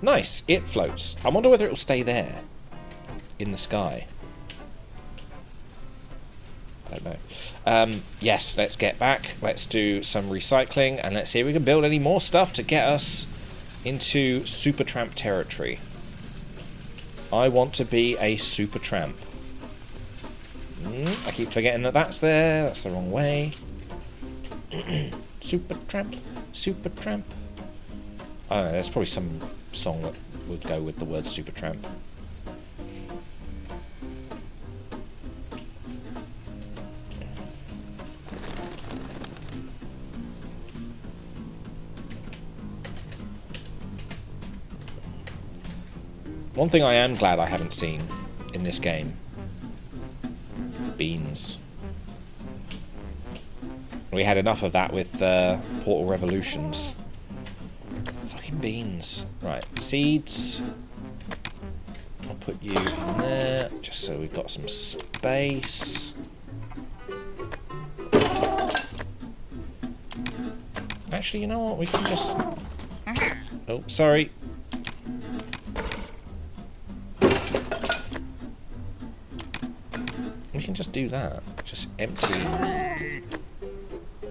[SPEAKER 1] Nice. It floats. I wonder whether it will stay there in the sky. I don't know. Yes, let's get back. Let's do some recycling and let's see if we can build any more stuff to get us into Super Tramp territory. I want to be a Super Tramp. I keep forgetting that that's there. That's the wrong way. Super Tramp, Super Tramp. I don't know, there's probably some song that would go with the word Super Tramp. One thing I am glad I haven't seen in this game. Beans. We had enough of that with Portal Revolutions. Fucking beans. Right, seeds. I'll put you in there, just so we've got some space. Actually, you know what? We can just... Oh, sorry. We can just do that. Just empty.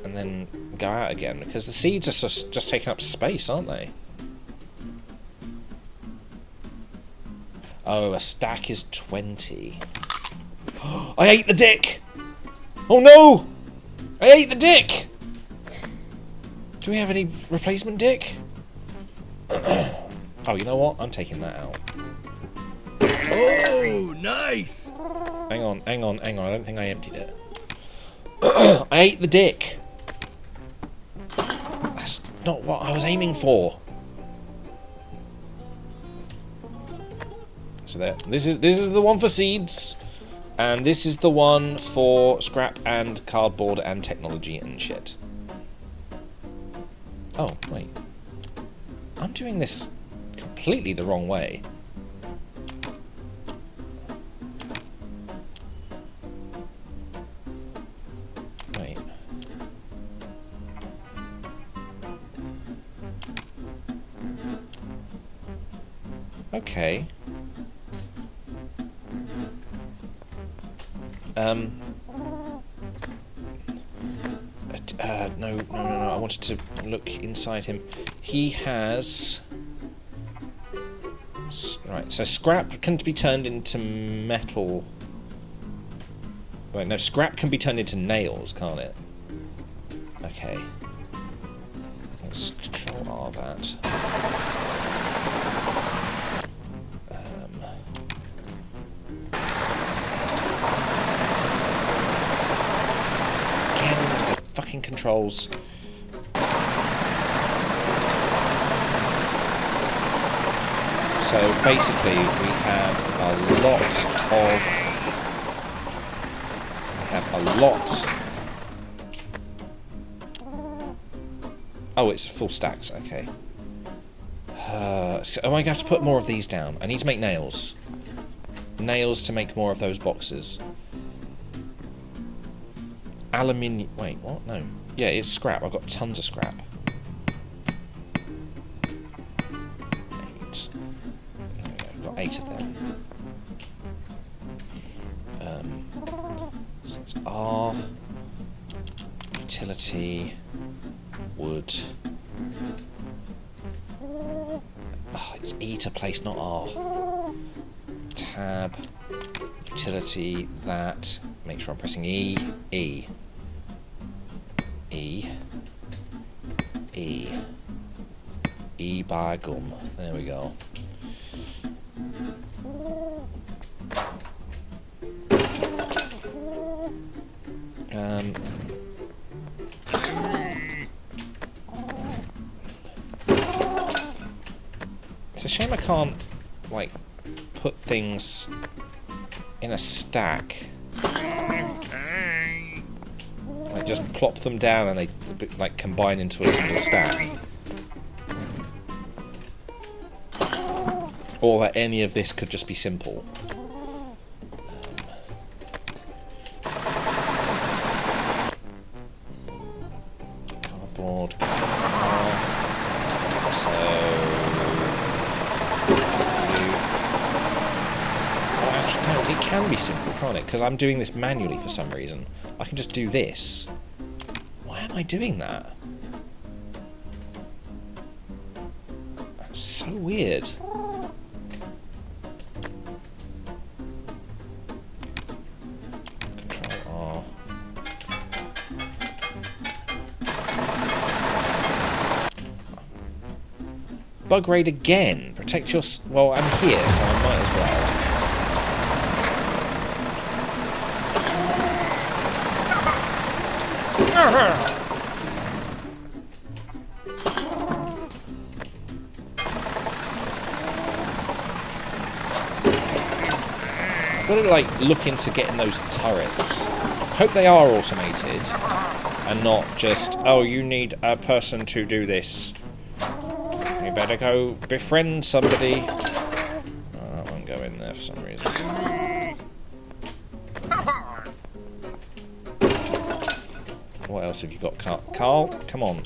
[SPEAKER 1] And then go out again. Because the seeds are just taking up space, aren't they? Oh, a stack is 20. I ate the dick! Oh no! I ate the dick! Do we have any replacement dick? Oh, you know what? I'm taking that out.
[SPEAKER 4] Oh, nice!
[SPEAKER 1] Hang on, hang on, hang on. I don't think I emptied it. I ate the dick. That's not what I was aiming for. So there. This is the one for seeds, and this is the one for scrap and cardboard and technology and shit. Oh wait, I'm doing this completely the wrong way. Okay. No. I wanted to look inside him. He has... Right, so scrap can be turned into metal. Wait, no, scrap can be turned into nails, can't it? Okay. Let's control R that. Again, the fucking controls. So basically, we have a lot. Oh, it's full stacks. Okay. Am I going to have to put more of these down? I need to make nails. Nails to make more of those boxes. Aluminium. Wait, what? No. Yeah, it's scrap. I've got tons of scrap. I've got 8 of them. So it's R. Utility. Wood. Oh, it's E to place, not R. Tab. Utility. That. Make sure I'm pressing E. E. E. E. E by gum. There we go. It's a shame I can't, like, put things in a stack. Like, just plop them down and they, like, combine into a single stack. Or that any of this could just be simple. Cardboard. So... Oh, actually, no, it can be simple, can't it? Because I'm doing this manually for some reason. I can just do this. Why am I doing that? That's so weird. Bug raid again. Protect your... Well, I'm here, so I might as well. I've got to, like, look into getting those turrets. Hope they are automated and not just, oh, you need a person to do this. You better go befriend somebody. Oh, that won't go in there for some reason. What else have you got, Carl? Come on.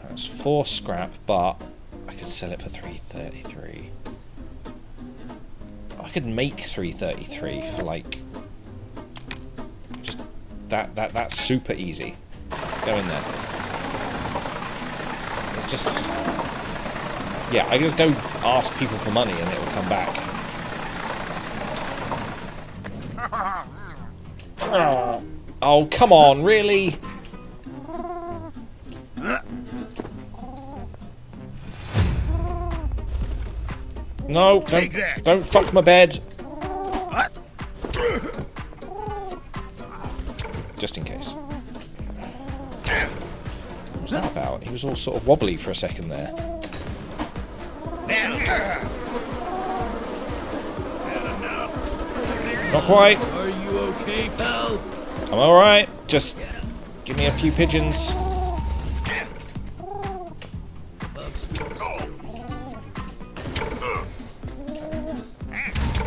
[SPEAKER 1] That's 4 scrap, but I could sell it for 333. I could make 333 for, like, just that's super easy. Go in there. Just, yeah, I just go ask people for money and it will come back. Oh, come on, really? No, don't fuck my bed. Just in case. What was that about? He was all sort of wobbly for a second there. Not quite.
[SPEAKER 4] Are you okay, pal?
[SPEAKER 1] I'm alright. Just give me a few pigeons.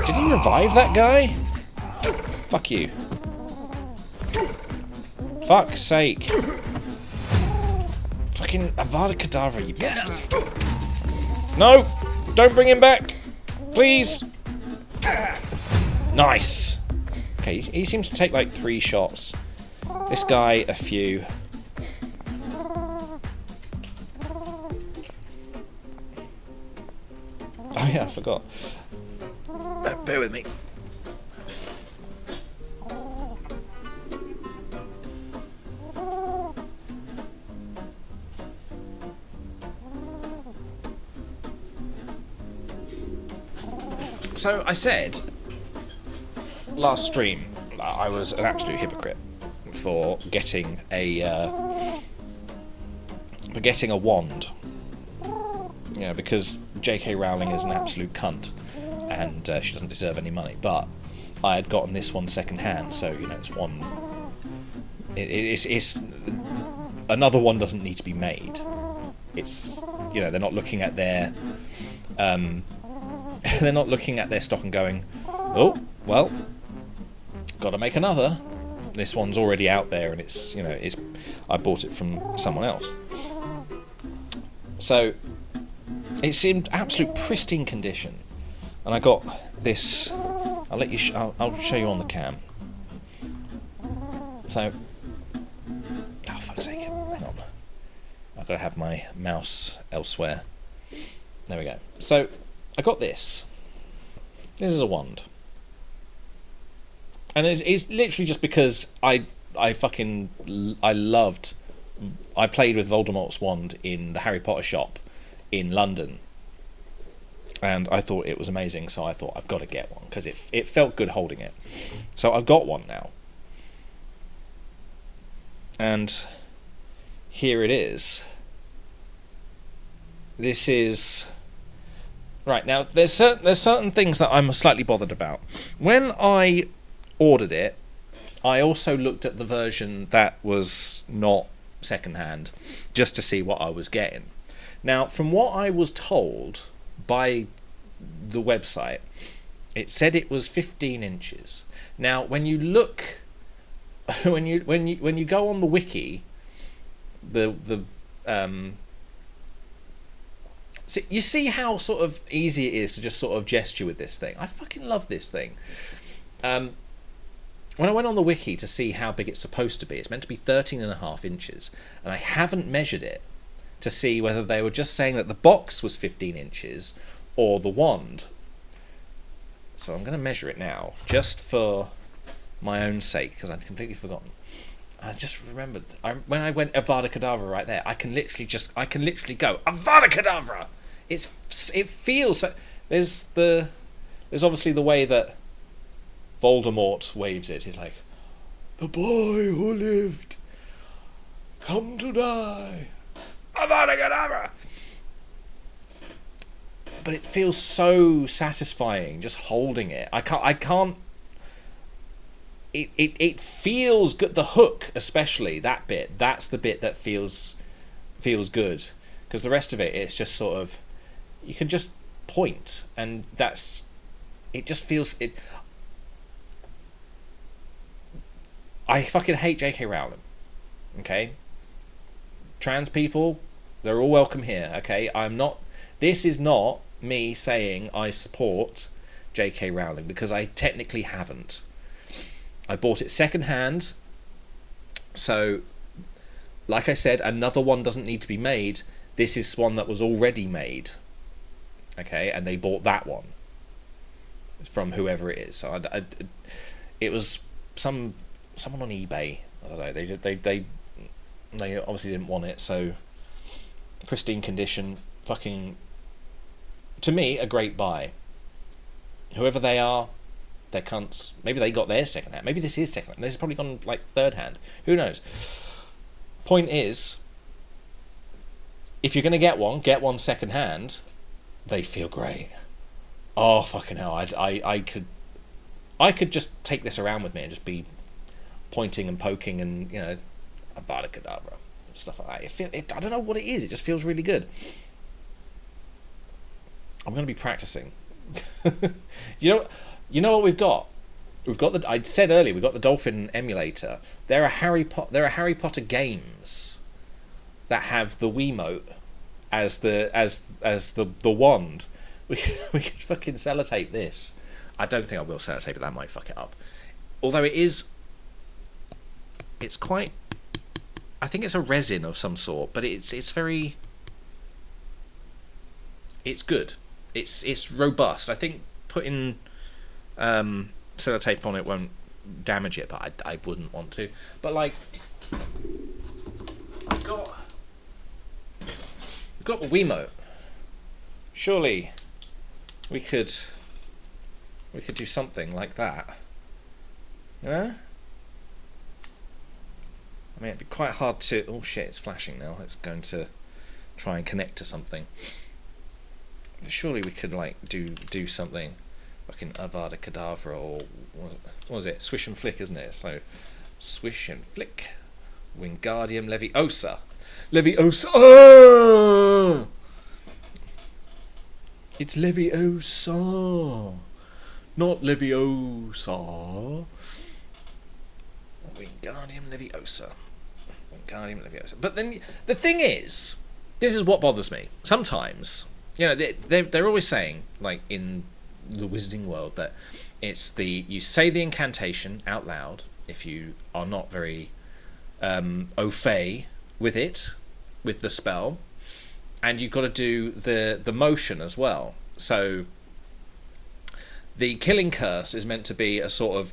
[SPEAKER 1] Did he revive that guy? Fuck you. Fuck's sake. Fucking Avada Kedavra, you bastard. No! Don't bring him back! Please! Nice! Okay, he seems to take like 3 shots. This guy, a few. Oh yeah, I forgot. Bear with me. So I said last stream I was an absolute hypocrite for getting a wand. Yeah, because J.K. Rowling is an absolute cunt, and she doesn't deserve any money. But I had gotten this one second hand, so you know it's one. It's another one doesn't need to be made. It's, you know, they're not looking at their they're not looking at their stock and going, oh well, got to make another. This one's already out there, and it's, you know, it's, I bought it from someone else. So it seemed absolute pristine condition, and I got this. I'll let you. I'll show you on the cam. So, oh fuck's sake! Hang on. I've got to have my mouse elsewhere. There we go. So I got this. This is a wand, and it's literally just because I loved. I played with Voldemort's wand in the Harry Potter shop in London, and I thought it was amazing, so I thought I've got to get one because it felt good holding it. So I've got one now, and here it is. This is right now. There's certain things that I'm slightly bothered about. When I ordered it, I also looked at the version that was not secondhand, just to see what I was getting. Now, from what I was told by the website, it said it was 15 inches. Now, when you look, when you go on the wiki, you see how sort of easy it is to just sort of gesture with this thing. I fucking love this thing. When I went on the wiki to see how big it's supposed to be, it's meant to be 13.5 inches, and I haven't measured it to see whether they were just saying that the box was 15 inches or the wand. So I'm going to measure it now, just for my own sake, because I'd completely forgotten. I just remembered when I went Avada Kedavra right there. I can literally go Avada Kedavra. It feels so. There's obviously the way that Voldemort waves it. He's like, the boy who lived, come to die. Avada Kedavra. But it feels so satisfying just holding it. I can't. It feels good. The hook, especially that bit. That's the bit that feels good, because the rest of it, it's just sort of, you can just point, and that's. It just feels it. I fucking hate J.K. Rowling. Okay. Trans people, they're all welcome here. Okay. I'm not. This is not me saying I support J.K. Rowling, because I technically haven't. I bought it second hand, so like I said, another one doesn't need to be made. This is one that was already made, okay, and they bought that one from whoever it is. So it was someone on eBay. I don't know. They obviously didn't want it, so pristine condition. Fucking, to me, a great buy. Whoever they are, they're cunts. Maybe they got their second hand. Maybe this is second hand. This has probably gone like third hand. Who knows? Point is, if you're going to get one second hand. They feel great. Oh fucking hell! I could just take this around with me and just be pointing and poking and, you know, Avada Kedavra, stuff like that. I don't know what it is. It just feels really good. I'm going to be practicing. You know what we've got? We've got I said earlier, we've got the Dolphin emulator. There are Harry Potter games that have the Wiimote as the wand. We could fucking sellotape this. I don't think I will sellotape it. That might fuck it up. Although it's quite. I think it's a resin of some sort, but it's very. It's good. It's robust. I think putting sellotape on it won't damage it, but I wouldn't want to. But like, we've got the Wiimote. Surely we could do something like that. Yeah? I mean, it'd be quite hard to... Oh shit, it's flashing now. It's going to try and connect to something. Surely we could like do something. Fucking Avada Kedavra, or what was it? Swish and flick, isn't it? So swish and flick. Wingardium Leviosa. Leviosa. Oh! It's Leviosa, not Leviosa. Wingardium Leviosa. Wingardium Leviosa. But then the thing is, this is what bothers me. Sometimes, you know, they're always saying, like in the wizarding world, that it's you say the incantation out loud if you are not very au fait with it, with the spell, and you've got to do the motion as well. So the killing curse is meant to be a sort of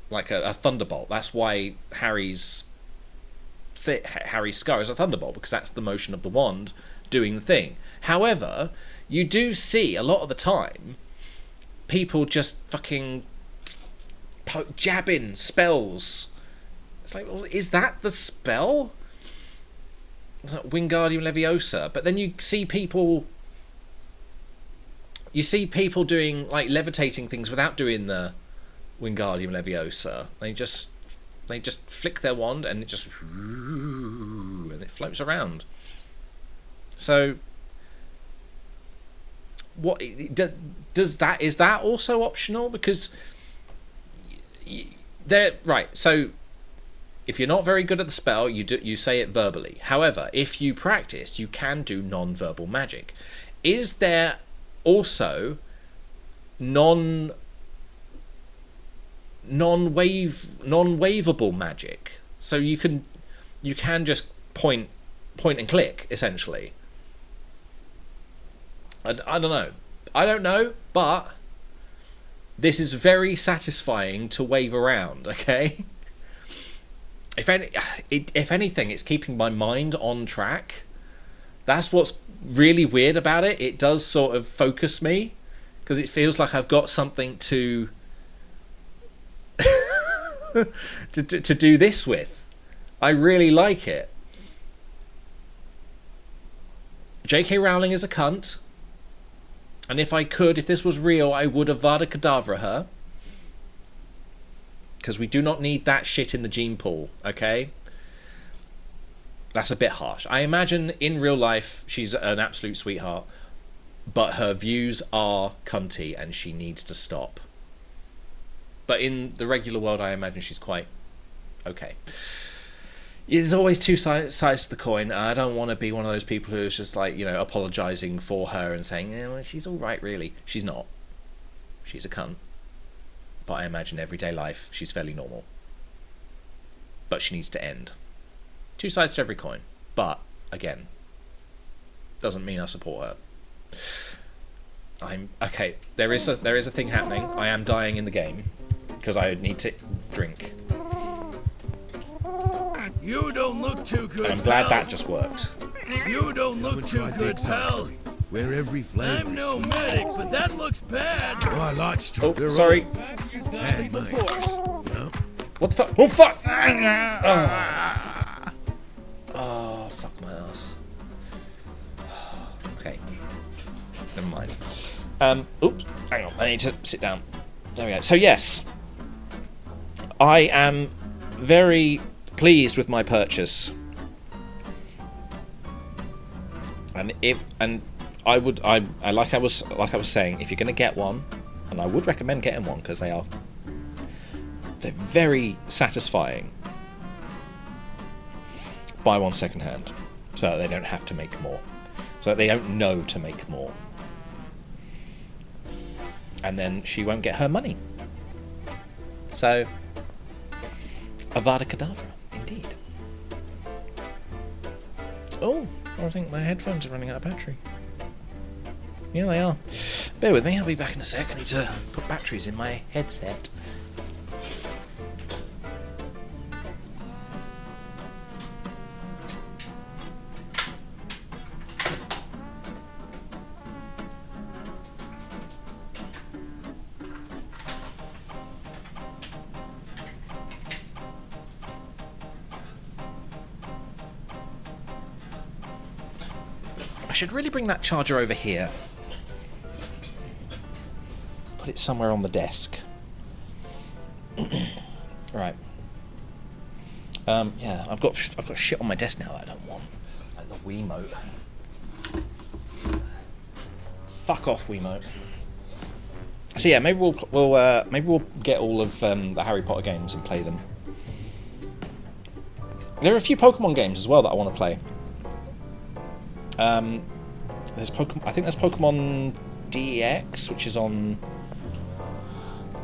[SPEAKER 1] like a thunderbolt. That's why Harry's scar is a thunderbolt, because that's the motion of the wand doing the thing. However, you do see a lot of the time people just fucking jabbing spells. It's like, well, is that the spell? It's like Wingardium Leviosa. But then you see people doing like levitating things without doing the Wingardium Leviosa. They just flick their wand and it floats around. So what is that also optional? Because they're right. So if you're not very good at the spell, you say it verbally. However, if you practice, you can do non-verbal magic. Is there also non-waveable magic? So you can just point and click, essentially. I don't know, but this is very satisfying to wave around. Okay. If anything, it's keeping my mind on track. That's what's really weird about it. It does sort of focus me, because it feels like I've got something to to do this with. I really like it. J.K. Rowling is a cunt, and if this was real, I would Avada Kedavra her. Because we do not need that shit in the gene pool, okay? That's a bit harsh. I imagine in real life she's an absolute sweetheart, but her views are cunty and she needs to stop. But in the regular world, I imagine she's quite okay. There's always two sides to the coin. I don't want to be one of those people who's just like, you know, apologising for her and saying, yeah, well, she's all right, really. She's not. She's a cunt. But I imagine everyday life, she's fairly normal. But she needs to end. Two sides to every coin. But, again, doesn't mean I support her. Okay, there is a thing happening. I am dying in the game, because I need to drink.
[SPEAKER 4] You don't look too good,
[SPEAKER 1] And I'm glad that just worked.
[SPEAKER 4] You don't look too good, pal.
[SPEAKER 7] Where every flavor.
[SPEAKER 4] I'm no medic, but that looks bad.
[SPEAKER 7] Oh, lots
[SPEAKER 1] Oh, sorry.
[SPEAKER 7] bad minds.
[SPEAKER 1] What the fuck? Oh, fuck! Oh, fuck my ass. Okay. Never mind. Oops. Hang on. I need to sit down. There we go. So, yes. I am very pleased with my purchase. And I was saying, if you're going to get one, and I would recommend getting one because they're very satisfying. Buy one second hand, so they don't have to make more. so that they don't know to make more. And then she won't get her money. So, Avada Kedavra, indeed. Oh, I think my headphones are running out of battery. Yeah, they are. Bear with me, I'll be back in a sec. I need to put batteries in my headset. I should really bring that charger over here. Put it somewhere on the desk. Right. Yeah, I've got shit on my desk now that I don't want. Like the Wiimote. Fuck off, Wiimote. So yeah, maybe we'll get all of the Harry Potter games and play them. There are a few Pokemon games as well that I want to play. There's Pokemon. I think there's Pokemon DX, which is on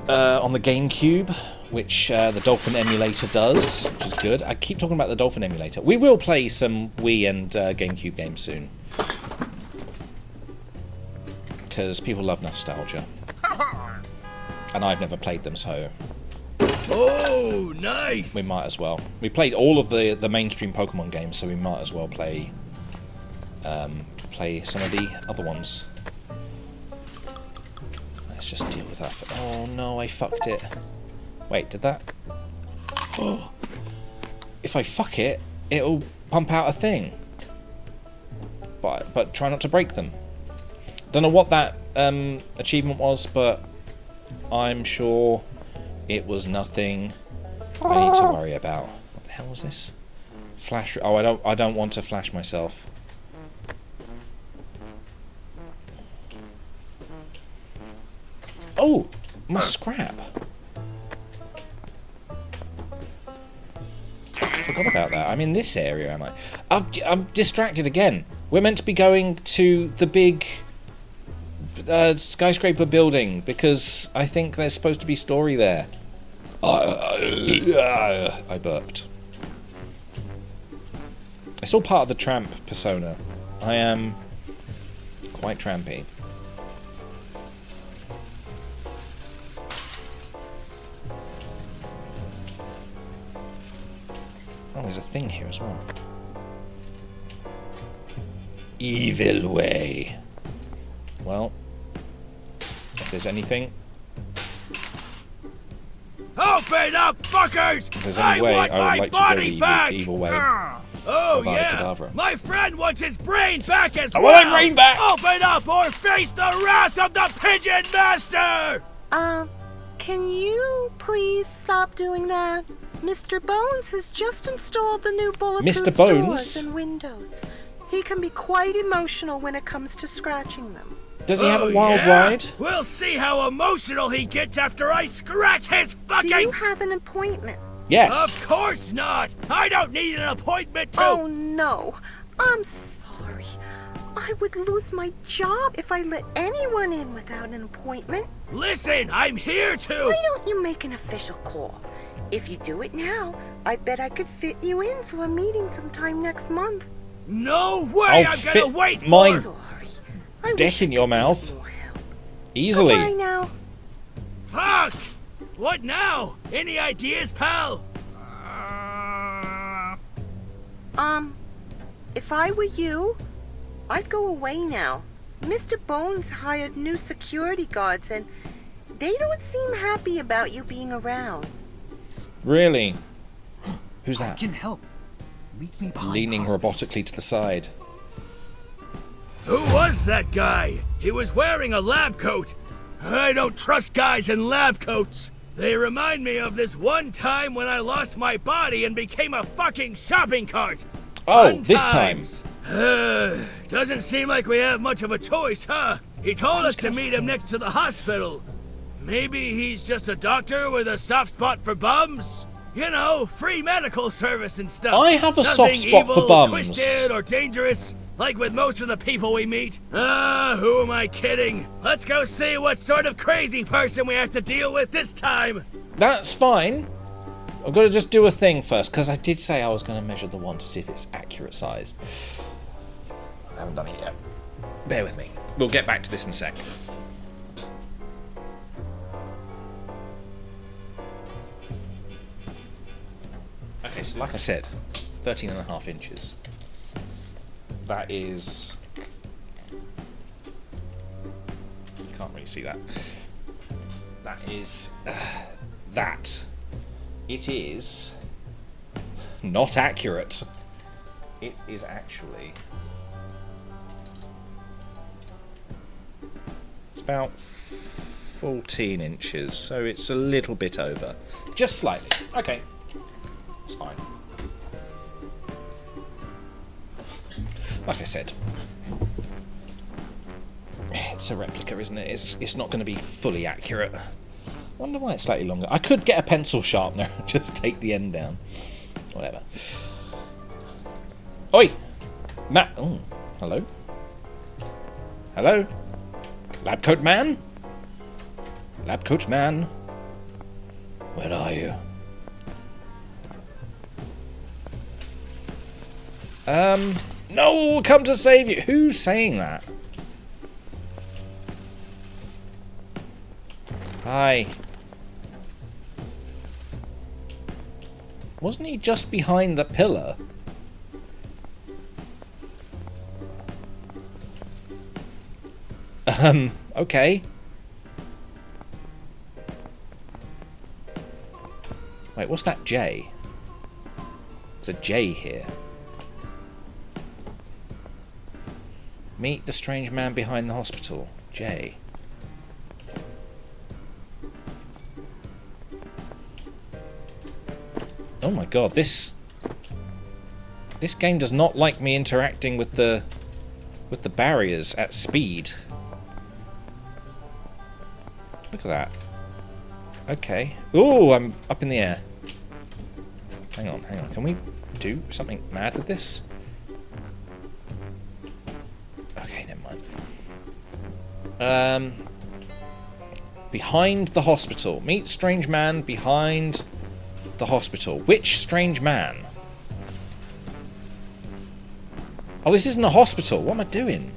[SPEAKER 1] the GameCube, which the Dolphin emulator does, which is good. I keep talking about the Dolphin emulator. We will play some Wii and GameCube games soon, because people love nostalgia, and I've never played them, so.
[SPEAKER 4] Oh, nice!
[SPEAKER 1] We might as well. We played all of the mainstream Pokemon games, so we might as well play some of the other ones. Let's just deal with that. Oh no, I fucked it. Wait, did that? Oh, if I fuck it, it'll pump out a thing. But try not to break them. Don't know what that achievement was, but I'm sure it was nothing I need to worry about. What the hell was this? Flash. Oh, I don't want to flash myself. Oh, my scrap. I forgot about that. I'm in this area, am I? I'm distracted again. We're meant to be going to the big skyscraper building because I think there's supposed to be story there. I burped. It's all part of the tramp persona. I am quite trampy. Oh, there's a thing here as well. Evil way. Well, if there's anything...
[SPEAKER 4] Open up, fuckers!
[SPEAKER 1] If there's any way, I would like to go the evil way.
[SPEAKER 4] Oh,
[SPEAKER 1] Avada
[SPEAKER 4] yeah!
[SPEAKER 1] Kedavra.
[SPEAKER 4] My friend wants his brain back as
[SPEAKER 1] I
[SPEAKER 4] well!
[SPEAKER 1] want my brain back!
[SPEAKER 4] Open up or face the wrath of the Pigeon Master!
[SPEAKER 11] Can you please stop doing that? Mr. Bones has just installed the new bulletproof
[SPEAKER 1] Mr. Bones?
[SPEAKER 11] doors and windows. He can be quite emotional when it comes to scratching them.
[SPEAKER 1] Does he have a wild ride?
[SPEAKER 4] We'll see how emotional he gets after I scratch his fucking...
[SPEAKER 11] Do you have an appointment?
[SPEAKER 1] Yes.
[SPEAKER 4] Of course not! I don't need an appointment to...
[SPEAKER 11] Oh, no. I'm sorry. I would lose my job if I let anyone in without an appointment.
[SPEAKER 4] Listen, I'm here to...
[SPEAKER 11] Why don't you make an official call? If you do it now, I bet I could fit you in for a meeting sometime next month.
[SPEAKER 4] No way!
[SPEAKER 1] I'll
[SPEAKER 4] I'm
[SPEAKER 1] fit
[SPEAKER 4] gonna wait
[SPEAKER 1] my
[SPEAKER 4] for...
[SPEAKER 1] dick in your mouth. Easily.
[SPEAKER 11] Goodbye now.
[SPEAKER 4] Fuck! What now? Any ideas, pal?
[SPEAKER 11] If I were you, I'd go away now. Mr. Bones hired new security guards and they don't seem happy about you being around.
[SPEAKER 1] Really? Who's that?
[SPEAKER 12] I can help. Meet me behind
[SPEAKER 1] Leaning robotically to the side.
[SPEAKER 4] Who was that guy? He was wearing a lab coat. I don't trust guys in lab coats. They remind me of this one time when I lost my body and became a fucking shopping cart.
[SPEAKER 1] Oh,
[SPEAKER 4] Fun
[SPEAKER 1] this
[SPEAKER 4] times.
[SPEAKER 1] time.
[SPEAKER 4] Doesn't seem like we have much of a choice, huh? He told us to meet him next to the hospital. Maybe he's just a doctor with a soft spot for bums? You know, free medical service and stuff.
[SPEAKER 1] I have a
[SPEAKER 4] Nothing
[SPEAKER 1] soft spot
[SPEAKER 4] evil,
[SPEAKER 1] for bums.
[SPEAKER 4] Twisted or dangerous. like with most of the people we meet. Who am I kidding? Let's go see what sort of crazy person we have to deal with this time.
[SPEAKER 1] That's fine. I've got to just do a thing first, because I did say I was going to measure the wand to see if it's accurate size. I haven't done it yet. Bear with me. We'll get back to this in a sec. Okay, so like I said, 13.5 inches. That is... You can't really see that. That is... that. It is... not accurate. It is actually... it's about 14 inches, so it's a little bit over. Just slightly. Okay. It's fine. Like I said, it's a replica, isn't it? It's not going to be fully accurate. I wonder why it's slightly longer. I could get a pencil sharpener and just take the end down. Whatever. Oi! Matt. Oh, hello. Hello? Lab coat man? Lab coat man? Where are you? No, we'll come to save you. Who's saying that? Hi. Wasn't he just behind the pillar? Okay. Wait, what's that J? There's a J here. Meet the strange man behind the hospital. J. Oh my god, this game does not like me interacting with the barriers at speed. Look at that. Okay. Oh, I'm up in the air. Hang on, hang on. Can we do something mad with this? Okay, never mind. Behind the hospital. Meet strange man behind the hospital. Which strange man? Oh, this isn't a hospital. What am I doing?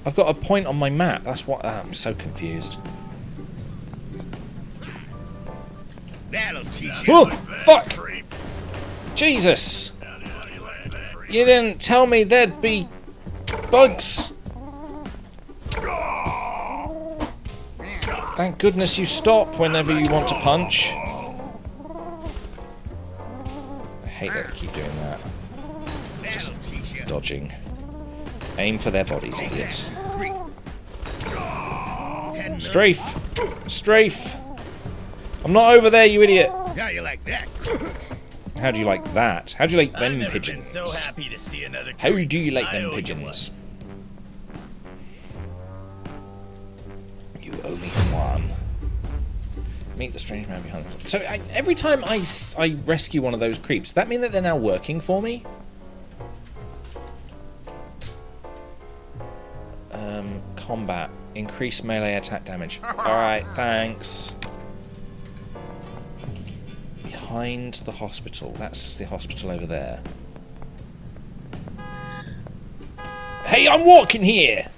[SPEAKER 1] I've got a point on my map. That's what... I'm so confused.
[SPEAKER 7] That'll teach you.
[SPEAKER 1] Oh, fuck! Jesus! You didn't tell me there'd be bugs. Thank goodness you stop whenever you want to punch. I hate that they keep doing that. Just dodging. Aim for their bodies, idiot. Strafe! Strafe! I'm not over there, you idiot!
[SPEAKER 7] How you like that?
[SPEAKER 1] How do you like that? How do you like them
[SPEAKER 10] I've
[SPEAKER 1] pigeons?
[SPEAKER 10] Been so happy to see another
[SPEAKER 1] How
[SPEAKER 10] creep.
[SPEAKER 1] do you like
[SPEAKER 10] I
[SPEAKER 1] them
[SPEAKER 10] owe
[SPEAKER 1] pigeons? You owe me one. Meet the strange man behind the... So every time I rescue one of those creeps, does that mean that they're now working for me? Combat. Increase melee attack damage. Alright, thanks. Behind the hospital. That's the hospital over there. Hey, I'm walking here!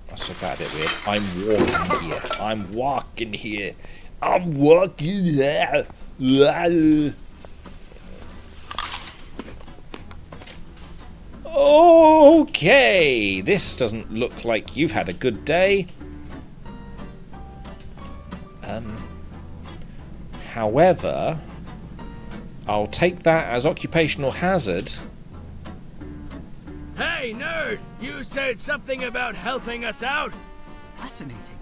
[SPEAKER 1] That's so bad, a bit weird. I'm walking here. I'm walking here. I'm walking here. Okay, this doesn't look like you've had a good day. However, I'll take that as occupational hazard.
[SPEAKER 4] Hey, nerd! You said something about helping us out?
[SPEAKER 12] Fascinating.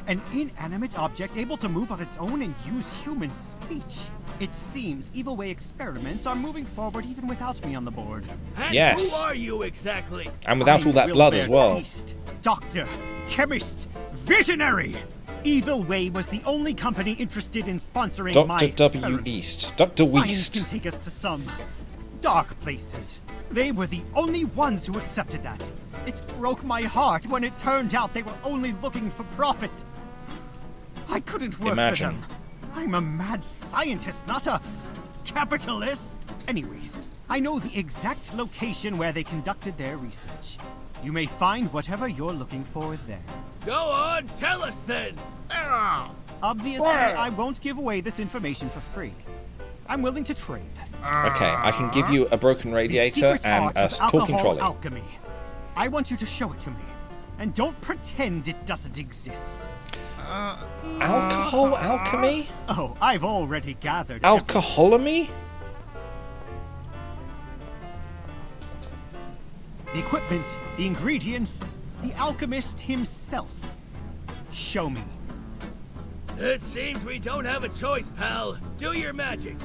[SPEAKER 12] An inanimate object able to move on its own and use human speech. It seems Evil Way experiments are moving forward even without me on the board.
[SPEAKER 4] And
[SPEAKER 1] Yes.
[SPEAKER 4] who are you exactly?
[SPEAKER 1] And without all that blood as well.
[SPEAKER 12] Taste, doctor, chemist, visionary. Evil Way was the only company interested in sponsoring my
[SPEAKER 1] Dr. W.
[SPEAKER 12] experiments.
[SPEAKER 1] East. Dr.
[SPEAKER 12] Science
[SPEAKER 1] Weast.
[SPEAKER 12] can take us to some dark places. They were the only ones who accepted that. It broke my heart when it turned out they were only looking for profit. I couldn't work for them. I'm a mad scientist, not a capitalist. Anyways, I know the exact location where they conducted their research. You may find whatever you're looking for there.
[SPEAKER 4] Go on, tell us then.
[SPEAKER 12] Obviously, I won't give away this information for free. I'm willing to trade.
[SPEAKER 1] Okay, I can give you a broken
[SPEAKER 12] The
[SPEAKER 1] radiator
[SPEAKER 12] secret
[SPEAKER 1] and
[SPEAKER 12] art
[SPEAKER 1] a
[SPEAKER 12] of
[SPEAKER 1] talking
[SPEAKER 12] alcohol
[SPEAKER 1] trolley.
[SPEAKER 12] alchemy. I want you to show it to me. And don't pretend it doesn't exist.
[SPEAKER 1] Alcohol alchemy?
[SPEAKER 12] Oh, I've already gathered.
[SPEAKER 1] Alcoholomy?
[SPEAKER 12] The equipment, the ingredients, the alchemist himself. Show me.
[SPEAKER 4] It seems we don't have a choice, pal. Do your magic.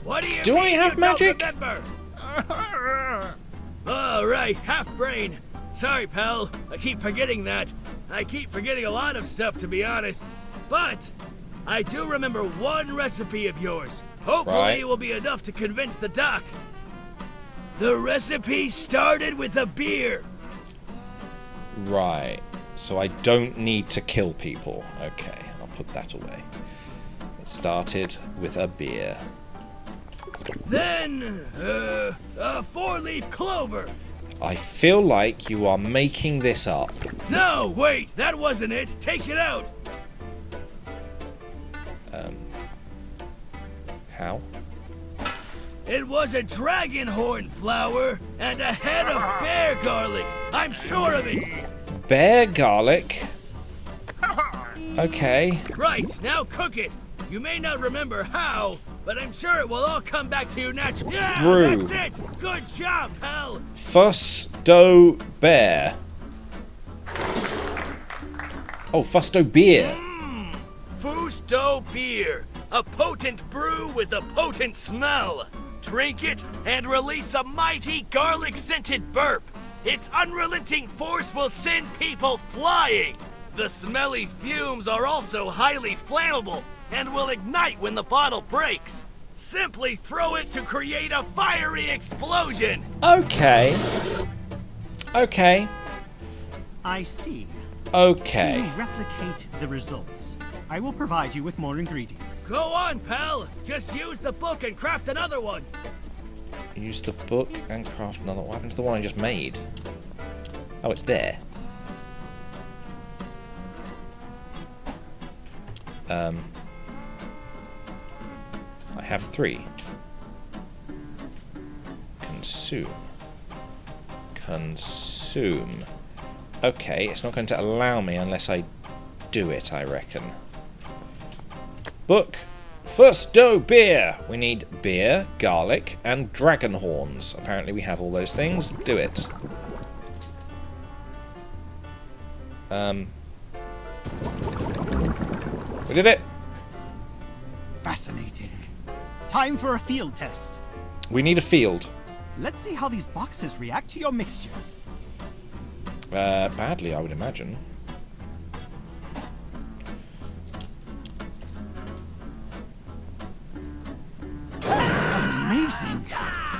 [SPEAKER 4] What do you
[SPEAKER 1] Do
[SPEAKER 4] mean
[SPEAKER 1] I have
[SPEAKER 4] you
[SPEAKER 1] magic?
[SPEAKER 4] Don't remember? Oh, right, half brain. Sorry, pal. I keep forgetting that. I keep forgetting a lot of stuff, to be honest. But I do remember one recipe of yours. Hopefully it will be enough to convince the doc. The recipe started with a beer.
[SPEAKER 1] Right. So I don't need to kill people. Okay, I'll put that away. It started with a beer.
[SPEAKER 4] Then, a 4-leaf clover.
[SPEAKER 1] I feel like you are making this up.
[SPEAKER 4] No, wait, that wasn't it. Take it out.
[SPEAKER 1] How?
[SPEAKER 4] It was a dragon horn flower and a head of bear garlic. I'm sure of it.
[SPEAKER 1] Bear garlic? Okay.
[SPEAKER 4] Right, now cook it. You may not remember how, but I'm sure it will all come back to you naturally. Yeah,
[SPEAKER 1] Brew.
[SPEAKER 4] that's it. Good job, pal.
[SPEAKER 1] Fuss dough bear. Oh, Fusto beer.
[SPEAKER 4] Fusto beer. A potent brew with a potent smell. Drink it and release a mighty garlic-scented burp. Its unrelenting force will send people flying. The smelly fumes are also highly flammable and will ignite when the bottle breaks. Simply throw it to create a fiery explosion.
[SPEAKER 1] Okay. Okay.
[SPEAKER 12] I see.
[SPEAKER 1] Okay.
[SPEAKER 12] To replicate the results, I will provide you with more ingredients.
[SPEAKER 4] Go on, pal. Just use the book and craft another one.
[SPEAKER 1] Use the book and craft another. What happened to the one I just made? Oh, it's there. I have 3. Consume. Consume. Okay, it's not going to allow me unless I do it, I reckon. Book. First dough beer. We need beer, garlic, and dragon horns. Apparently we have all those things. Do it. We did it.
[SPEAKER 12] Fascinating. Time for a field test.
[SPEAKER 1] We need a field.
[SPEAKER 12] Let's see how these boxes react to your mixture.
[SPEAKER 1] Badly, I would imagine.
[SPEAKER 12] Amazing.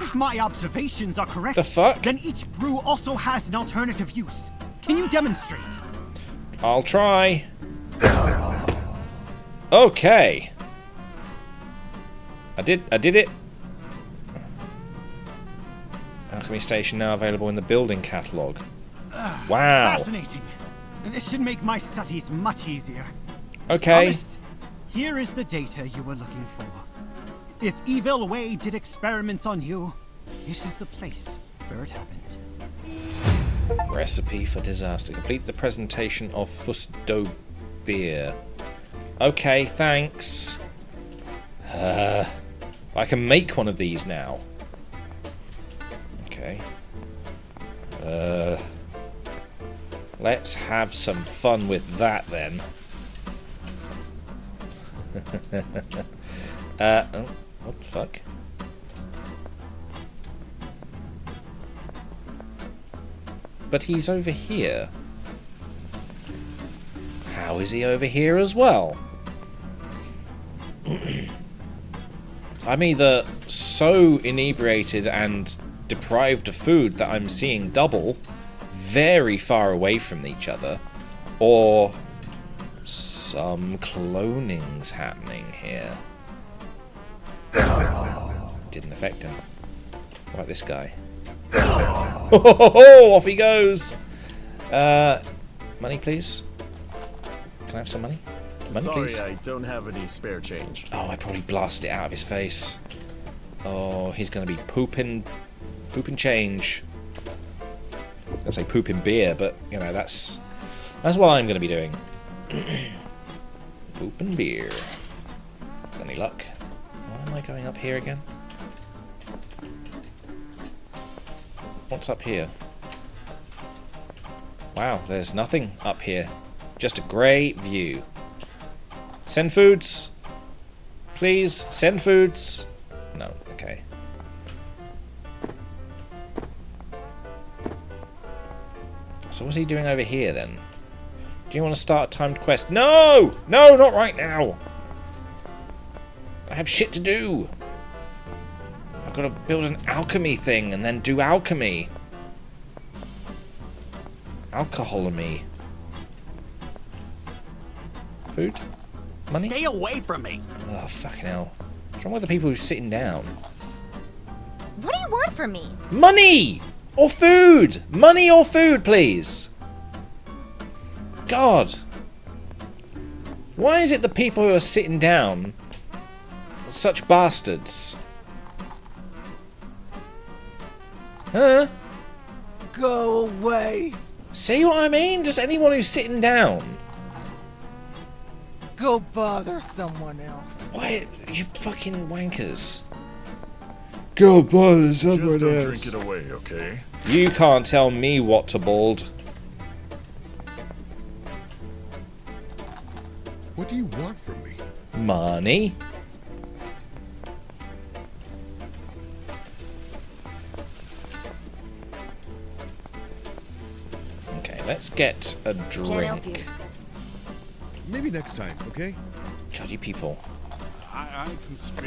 [SPEAKER 12] If my observations are correct,
[SPEAKER 1] The fuck?
[SPEAKER 12] then each brew also has an alternative use. Can you demonstrate?
[SPEAKER 1] I'll try. Okay. I did it. Alchemy station now available in the building catalogue. Wow.
[SPEAKER 12] Fascinating. This should make my studies much easier. As
[SPEAKER 1] Okay.
[SPEAKER 12] promised, here is the data you were looking for. If Evil Way did experiments on you, this is the place where it happened.
[SPEAKER 1] Recipe for disaster. Complete the presentation of Fusto beer. Okay, thanks. I can make one of these now. Okay. Let's have some fun with that then. Oh, what the fuck? But he's over here. how is he over here as well? I'm either so inebriated and deprived of food that I'm seeing double, very far away from each other, or some cloning's happening here. Didn't affect him. What about this guy? Oh, off he goes! Money, please. Can I have some money? Money,
[SPEAKER 8] Sorry,
[SPEAKER 1] please.
[SPEAKER 8] I don't have any spare change.
[SPEAKER 1] Oh, I probably blasted it out of his face. Oh, he's gonna be pooping change. I say pooping beer, but you know that's what I'm gonna be doing. Pooping beer. Any luck? Why am I going up here again? What's up here? Wow, there's nothing up here. Just a grey view. Send foods. Please, send foods. No, okay. So what's he doing over here then? Do you want to start a timed quest? No! No, not right now! I have shit to do! I've got to build an alchemy thing and then do alchemy. Alcoholomy. Food? Money?
[SPEAKER 10] Stay away from me.
[SPEAKER 1] Oh, fucking hell. What's wrong with the people who's sitting down?
[SPEAKER 13] What do you want from me?
[SPEAKER 1] Money! Or food! Money or food, please! God. Why is it the people who are sitting down are such bastards? Huh?
[SPEAKER 10] Go away.
[SPEAKER 1] See what I mean? Just anyone who's sitting down.
[SPEAKER 10] Go bother someone else.
[SPEAKER 1] Why, you fucking wankers. Go bother someone
[SPEAKER 8] Just don't
[SPEAKER 1] else.
[SPEAKER 8] drink it away, okay?
[SPEAKER 1] You can't tell me what to bald.
[SPEAKER 14] What do you want from me?
[SPEAKER 1] Money. Okay, let's get a drink.
[SPEAKER 14] Maybe next time, okay?
[SPEAKER 1] God, you people.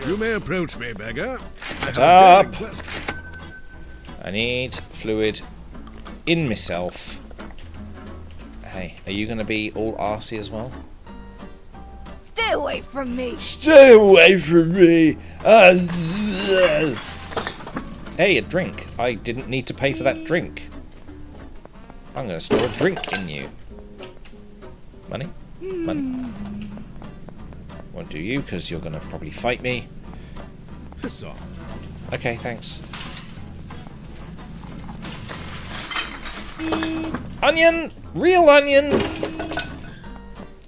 [SPEAKER 14] You may approach me, beggar.
[SPEAKER 1] What's up? I need fluid in myself. Hey, are you gonna be all arsey as well?
[SPEAKER 13] Stay away from me.
[SPEAKER 1] Stay away from me! Hey, a drink. I didn't need to pay for that drink. I'm gonna store a drink in you. Money? Money. Won't do you, because you're gonna probably fight me.
[SPEAKER 14] Piss off.
[SPEAKER 1] Okay, thanks. Onion! Real onion!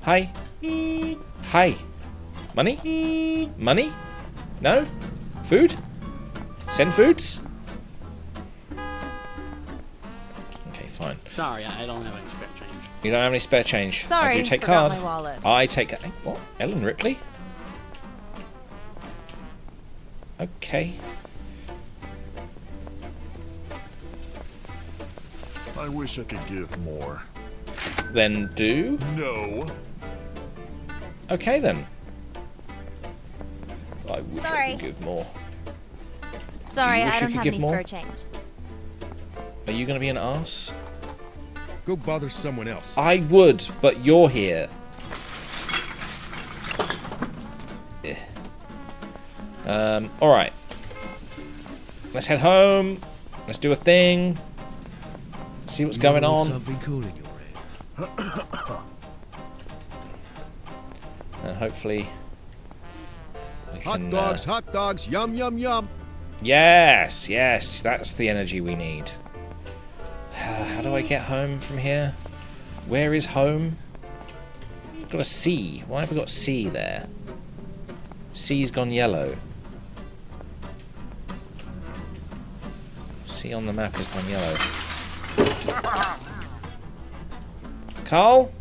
[SPEAKER 1] Hi. Hi. Money? Money? No? Food? Send foods? Okay, fine.
[SPEAKER 10] Sorry, I don't have any spare change.
[SPEAKER 1] You don't have any spare change.
[SPEAKER 13] Sorry,
[SPEAKER 1] I do take
[SPEAKER 13] forgot
[SPEAKER 1] card.
[SPEAKER 13] my wallet.
[SPEAKER 1] I take... What? Ellen Ripley? Okay.
[SPEAKER 8] I wish I could give more.
[SPEAKER 1] Then do.
[SPEAKER 8] No.
[SPEAKER 1] Okay then. I wish I
[SPEAKER 13] Sorry.
[SPEAKER 1] could give more.
[SPEAKER 13] Sorry,
[SPEAKER 1] Do you wish
[SPEAKER 13] I
[SPEAKER 1] you
[SPEAKER 13] don't
[SPEAKER 1] could
[SPEAKER 13] have
[SPEAKER 1] give
[SPEAKER 13] any
[SPEAKER 1] more?
[SPEAKER 13] spare change.
[SPEAKER 1] Are you going to be an arse?
[SPEAKER 14] Go bother someone else.
[SPEAKER 1] I would, but you're here. Alright. Let's head home. Let's do a thing. See what's going on.
[SPEAKER 14] Something cool in your head.
[SPEAKER 1] And hopefully... we can,
[SPEAKER 14] Hot dogs, yum, yum, yum.
[SPEAKER 1] Yes, yes, that's the energy we need. How do I get home from here? Where is home? I've got a C. Why have we got C there? C's gone yellow. C on the map has gone yellow. Carl?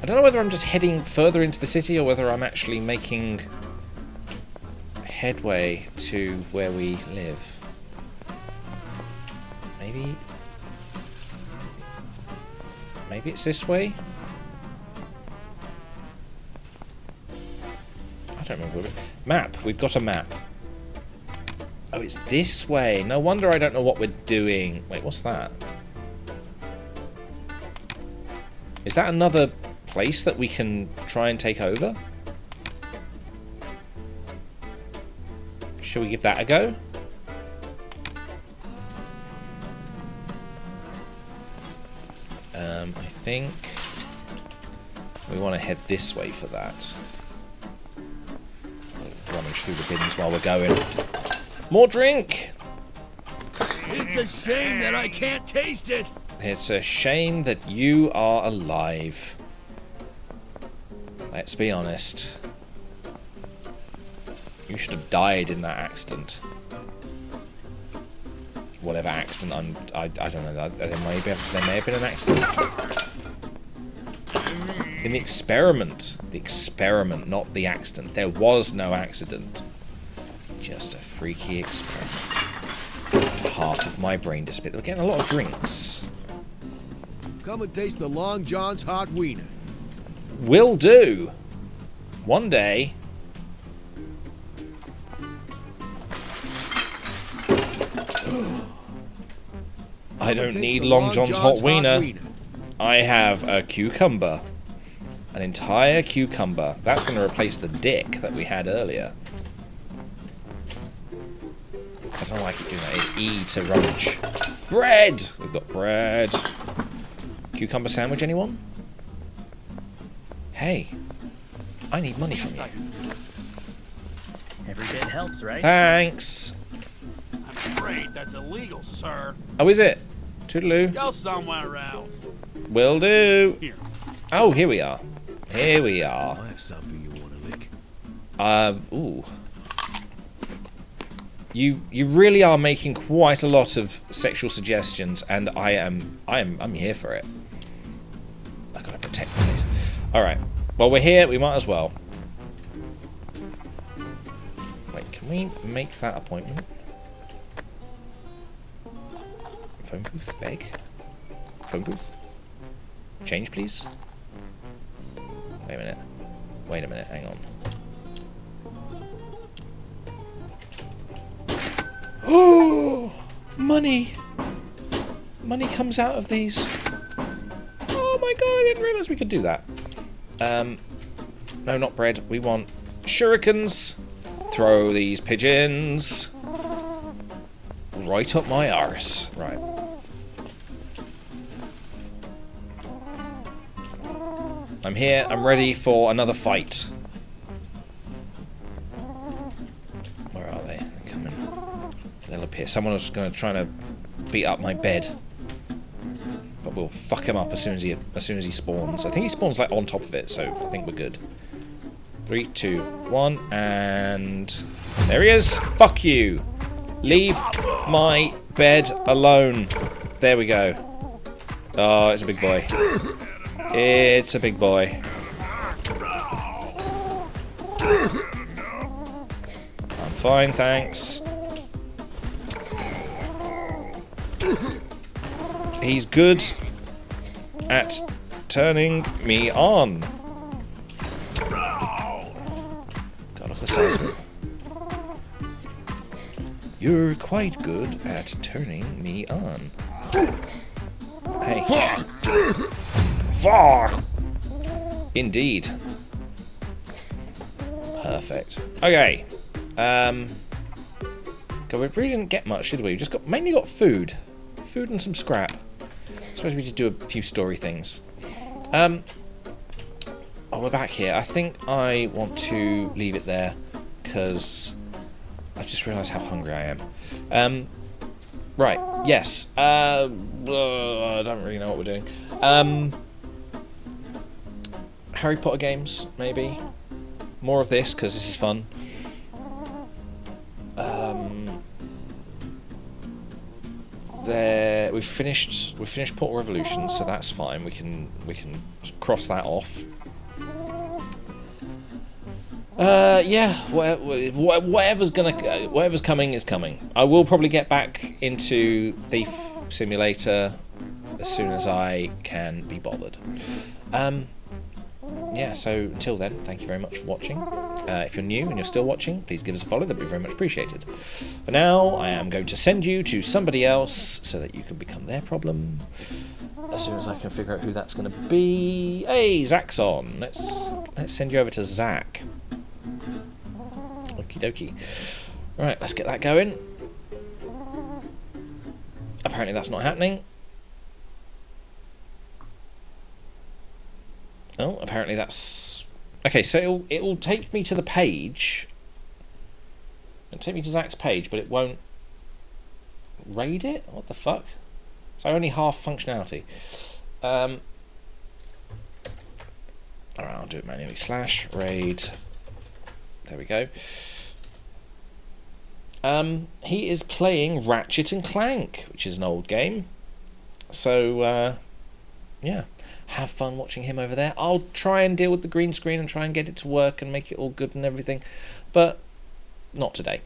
[SPEAKER 1] I don't know whether I'm just heading further into the city or whether I'm actually making headway to where we live. Maybe it's this way? I don't remember. Map. We've got a map. Oh, it's this way. No wonder I don't know what we're doing. Wait, what's that? Is that another place that we can try and take over? Shall we give that a go? I think we want to head this way for that. Rummage through the bins while we're going. More drink!
[SPEAKER 4] It's a shame that I can't taste it.
[SPEAKER 1] It's a shame that you are alive. Let's be honest. You should have died in that accident. Whatever accident I don't know. There may have been an accident. In the experiment. The experiment, not the accident. There was no accident. Just a freaky experiment. Part of my brain disappeared. We're getting a lot of drinks.
[SPEAKER 14] Come and taste the Long John's hot wiener.
[SPEAKER 1] Will do. One day. I don't need Long John's hot wiener. I have a cucumber. An entire cucumber. That's going to replace the dick that we had earlier. I don't know why I keep doing that. It's E to rummage. Bread! We've got bread. Cucumber sandwich, anyone? Hey. I need money from you.
[SPEAKER 10] Every bit helps, right?
[SPEAKER 1] Thanks.
[SPEAKER 10] I'm afraid that's illegal, sir.
[SPEAKER 1] Oh, is it? Toodaloo.
[SPEAKER 10] Go somewhere else.
[SPEAKER 1] Will do.
[SPEAKER 10] Here.
[SPEAKER 1] Oh, here we are. Here we are.
[SPEAKER 14] I have something you want to lick.
[SPEAKER 1] Ooh. You really are making quite a lot of sexual suggestions, and I'm here for it. I gotta protect the place. All right. Well, we're here. We might as well. Wait, can we make that appointment? Phone booth, beg. Phone booth. Change, please. Wait a minute. Wait a minute. Hang on. Oh, money! Money comes out of these. Oh my god! I didn't realise we could do that. No, not bread. We want shurikens. Throw these pigeons right up my arse. Right. I'm here. I'm ready for another fight. Where are they? They're coming. They'll appear. Someone was going to try to beat up my bed, but we'll fuck him up as soon as he spawns. I think he spawns like on top of it, so I think we're good. 3, 2, 1, and there he is. Fuck you. Leave my bed alone. There we go. Oh, it's a big boy. It's a big boy. I'm fine, thanks. He's good at turning me on. God, look at the size of it. You're quite good at turning me on. Hey. Fuck! Indeed. Perfect. Okay. God, we really didn't get much, did we? We just mainly got food. Food and some scrap. I suppose we did do a few story things. Oh, we're back here. I think I want to leave it there because I've just realised how hungry I am. Right. Yes. I don't really know what we're doing. Harry Potter games, maybe. More of this because this is fun. We've finished Portal Revolution, so that's fine. We can cross that off. Yeah. Whatever's coming is coming. I will probably get back into Thief Simulator as soon as I can be bothered. Yeah, so until then, thank you very much for watching. If you're new and you're still watching, please give us a follow, that'd be very much appreciated. For now, I am going to send you to somebody else so that you can become their problem. As soon as I can figure out who that's going to be. Hey, Zach's on. Let's send you over to Zach. Okie dokie. Right, let's get that going. Apparently that's not happening. Oh, apparently that's... Okay, so it'll take me to the page. It'll take me to Zach's page, but it won't raid it? What the fuck? So only half functionality. Alright, I'll do it manually. /raid. There we go. He is playing Ratchet and Clank, which is an old game. So, yeah. Have fun watching him over there. I'll try and deal with the green screen and try and get it to work and make it all good and everything. But, not today.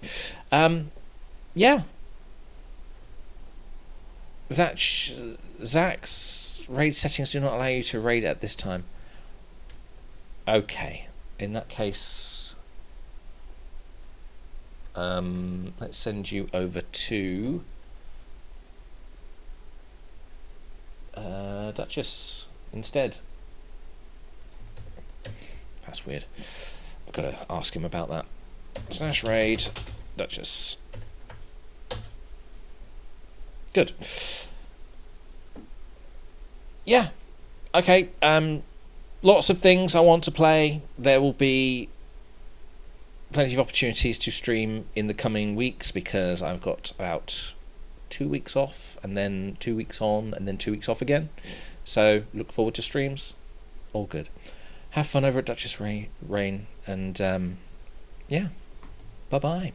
[SPEAKER 1] Yeah. Zach's raid settings do not allow you to raid at this time. Okay. In that case... let's send you over to Duchess instead. That's weird. I've got to ask him about that. /raid Duchess. Good. Yeah. Okay. Lots of things I want to play. There will be plenty of opportunities to stream in the coming weeks because I've got about 2 weeks off and then 2 weeks on and then 2 weeks off again. So look forward to streams. All good. Have fun over at Duchess Rain and yeah, bye bye.